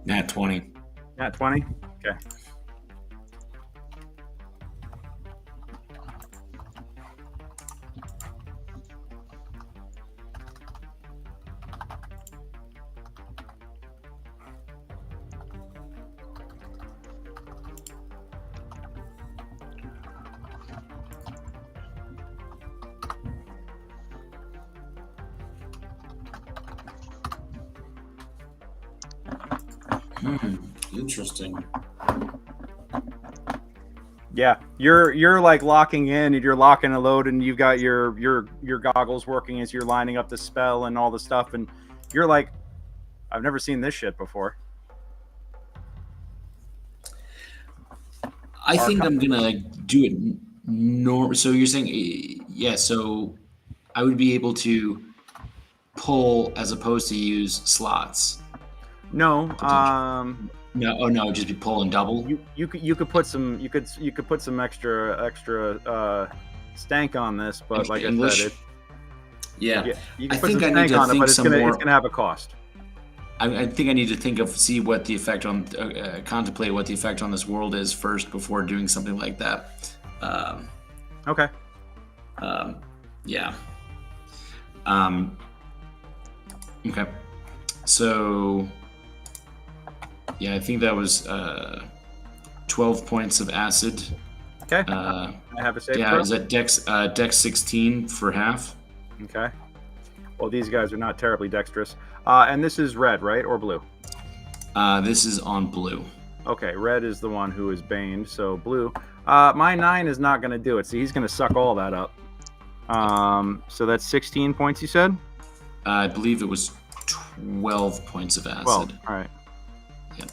Nat 20. Nat 20? Okay. Interesting. Yeah, you're like locking in, and you're locking a load, and you've got your goggles working as you're lining up the spell and all the stuff, and you're like, I've never seen this shit before. I think I'm gonna do it normal. So you're saying, yeah? So I would be able to pull as opposed to use slots. No, No, oh no, just be pull and double. you could put some put some extra stank on this, but Extra like English? I said, Yeah, you I can put think some I need stank to on it, think but it's some more. gonna have a cost. I think I need to see what the effect on contemplate what the effect on this world is first before doing something like that. Okay. Yeah. Okay. So, yeah, I think that was 12 points of acid. Okay. I have a save Yeah, throw? is that Dex 16 for half? Okay. Well, these guys are not terribly dexterous. And this is red, right, or blue? This is on blue. Okay, red is the one who is baned, so blue. My 9 is not going to do it. See, he's going to suck all that up. So that's 16 points, you said? I believe it was 12 points of acid. 12, all right. Yeah.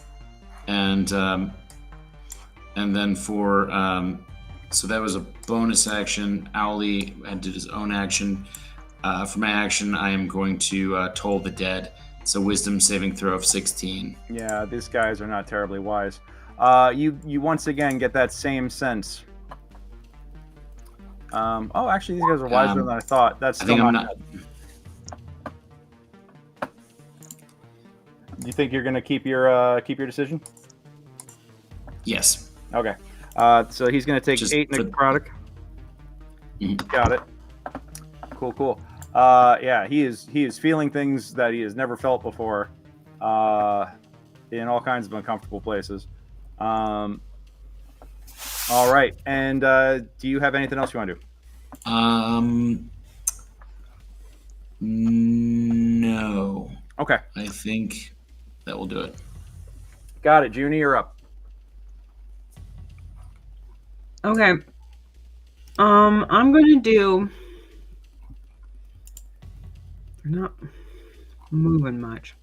And then for so that was a bonus action. Owly did his own action. For my action, I am going to toll the dead. It's a wisdom saving throw of 16. Yeah, these guys are not terribly wise. You once again get that same sense. Oh, actually, these guys are wiser than I thought. That's still not. Do you think you're going to keep your decision? Yes. Okay. So he's going to take 8 necrotic. Mhm. Got it. Cool. Yeah, he is feeling things that he has never felt before, in all kinds of uncomfortable places. All right. And do you have anything else you want to do? No. Okay. I think that will do it. Got it. Junie, you're up. Okay. I'm gonna do. They're not moving much.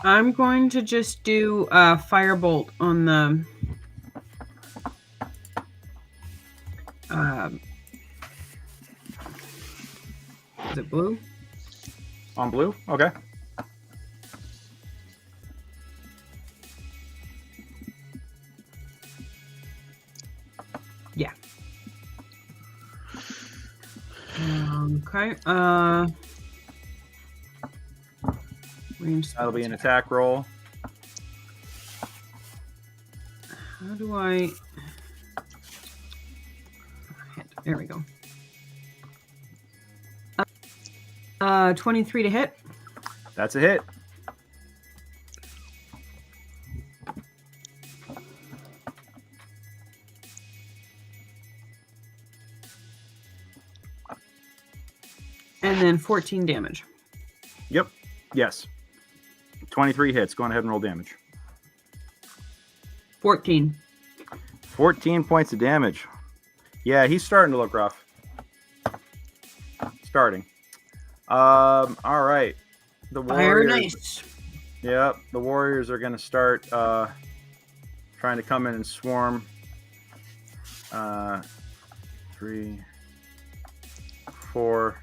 I'm going to just do a firebolt on the. Is it blue? On blue? Okay. Yeah. Okay. That'll be an attack roll. How do I? There we go. 23 to hit. That's a hit. And then 14 damage. Yep. Yes. 23 hits. Go on ahead and roll damage. 14. 14 points of damage. Yeah, he's starting to look rough. Starting. All right. The Fire Warriors. nice. Yep. The Warriors are going to start trying to come in and swarm. 3, 4.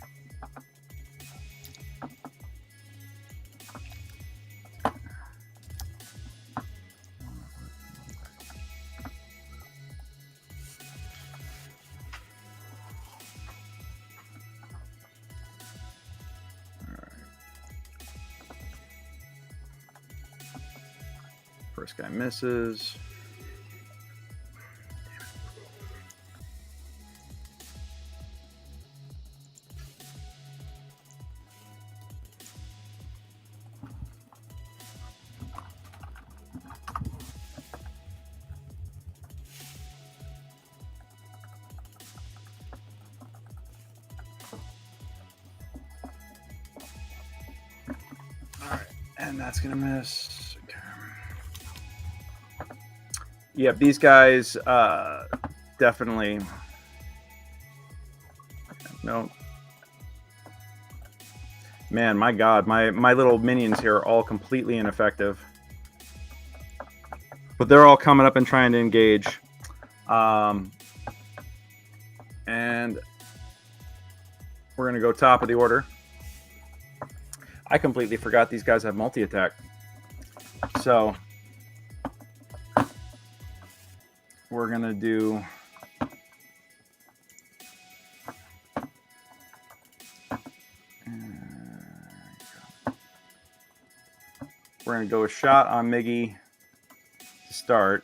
First guy misses. All right, and that's gonna miss. Okay. Yep, these guys definitely. No. Man, my God, my little minions here are all completely ineffective. But they're all coming up and trying to engage. And we're going to go top of the order. I completely forgot these guys have multi-attack. So we're going to do... We're going to go a shot on Miggy to start.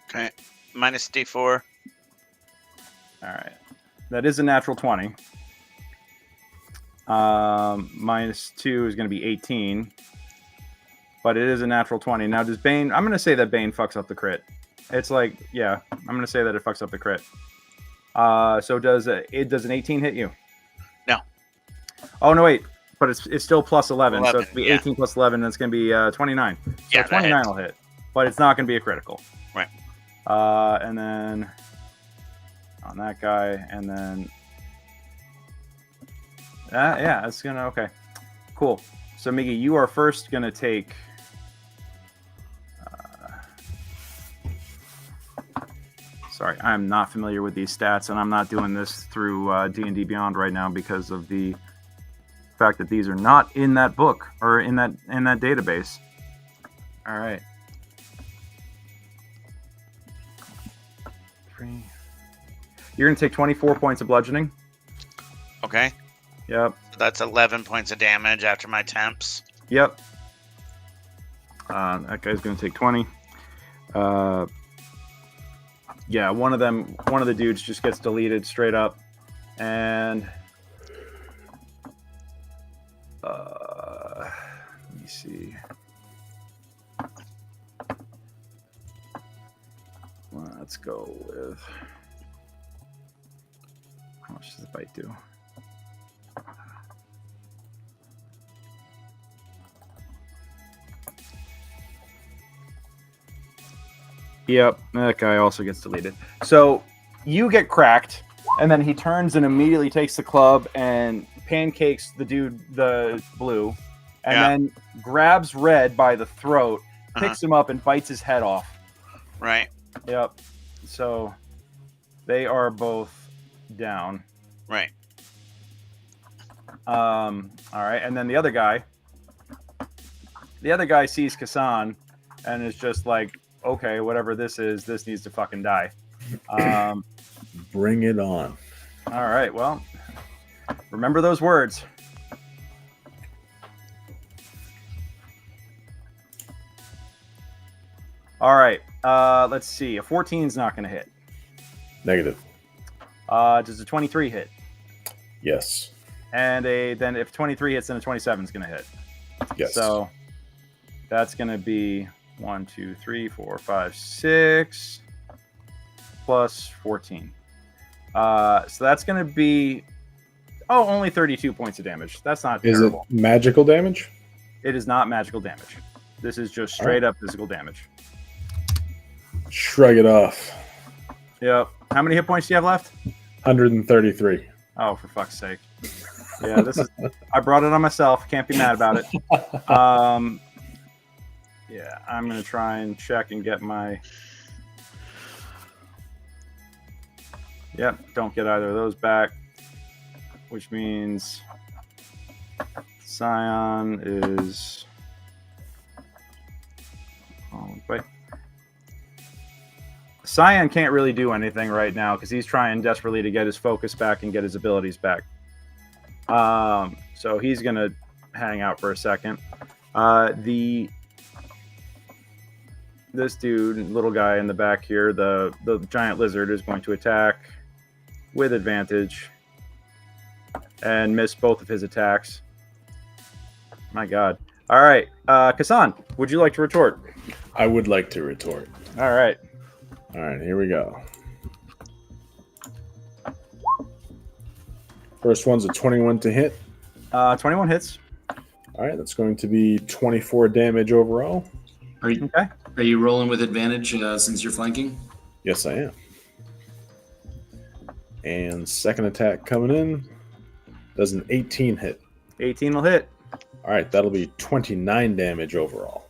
Okay. Minus D4. All right. That is a natural 20. Minus 2 is going to be 18. But it is a natural 20. Now, does Bane... I'm going to say that Bane fucks up the crit. It's like, yeah, I'm going to say that it fucks up the crit. So does an 18 hit you? No. Oh, no, wait. But it's still plus 11. So it's going to be yeah. 18 plus 11, and it's going to be 29. So Yeah, 29 will hit. But it's not going to be a critical. Right. And then on that guy, and then... yeah, it's going to... Okay. Cool. So, Miggy, you are first going to take... Sorry, I'm not familiar with these stats, and I'm not doing this through D&D Beyond right now because of the fact that these are not in that book or in that database. All right. 3. You're going to take 24 points of bludgeoning. Okay. Yep. So that's 11 points of damage after my temps. Yep. That guy's going to take 20. Yeah, one of the dudes just gets deleted straight up. And let me see. Let's go with... How much does the bite do? Yep, that guy also gets deleted. So you get cracked, and then he turns and immediately takes the club and pancakes the dude, the blue, and then grabs Red by the throat, picks him up, and bites his head off. Right. Yep. So they are both down. Right. All right, and then the other guy sees Casan and is just like, okay, whatever this is, this needs to fucking die. Bring it on. All right, well, remember those words. All right, let's see. A 14 is not going to hit. Negative. Does a 23 hit? Yes. And then if 23 hits, then a 27 is going to hit. Yes. So that's going to be 1, 2, 3, 4, 5, 6 plus 14. So that's going to be only 32 points of damage. That's not Is terrible. it magical damage? It is not magical damage. This is just straight up physical damage. Shrug it off. Yep. How many hit points do you have left? 133. Oh, for fuck's sake. Yeah, this is. I brought it on myself. Can't be mad about it. Yeah, I'm gonna try and check and get my. Yep, don't get either of those back, which means Scion is. Oh, wait. Scion can't really do anything right now because he's trying desperately to get his focus back and get his abilities back. So he's gonna hang out for a second. This dude, little guy in the back here, the giant lizard, is going to attack with advantage and miss both of his attacks. My God! All right, Casan, would you like to retort? I would like to retort. All right. All right, here we go. First one's a 21 to hit. 21 hits. All right, that's going to be 24 damage overall. Are you Okay. are you rolling with advantage since you're flanking? Yes, I am. And second attack coming in does an 18 hit. 18 will hit. All right, that'll be 29 damage overall.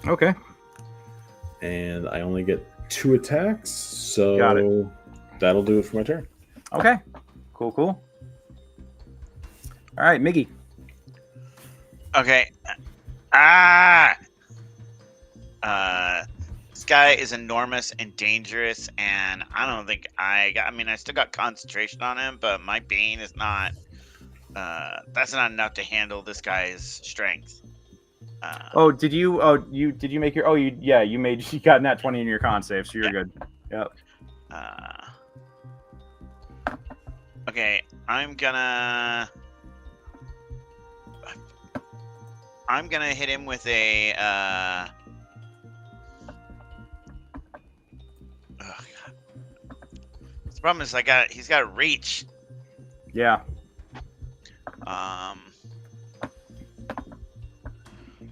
Okay. And I only get 2 attacks, so Got it. That'll do it for my turn. Okay. Cool. All right, Miggy. Okay. This guy is enormous and dangerous, and I don't think I still got concentration on him, but my Bane is not. That's not enough to handle this guy's strength. Did you make your? You got nat 20 in your con save, so you're good. Yep. Okay, I'm gonna hit him with a. Oh God. The problem is he's got reach. Yeah.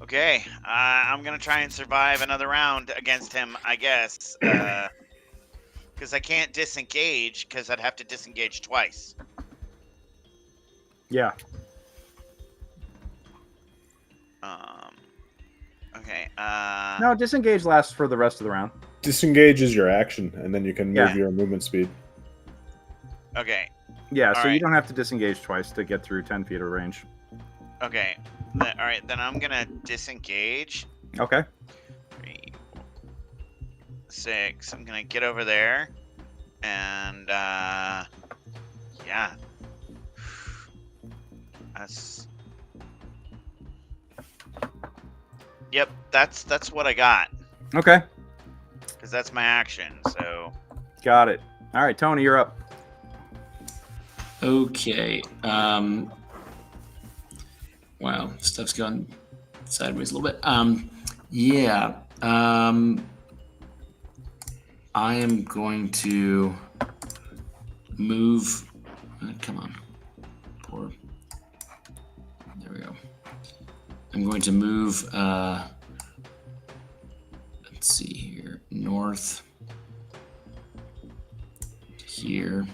Okay, I'm gonna try and survive another round against him, I guess, because I can't disengage because I'd have to disengage twice. Yeah. Okay. No, disengage lasts for the rest of the round. Disengage is your action, and then you can move Yeah. your movement speed. Okay. Yeah, so you right. don't have to disengage twice to get through 10 feet of range. Okay. All right, then I'm gonna disengage. Okay. 3, 6. I'm gonna get over there, and yeah. Yep, that's what I got. Okay. Because that's my action. So. Got it. All right, Tony, you're up. Okay. Wow, stuff's gone sideways a little bit. Yeah. I am going to move. Come on. Poor. There we go. I'm going to move. Let's see here. North. Here.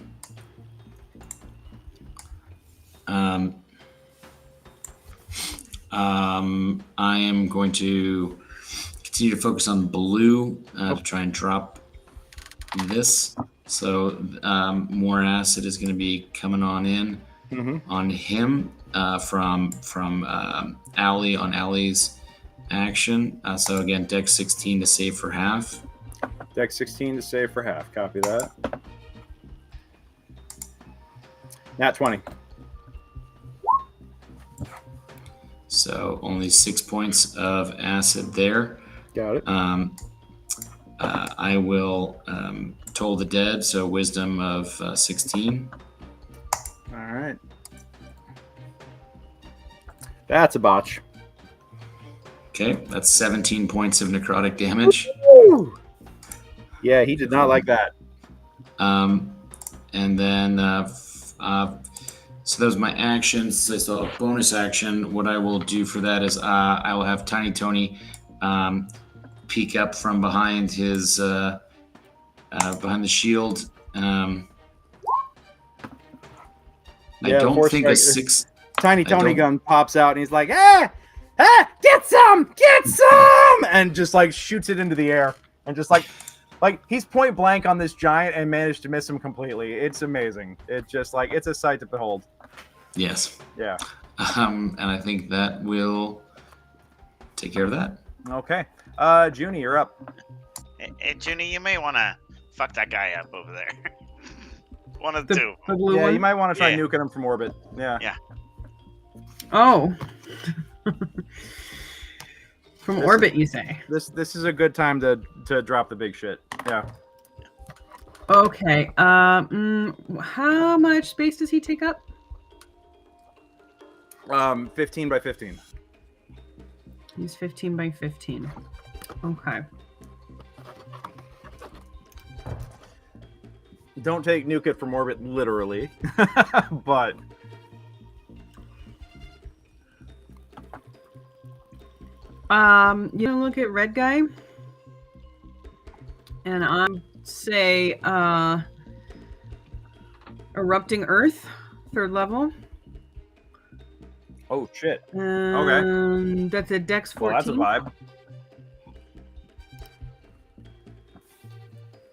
I am going to continue to focus on blue to try and drop this. So more acid is going to be coming on in on him from Allie on Allie's action. So again, Dex 16 to save for half. Dex 16 to save for half. Copy that. Nat 20. So only 6 points of acid there. Got it. I will toll the dead, so wisdom of 16. All right. That's a botch. Okay, that's 17 points of necrotic damage. Woo! Yeah, he did not like that. And then, so those are my actions. So a bonus action. What I will do for that is I will have Tiny Tony peek up from behind his behind the shield. I don't think a 6. Tiny Tony gun pops out and he's like, get some, and just like shoots it into the air and just like he's point blank on this giant and managed to miss him completely. It's amazing. It's just like it's a sight to behold. Yes. Yeah. And I think that will take care of that. Okay. Junie, you're up. Hey, Junie, you may want to fuck that guy up over there. One of the two. The blue Yeah, one? you might want to try nuking him from orbit. Yeah. Yeah. Oh. From orbit, you say? This is a good time to drop the big shit. Yeah. Okay. How much space does he take up? 15 by 15. He's 15 by 15. Okay. Don't take nuke it from orbit literally, but you know, look at red guy, and I say erupting earth, 3rd level. oh shit. Okay. That's a Dex 14. Well, that's a vibe.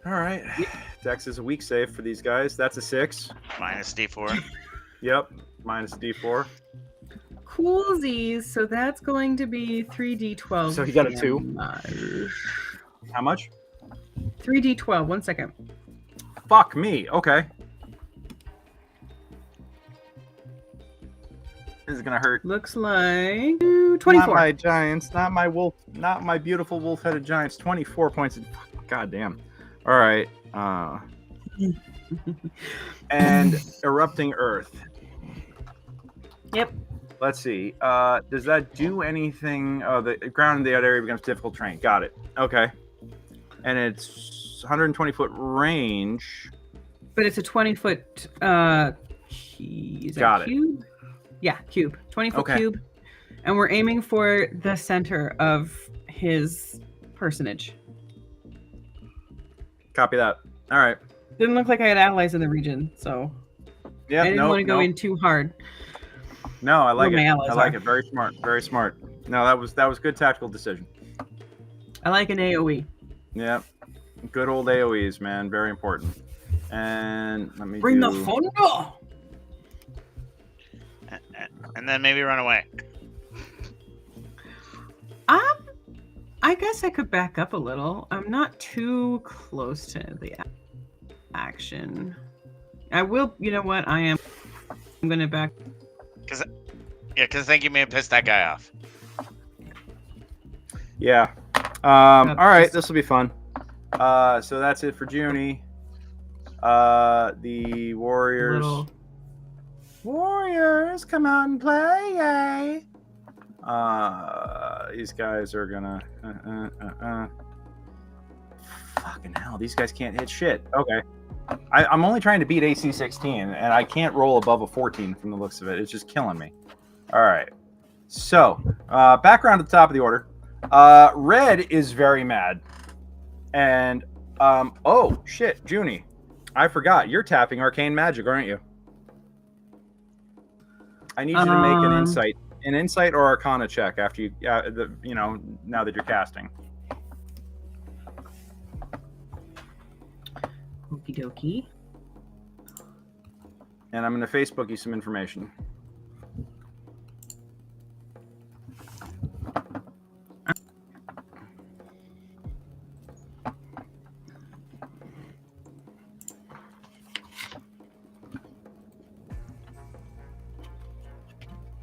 All right. Dex is a weak save for these guys. That's a 6. Minus D4. Yep. Minus D4. Coolsies. So that's going to be 3d12. So he got a 2. damage. How much? 3d12. 1 second. Fuck me. Okay. This is gonna hurt. Looks like 24. Not my giants. Not my wolf. Not my beautiful wolf-headed giants. 24 points. God damn. All right. And erupting earth. Yep. Let's see. Does that do anything? Oh, the ground in the area becomes difficult terrain. Got it. Okay. And it's 120-foot range. But it's a 20-foot. Is Got that it. cube? Yeah, cube. 20-foot Okay. cube. And we're aiming for the center of his personage. Copy that. All right. Didn't look like I had allies in the region, so Yeah. I didn't want to go in too hard. No, I like Where it. my allies I like are. it. Very smart. Very smart. No, that was good tactical decision. I like an AoE. Yeah. Good old AoEs, man. Very important. And let me Bring do... the thunder! And then maybe run away. I guess I could back up a little. I'm not too close to the action. I will. You know what? I'm gonna back. Because I think you may have pissed that guy off. Yeah. All right. This will be fun. So that's it for Junie. The Warriors. Warriors, come out and play, yay! These guys are gonna. Fucking hell, these guys can't hit shit. Okay. I'm only trying to beat AC 16, and I can't roll above a 14 from the looks of it. It's just killing me. All right. So, background at the top of the order. Red is very mad. And, oh, shit, Junie. I forgot. You're tapping Arcane Magic, aren't you? I need you to make an insight or Arcana check after you, now that you're casting. Okie dokie. And I'm going to Facebook you some information.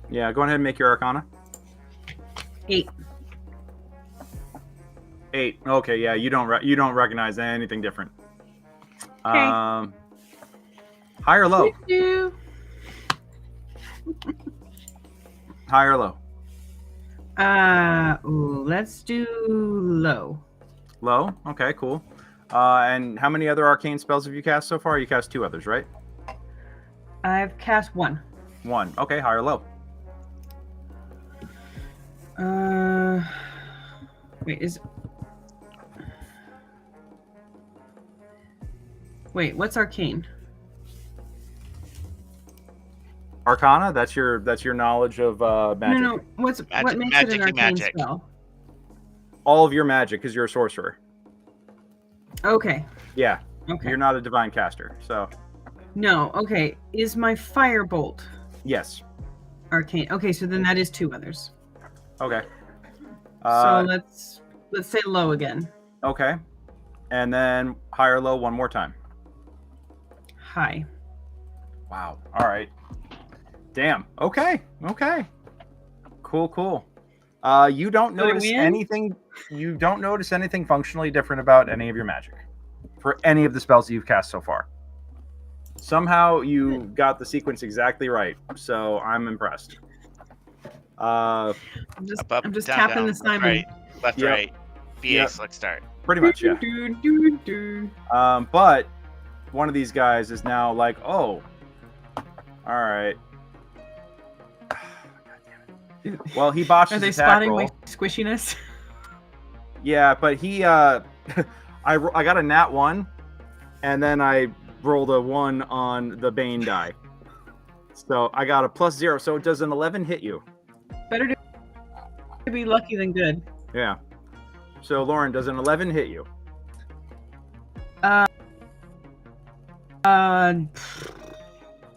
Yeah, go ahead and make your Arcana. 8. 8. Okay, yeah, you don't recognize anything different. Okay. High or low? High or low? Let's do low. Low. Okay, cool. And how many other arcane spells have you cast so far? You cast 2 others, right? I've cast 1. 1. Okay, high or low? What's arcane? Arcana. That's your knowledge of magic. No. What makes it an arcane magic. spell? All of your magic, because you're a sorcerer. Okay. Yeah. Okay. You're not a divine caster, so. No. Okay. Is my firebolt Yes. arcane? Okay, so then that is 2 others. Okay. So let's say low again. Okay. And then high or low one more time. High. Wow. All right. Damn. Okay. Cool. You don't Did I notice win? anything. You don't notice anything functionally different about any of your magic for any of the spells that you've cast so far. Somehow you got the sequence exactly right, so I'm impressed. I'm just down, tapping the Simon. Right, left, Yep. right. BA Yep. select start. Pretty much, yeah. Do. But one of these guys is now like, oh, all right. Well, he botched Are his they attack spotting roll. my squishiness? Yeah, but he, I got a nat 1, and then I rolled a 1 on the Bane die. So I got a +0. So does an 11 hit you? Better to be lucky than good. Yeah. So Lauren, does an 11 hit you?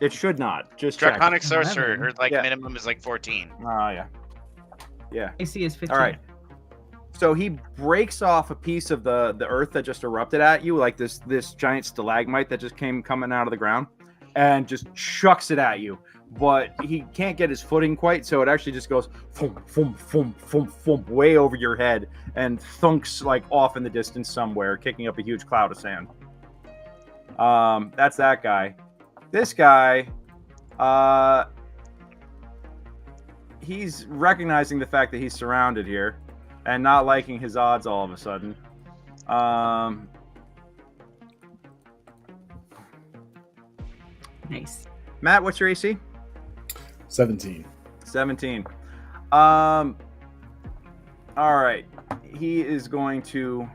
It should not. Just check. Draconic sorcerer, her Yeah. minimum is 14. Yeah. Yeah. AC is 15. All right. So he breaks off a piece of the earth that just erupted at you, like this giant stalagmite that just came coming out of the ground, and just chucks it at you. But he can't get his footing quite, so it actually just goes thump, thump, thump, thump, thump, way over your head and thunks like off in the distance somewhere, kicking up a huge cloud of sand. That's that guy. This guy, he's recognizing the fact that he's surrounded here and not liking his odds all of a sudden. Nice. Matt, what's your AC? 17. 17. All right. He is going to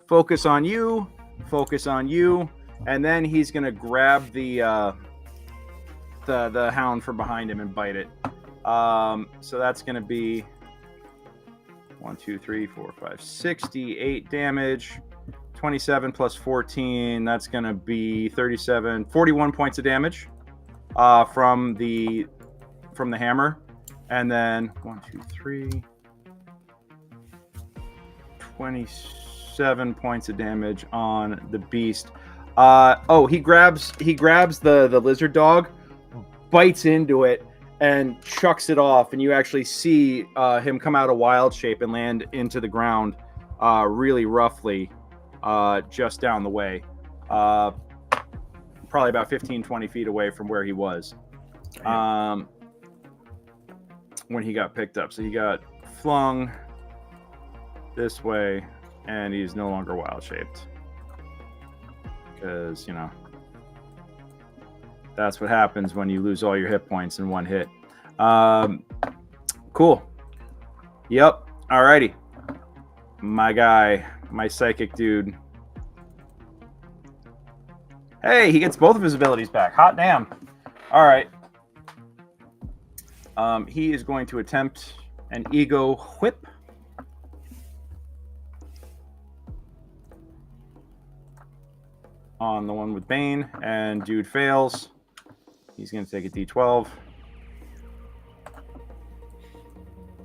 focus on you, and then he's going to grab the hound from behind him and bite it. So that's going to be 1, 2, 3, 4, 5, 68 damage. 27 plus 14, that's going to be 37, 41 points of damage from the hammer. And then 1, 2, 3, 27 points of damage on the beast. He grabs the lizard dog, bites into it, and chucks it off. And you actually see him come out of wild shape and land into the ground really roughly. Just down the way, probably about 15-20 feet away from where he was when he got picked up. So he got flung this way, and he's no longer wild shaped because that's what happens when you lose all your hit points in one hit. Cool. Yep. Alrighty. My guy. My psychic dude. Hey, he gets both of his abilities back. Hot damn. All right. He is going to attempt an ego whip. On the one with Bane, and dude fails. He's going to take a D12.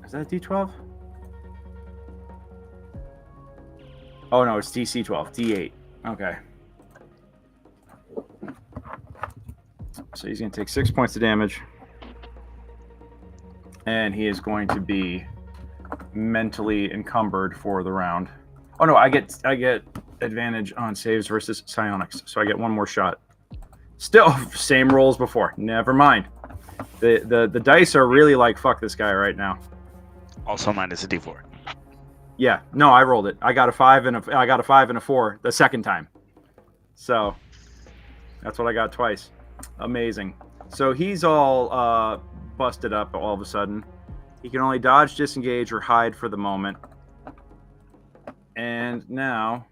Is that a D12? Oh no, it's DC 12, D8. Okay. So he's going to take 6 points of damage. And he is going to be mentally encumbered for the round. Oh no, I get advantage on saves versus psionics, so I get one more shot Still, same roll as before. Never mind. The dice are really like fuck this guy right now. Also minus a D4. Yeah, no, I rolled it. I got a 5 and a 4 the second time. So that's what I got twice. Amazing. So he's all busted up all of a sudden. He can only dodge, disengage, or hide for the moment. And now,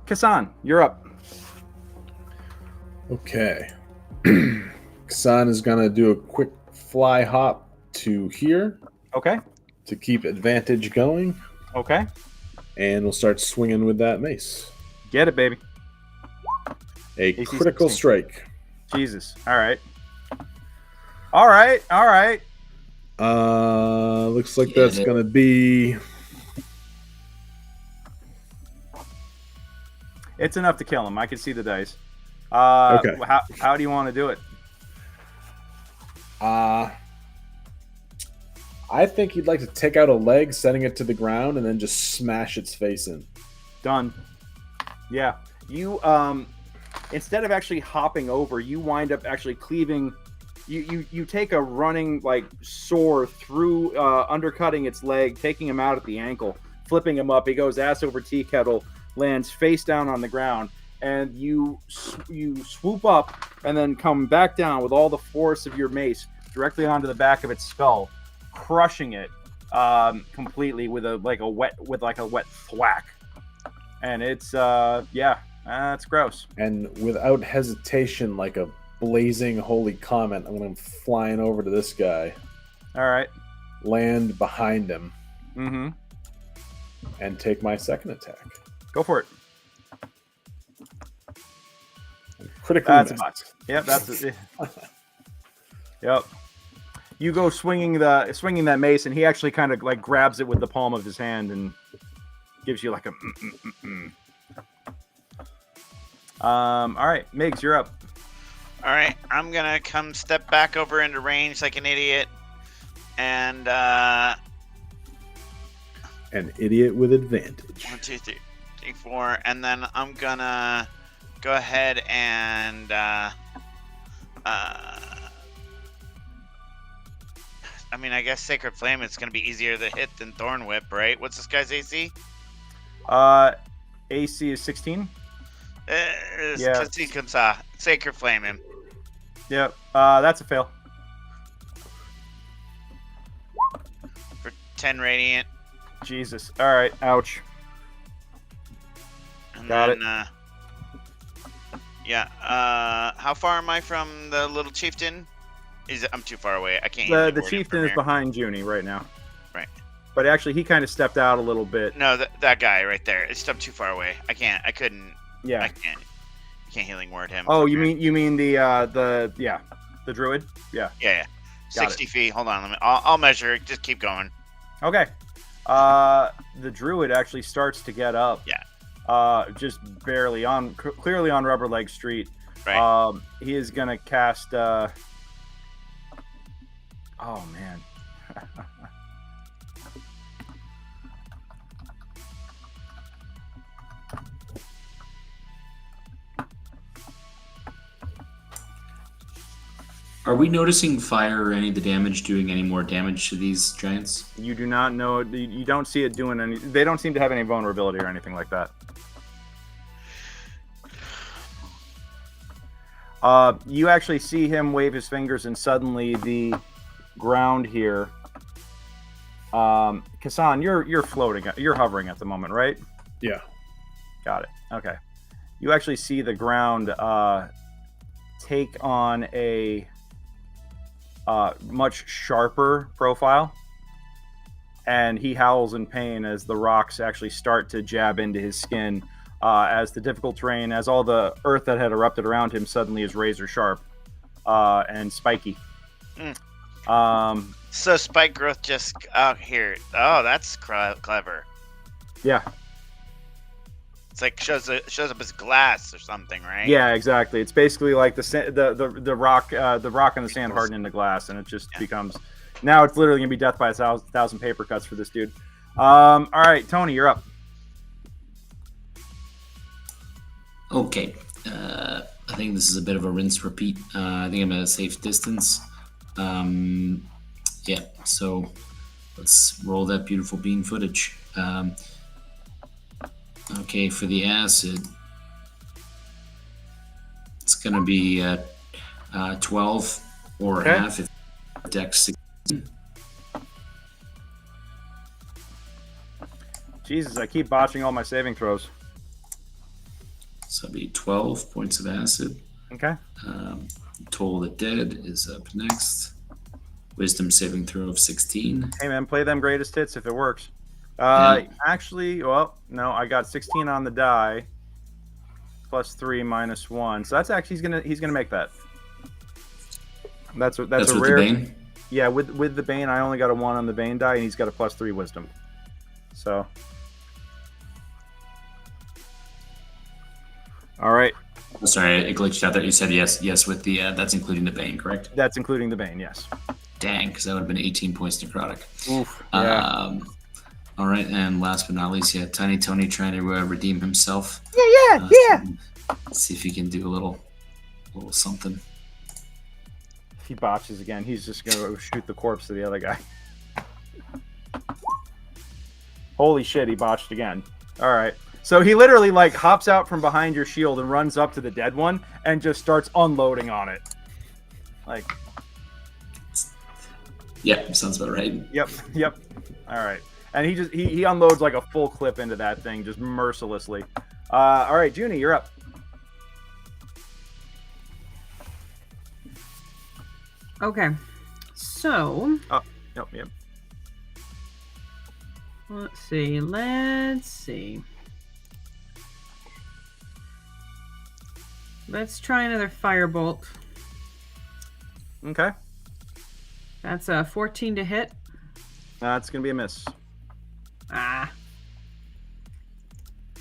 Casan, you're up. Okay. Casan is going to do a quick fly hop to here Okay. to keep advantage going. Okay. And we'll start swinging with that mace. Get it, baby. A AC critical 16. strike. Jesus. All right. All right. All right. Looks like that's going to be... It's enough to kill him. I can see the dice. Okay. How do you want to do it? I think he'd like to take out a leg, sending it to the ground, and then just smash its face in. Done. Yeah. You instead of actually hopping over, you wind up actually cleaving. You take a running like saw through, undercutting its leg, taking him out at the ankle, flipping him up. He goes ass over tea kettle, lands face down on the ground, and you swoop up and then come back down with all the force of your mace directly onto the back of its skull, crushing it completely with a wet thwack. And it's it's gross. And without hesitation, like a blazing holy comet, I'm going flying over to this guy. All right. Land behind him. Mm-hmm. And take my second attack. Go for it. Critically that's missed. a box. Yep, that's it. Yep. You go swinging that mace, and he actually kind of like grabs it with the palm of his hand and gives you like a. All right, Migs, you're up. All right, I'm gonna come step back over into range like an idiot, and an idiot with advantage. 1, 2, 3, 4, and then I'm gonna go ahead and I mean, I guess Sacred Flame is gonna be easier to hit than Thorn Whip, right? What's this guy's AC? AC is 16. Yeah. Sacred Flame him. Yep. That's a fail. For 10 radiant. Jesus. All right. Ouch. And Got then, it. how far am I from the little chieftain? I'm too far away. I can't. The chieftain is behind Junie right now. Right. But actually, he kind of stepped out a little bit. No, that guy right there. I'm too far away. I couldn't. Yeah. I can't healing word him. Oh, you mean the druid? Yeah. Yeah. Got 60 feet. Hold on. I'll measure. Just keep going. Okay. The druid actually starts to get up. Yeah. Just barely clearly on Rubber Leg Street. Right. He is gonna cast. Oh man. Are we noticing fire or any of the damage doing any more damage to these giants? You do not know. You don't see it doing any. They don't seem to have any vulnerability or anything like that. You actually see him wave his fingers, and suddenly the ground here. Casan, you're floating. You're hovering at the moment, right? Yeah. Got it. Okay. You actually see the ground take on a much sharper profile, and he howls in pain as the rocks actually start to jab into his skin, as the difficult terrain, as all the earth that had erupted around him suddenly is razor sharp and spiky. So spike growth just out here. Oh, that's clever. Yeah. It's like shows up as glass or something, right? Yeah, exactly. It's basically like the rock and the sand harden into glass, and it just becomes. Now it's literally gonna be death by a thousand paper cuts for this dude. All right, Tony, you're up. Okay. I think this is a bit of a rinse repeat. I think I'm at a safe distance. Yeah, so let's roll that beautiful bean footage. Okay, for the acid, it's going to be 12 or Okay. half if dex 16. Jesus, I keep botching all my saving throws. So it'll be 12 points of acid. Okay. Toll the Dead is up next. Wisdom saving throw of 16. Hey man, play them greatest hits if it works. Yeah. Actually, well, no, I got 16 on the die. +3 -1. So that's actually he's gonna make that. That's a with rare. the Bane? Yeah, with the Bane, I only got a 1 on the Bane die, and he's got a +3 Wisdom. So. All right. Oh, sorry, it glitched out there. You said yes with the that's including the Bane, correct? That's including the Bane, yes. Dang, because that would have been 18 points necrotic. Oof. Yeah. All right, and last but not least, Tiny Tony trying to redeem himself. Yeah. Let's see if he can do a little something. If he botches again, he's just gonna shoot the corpse of the other guy. Holy shit, he botched again. All right. So he literally like hops out from behind your shield and runs up to the dead one and just starts unloading on it. Like. Yeah, sounds about right. Yep. All right. And he unloads like a full clip into that thing just mercilessly. All right, Junie, you're up. Okay. So. Oh, yep. Let's see. Let's try another firebolt. Okay. That's a 14 to hit. That's gonna be a miss. Ah.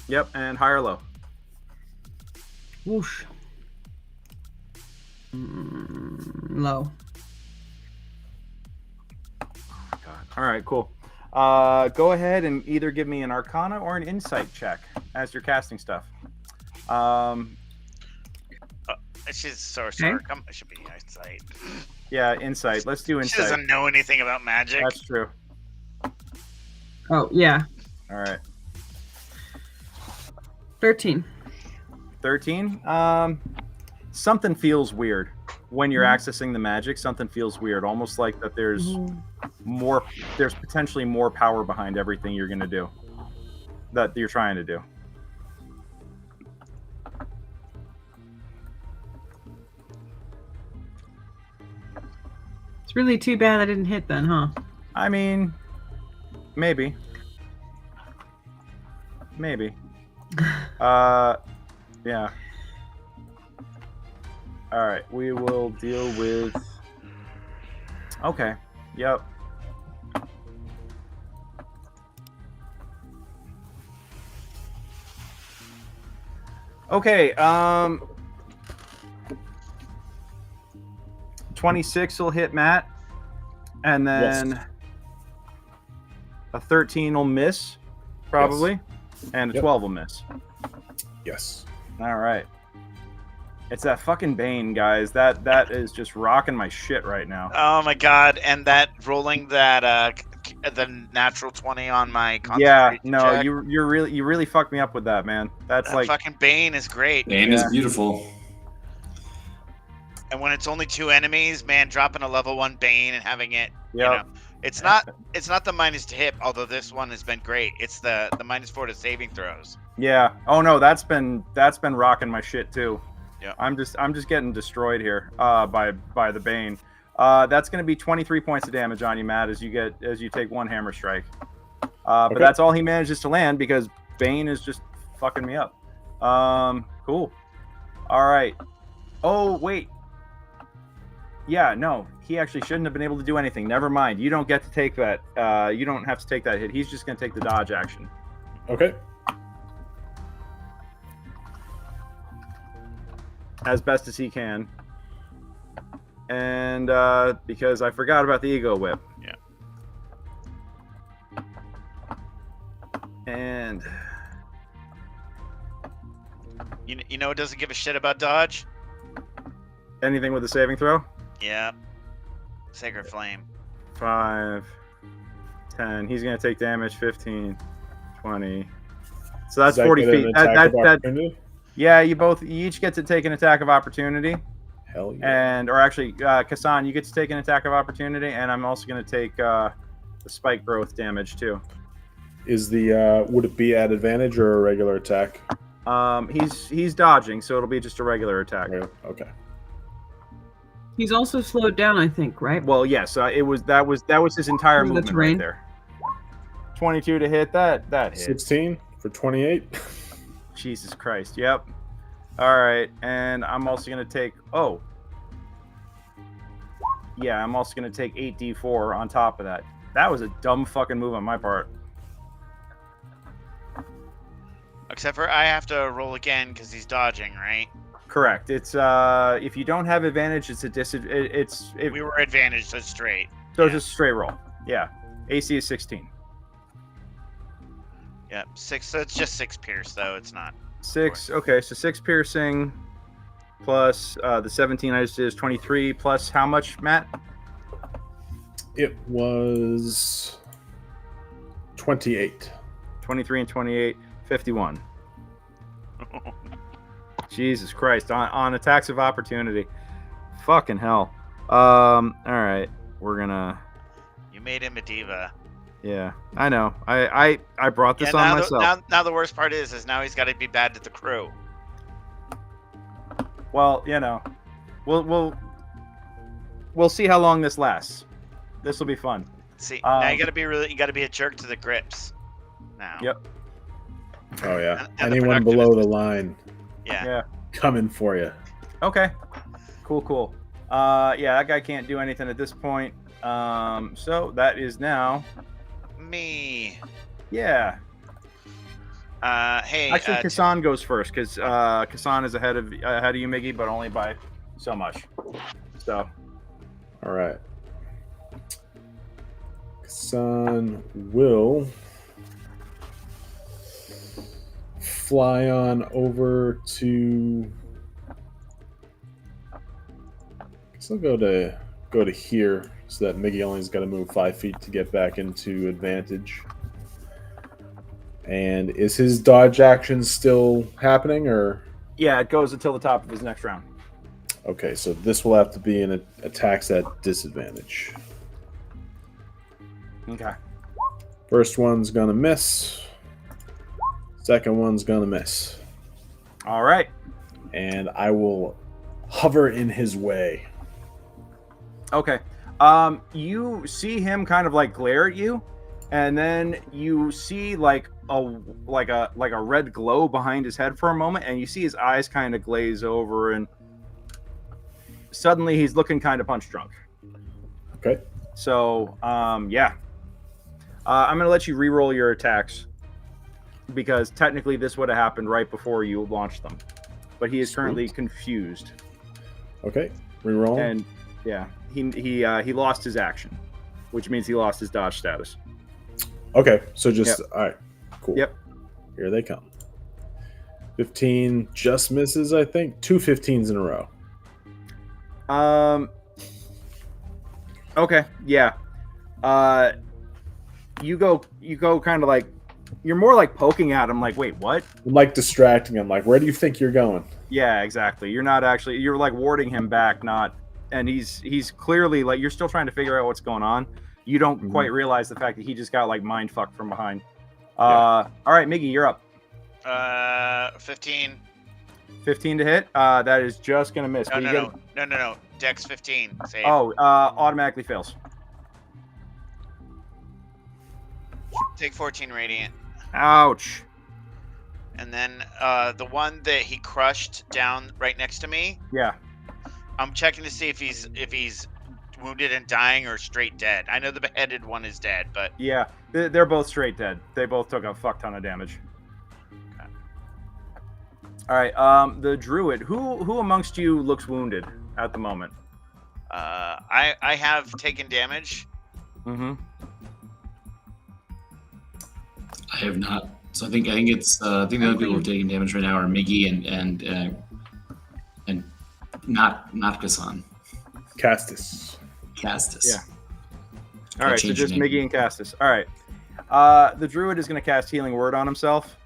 Yep, and high or low. Whoosh. Low. God. All right, cool. Go ahead and either give me an Arcana or an Insight check as you're casting stuff. She's Sorcerer. Come, it should be Insight. Yeah, Insight. Let's do Insight. She doesn't know anything about magic. That's true. Oh, yeah. All right. 13. 13. Something feels weird when you're accessing the magic. Something feels weird, almost like that there's more. There's potentially more power behind everything you're gonna do. That you're trying to do. It's really too bad I didn't hit then, huh? I mean, maybe. Yeah. All right, we will deal with. Okay. Yep. Okay. 26 will hit Matt, and then a 13 will miss, probably, and a 12 will miss. Yes. All right. It's that fucking Bane, guys. That is just rocking my shit right now. Oh my god! And that rolling that the natural 20 on my Yeah, concentration no, check. you really fucked me up with that, man. That's That like fucking Bane is great. Bane is beautiful. And when it's only 2 enemies, man, dropping a level 1 Bane and having it, you Yep. know, it's not the minus to hit, although this one has been great. It's the -4 to saving throws. Yeah. Oh no, that's been rocking my shit too. Yeah. I'm just getting destroyed here by the Bane. That's going to be 23 points of damage on you, Matt, as you take 1 hammer strike. But that's all he manages to land because Bane is just fucking me up. Cool. All right. Oh wait. Yeah, no, he actually shouldn't have been able to do anything. Never mind. You don't get to take that. You don't have to take that hit. He's just going to take the dodge action. Okay. As best as he can. And because I forgot about the Ego Whip. Yeah. And You know it doesn't give a shit about dodge? Anything with a saving throw? Yeah. Sacred Flame. 5, 10. He's going to take damage. 15, 20. So that's 40 get an feet. attack of opportunity? Yeah, you each get to take an attack of opportunity. Hell yeah. Or actually, Casan, you get to take an attack of opportunity, and I'm also going to take the spike growth damage too. Is the would it be at advantage or a regular attack? He's dodging, so it'll be just a regular attack. Okay. He's also slowed down, I think, right? Well, yes, that was his entire The movement terrain. right there. 22 to hit that hit. 16 for 28. Jesus Christ. Yep. All right, and I'm also going to take I'm also going to take 8d4 on top of that. That was a dumb fucking move on my part. Except for I have to roll again because he's dodging, right? Correct. It's if you don't have advantage, it's a disadvantage. We were advantaged, so it's straight. So it's just a straight roll. Yeah. AC is 16. Yeah, 6. So it's just 6 pierce, though. It's not 6. Okay, so 6 piercing plus the 17 I just did is 23 plus how much, Matt? It was 28. 23 and 28, 51. Jesus Christ, on attacks of opportunity. Fucking hell. All right, we're gonna. You made him a diva. Yeah, I know. I brought this on myself. Now the worst part is now he's got to be bad to the crew. Well, we'll see how long this lasts. This will be fun. See, now you got to be a jerk to the grips. Now. Yep. Oh yeah. And the Anyone below the line Yeah. coming for you. Okay. Cool. Yeah, that guy can't do anything at this point. So that is now Me. Yeah. Hey. Actually, Casan goes first because Casan is ahead of you, Miggy, but only by so much. So. All right. Casan will fly on over to. Guess I'll go to here so that Miguelle's got to move 5 feet to get back into advantage. And is his dodge action still happening, or? Yeah, it goes until the top of his next round. Okay, so this will have to be an attacks at disadvantage. Okay. First one's gonna miss. Second one's gonna miss. All right. And I will hover in his way. Okay. You see him kind of like glare at you, and then you see like a red glow behind his head for a moment, and you see his eyes kind of glaze over, and suddenly he's looking kind of punch drunk. Okay. So, yeah. I'm gonna let you re-roll your attacks because technically this would have happened right before you launched them, but he is currently confused. Okay. Re-roll. And yeah, he lost his action, which means he lost his dodge status. Okay, so just all right, cool. Yep. Here they come. 15 just misses, I think. 2 15s in a row. Okay, yeah. You go kind of like you're more like poking at him, like, wait, what? I'm like distracting him, like, where do you think you're going? Yeah, exactly. You're not actually. You're like warding him back, not. And he's clearly like you're still trying to figure out what's going on. You don't quite realize the fact that he just got like mind fucked from behind. All right, Miggy, you're up. 15. 15 to hit. That is just gonna miss. No. Dex 15. Save. Oh, automatically fails. Take 14 radiant. Ouch. And then the one that he crushed down right next to me. Yeah. I'm checking to see if he's wounded and dying or straight dead. I know the beheaded one is dead, but Yeah, they're both straight dead. They both took a fuck ton of damage. Okay. All right. The druid. Who amongst you looks wounded at the moment? I have taken damage. Mm-hmm. I have not So I think it's I think the only people who are taking damage right now are Miggy and not Casan. Castus. Castus. Yeah. All right, so just Miggy and Castus. All right. The druid is going to cast Healing Word on himself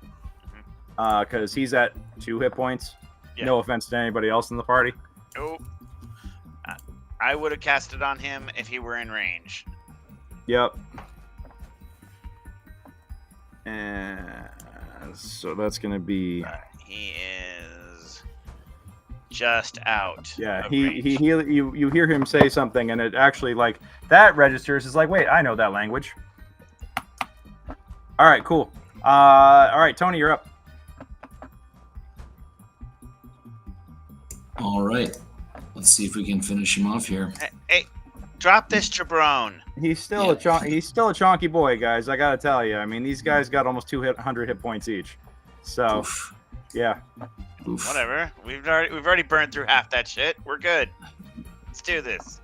because he's at 2 hit points. Yeah. No offense to anybody else in the party. Nope. I would have cast it on him if he were in range. Yep. And so that's going to be... he is just out. Yeah, you hear him say something, and it actually, like, that registers. Is like, wait, I know that language. All right, cool. All right, Tony, you're up. All right. Let's see if we can finish him off here. Hey, drop this jabron. He's still a chonky boy, guys. I gotta tell you. I mean, these guys got almost 200 hit points each. So, Oof. Yeah. Oof. Whatever. We've already burned through half that shit. We're good. Let's do this.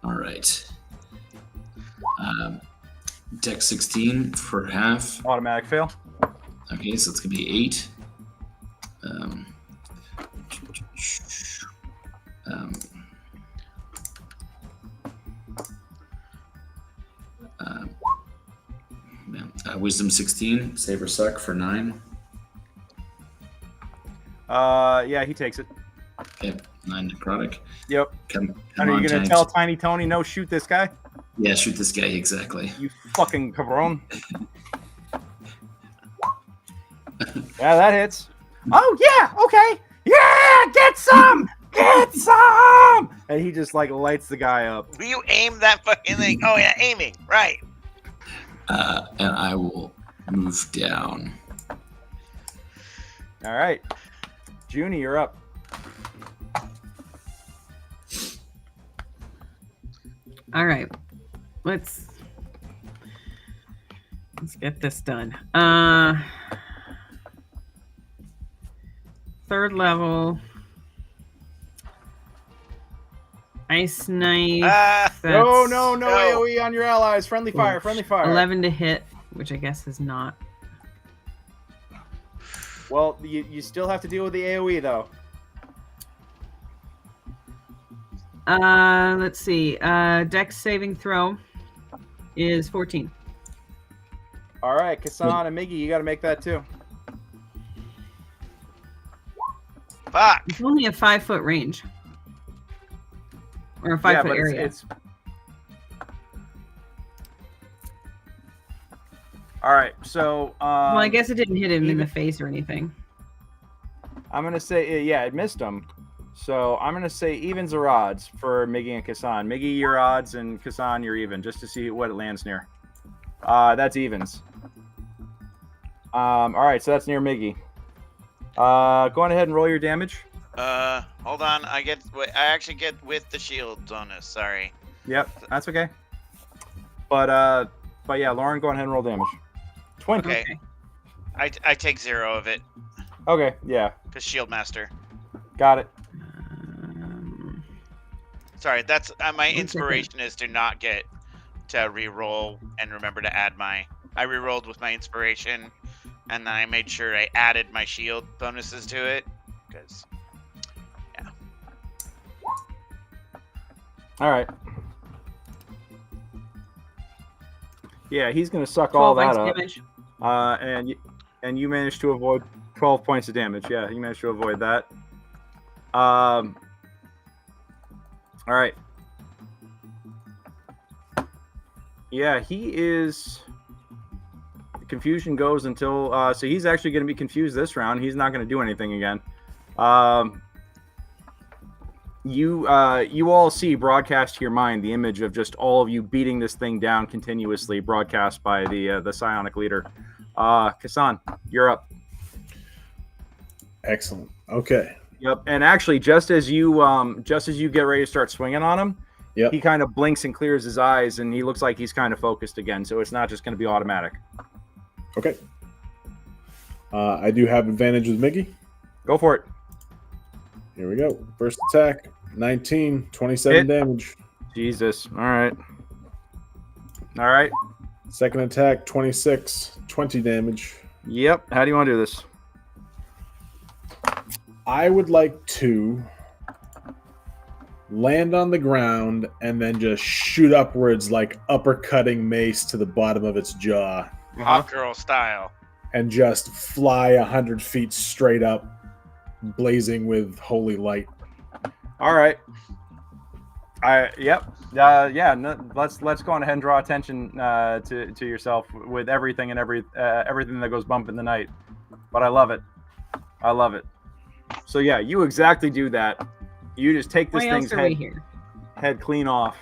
All right. Dex 16 for half. Automatic fail. Okay, so it's gonna be 8. Wisdom 16, save or suck for 9. Yeah, he takes it. Okay, 9 necrotic. Yep. Come are you gonna tell Tiny Tony no? Shoot this guy. Yeah, shoot this guy exactly. You fucking cabron. Yeah, that hits. Oh yeah, okay. Yeah, get some, get some. And he just like lights the guy up. Will you aim that fucking thing? Oh yeah, aiming, right. And I will move down. All right, Junie, you're up. All right, let's get this done. 3rd level. Ice knife. No AoE on your allies. Friendly fire. 11 to hit, which I guess is not. Well, you still have to deal with the AoE though. Let's see. Dex saving throw is 14. All right, Casan and Miggy, you got to make that too. Fuck. It's only a 5-foot range. Or a 5-foot area. It's... All right, so... well, I guess it didn't hit him in the face or anything. I'm going to say, yeah, it missed him. So I'm going to say evens or odds for Miggy and Casan. Miggy, your odds, and Casan, your even, just to see what it lands near. That's evens. All right, so that's near Miggy. Go on ahead and roll your damage. Hold on. I actually get with the shields on this. Sorry. Yep, that's okay. But yeah, Lauren, go ahead and roll damage. 20. Okay. I take 0 of it. Okay, yeah. Because Shield Master. Got it. Sorry, that's my inspiration is to not get to re-roll and remember to add I re-rolled with my inspiration, and then I made sure I added my shield bonuses to it. Because, yeah. All right. Yeah, he's gonna suck all that up. Damage. And you managed to avoid 12 points of damage. Yeah, you managed to avoid that. All right. Yeah, he is. The confusion goes until. So he's actually going to be confused this round. He's not going to do anything again. You all see broadcast to your mind the image of just all of you beating this thing down continuously, broadcast by the psionic leader. Casan, you're up. Excellent. Okay. Yep. And actually, just as you get ready to start swinging on him, yep, he kind of blinks and clears his eyes, and he looks like he's kind of focused again. So it's not just going to be automatic. Okay. I do have advantage with Miggy. Go for it. Here we go. First attack, 19, 27 damage. Jesus. All right. All right. Second attack, 26, 20 damage. Yep. How do you want to do this? I would like to land on the ground and then just shoot upwards like uppercutting mace to the bottom of its jaw Hot girl style. and just fly 100 feet straight up, blazing with holy light. All right. Yep. Yeah. No, let's go on ahead and draw attention to yourself with everything and everything that goes bump in the night. But I love it. I love it. So yeah, you exactly do that. You just take this Why thing's else are we here? head clean off,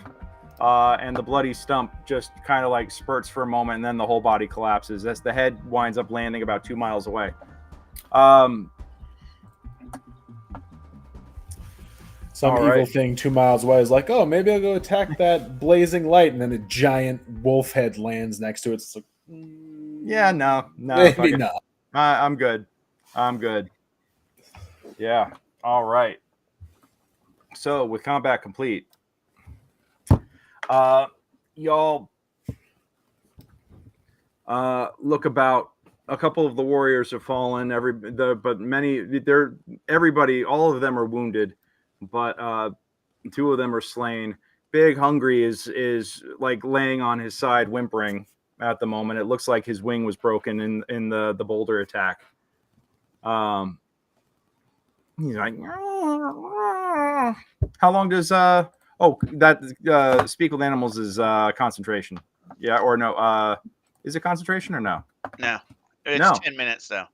and the bloody stump just kind of like spurts for a moment, and then the whole body collapses as the head winds up landing about 2 miles away. Some All evil right. thing 2 miles away is like, oh, maybe I'll go attack that blazing light, and then a giant wolf head lands next to it. It's like, Yeah, no, maybe fuck it. not. I'm good. Yeah. All right. So with combat complete, y'all look about. A couple of the warriors have fallen. Everybody, all of them are wounded, but 2 of them are slain. Big Hungry is like laying on his side, whimpering at the moment. It looks like his wing was broken in the boulder attack. He's like, how long does that Speckled Animals is concentration? Yeah, or no? Is it concentration or no? No. It's No. 10 minutes, though.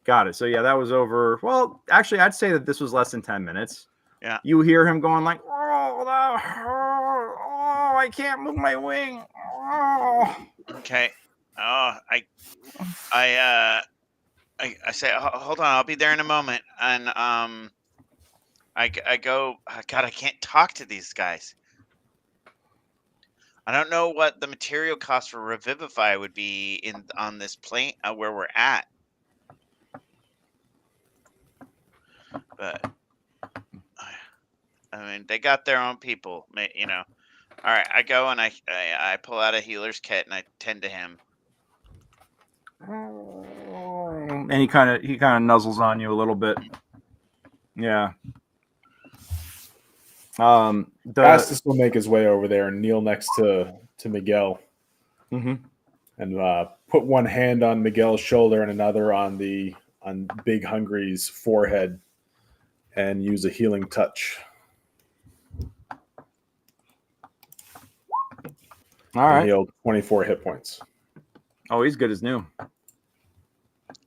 Got it. So yeah, that was over. Well, actually, I'd say that this was less than 10 minutes. Yeah. You hear him going like, oh, I can't move my wing. Oh. Okay. I say, hold on, I'll be there in a moment. And I go, God, I can't talk to these guys. I don't know what the material cost for Revivify would be on this plane where we're at. But I mean, they got their own people, you know. All right, I go and I pull out a healer's kit and I tend to him. And he kind of nuzzles on you a little bit. Yeah. Fastest will make his way over there and kneel next to Miguel, and put one hand on Miguel's shoulder and another on Big Hungry's forehead, and use a healing touch. All right. Heal 24 hit points. Oh, he's good as new.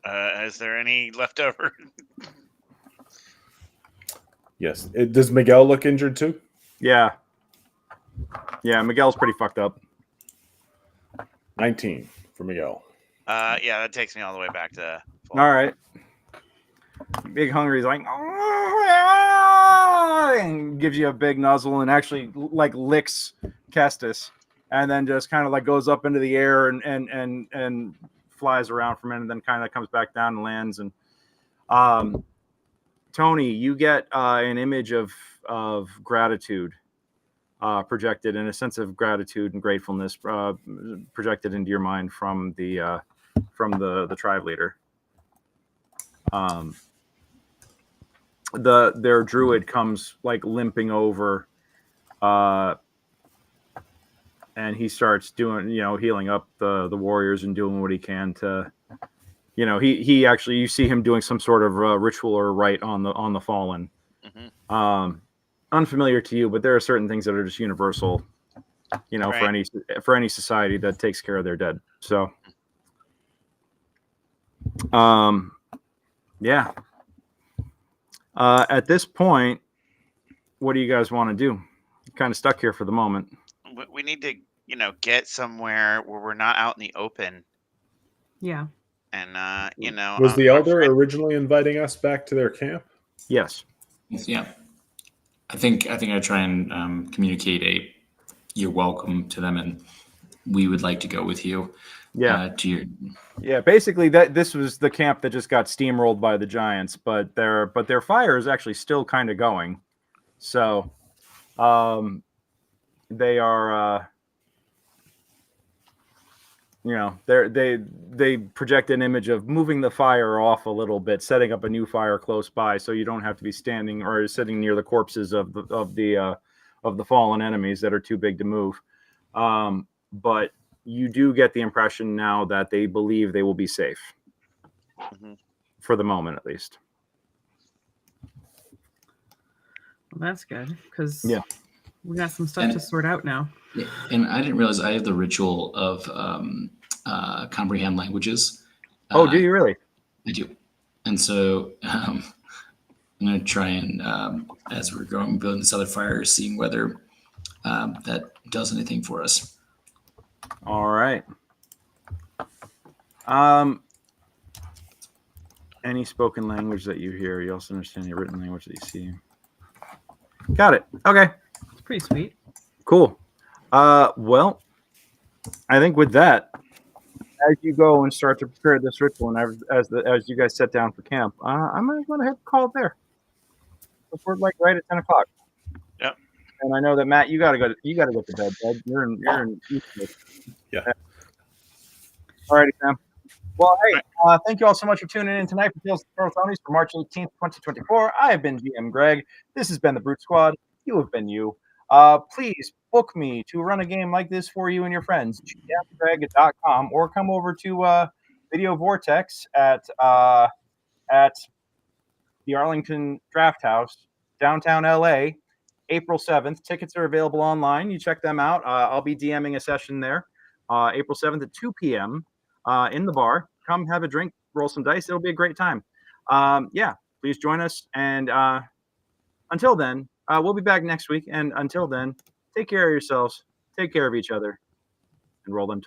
Is there any left over? Yes. Does Miguel look injured too? Yeah. Yeah, Miguel's pretty fucked up. 19 for Miguel. Yeah, that takes me all the way back to full. All right. Big Hungry's like, oh, and gives you a big nuzzle and actually like licks Kestis, and then just kind of like goes up into the air and flies around for a minute, and then kind of comes back down and lands. And Tony, you get an image of gratitude projected, and a sense of gratitude and gratefulness projected into your mind from the tribe leader. Their druid comes like limping over, and he starts doing, healing up the warriors and doing what he can to, he actually, you see him doing some sort of ritual or rite on the fallen. Mm-hmm. Unfamiliar to you, but there are certain things that are just universal, Right. for any society that takes care of their dead. So, yeah. At this point, what do you guys want to do? Kind of stuck here for the moment. We need to, get somewhere where we're not out in the open. Yeah. And, Was the our elder friend- originally inviting us back to their camp? Yes. Yeah. I think I try and communicate you're welcome to them, and we would like to go with you. Yeah. Yeah. Basically, this was the camp that just got steamrolled by the giants, but their fire is actually still kind of going. So, they are you know, they project an image of moving the fire off a little bit, setting up a new fire close by, so you don't have to be standing or sitting near the corpses of the fallen enemies that are too big to move. But you do get the impression now that they believe they will be safe for the moment, at least. Well, that's good because Yeah, we got some stuff to sort out now. Yeah, and I didn't realize I have the ritual of comprehend languages. Oh, do you really? I do. And so I'm going to try and, as we're going building this other fire, seeing whether that does anything for us. All right. Any spoken language that you hear, you also understand the written language that you see. Got it. Okay. It's pretty sweet. Cool. Well, I think with that, as you go and start to prepare this ritual, and as you guys set down for camp, I'm going to have to call it there. Before like right at 10 o'clock. Yep. And I know that Matt, you gotta go to bed, bud. You're in East Coast. Yeah. Alrighty, Sam. Well, hey, thank you all so much for tuning in tonight for Tales of Tortletonis for March 18th, 2024. I have been GM Greg. This has been the Brute Squad. You have been you. Please book me to run a game like this for you and your friends. gmgreg.com or come over to Video Vortex at the Arlington Draft House, downtown LA, April 7th. Tickets are available online. You check them out. I'll be DMing a session there April 7th at 2 p.m. In the bar. Come have a drink, roll some dice. It'll be a great time. Yeah, please join us. And until then, we'll be back next week. And until then, take care of yourselves, take care of each other, and roll them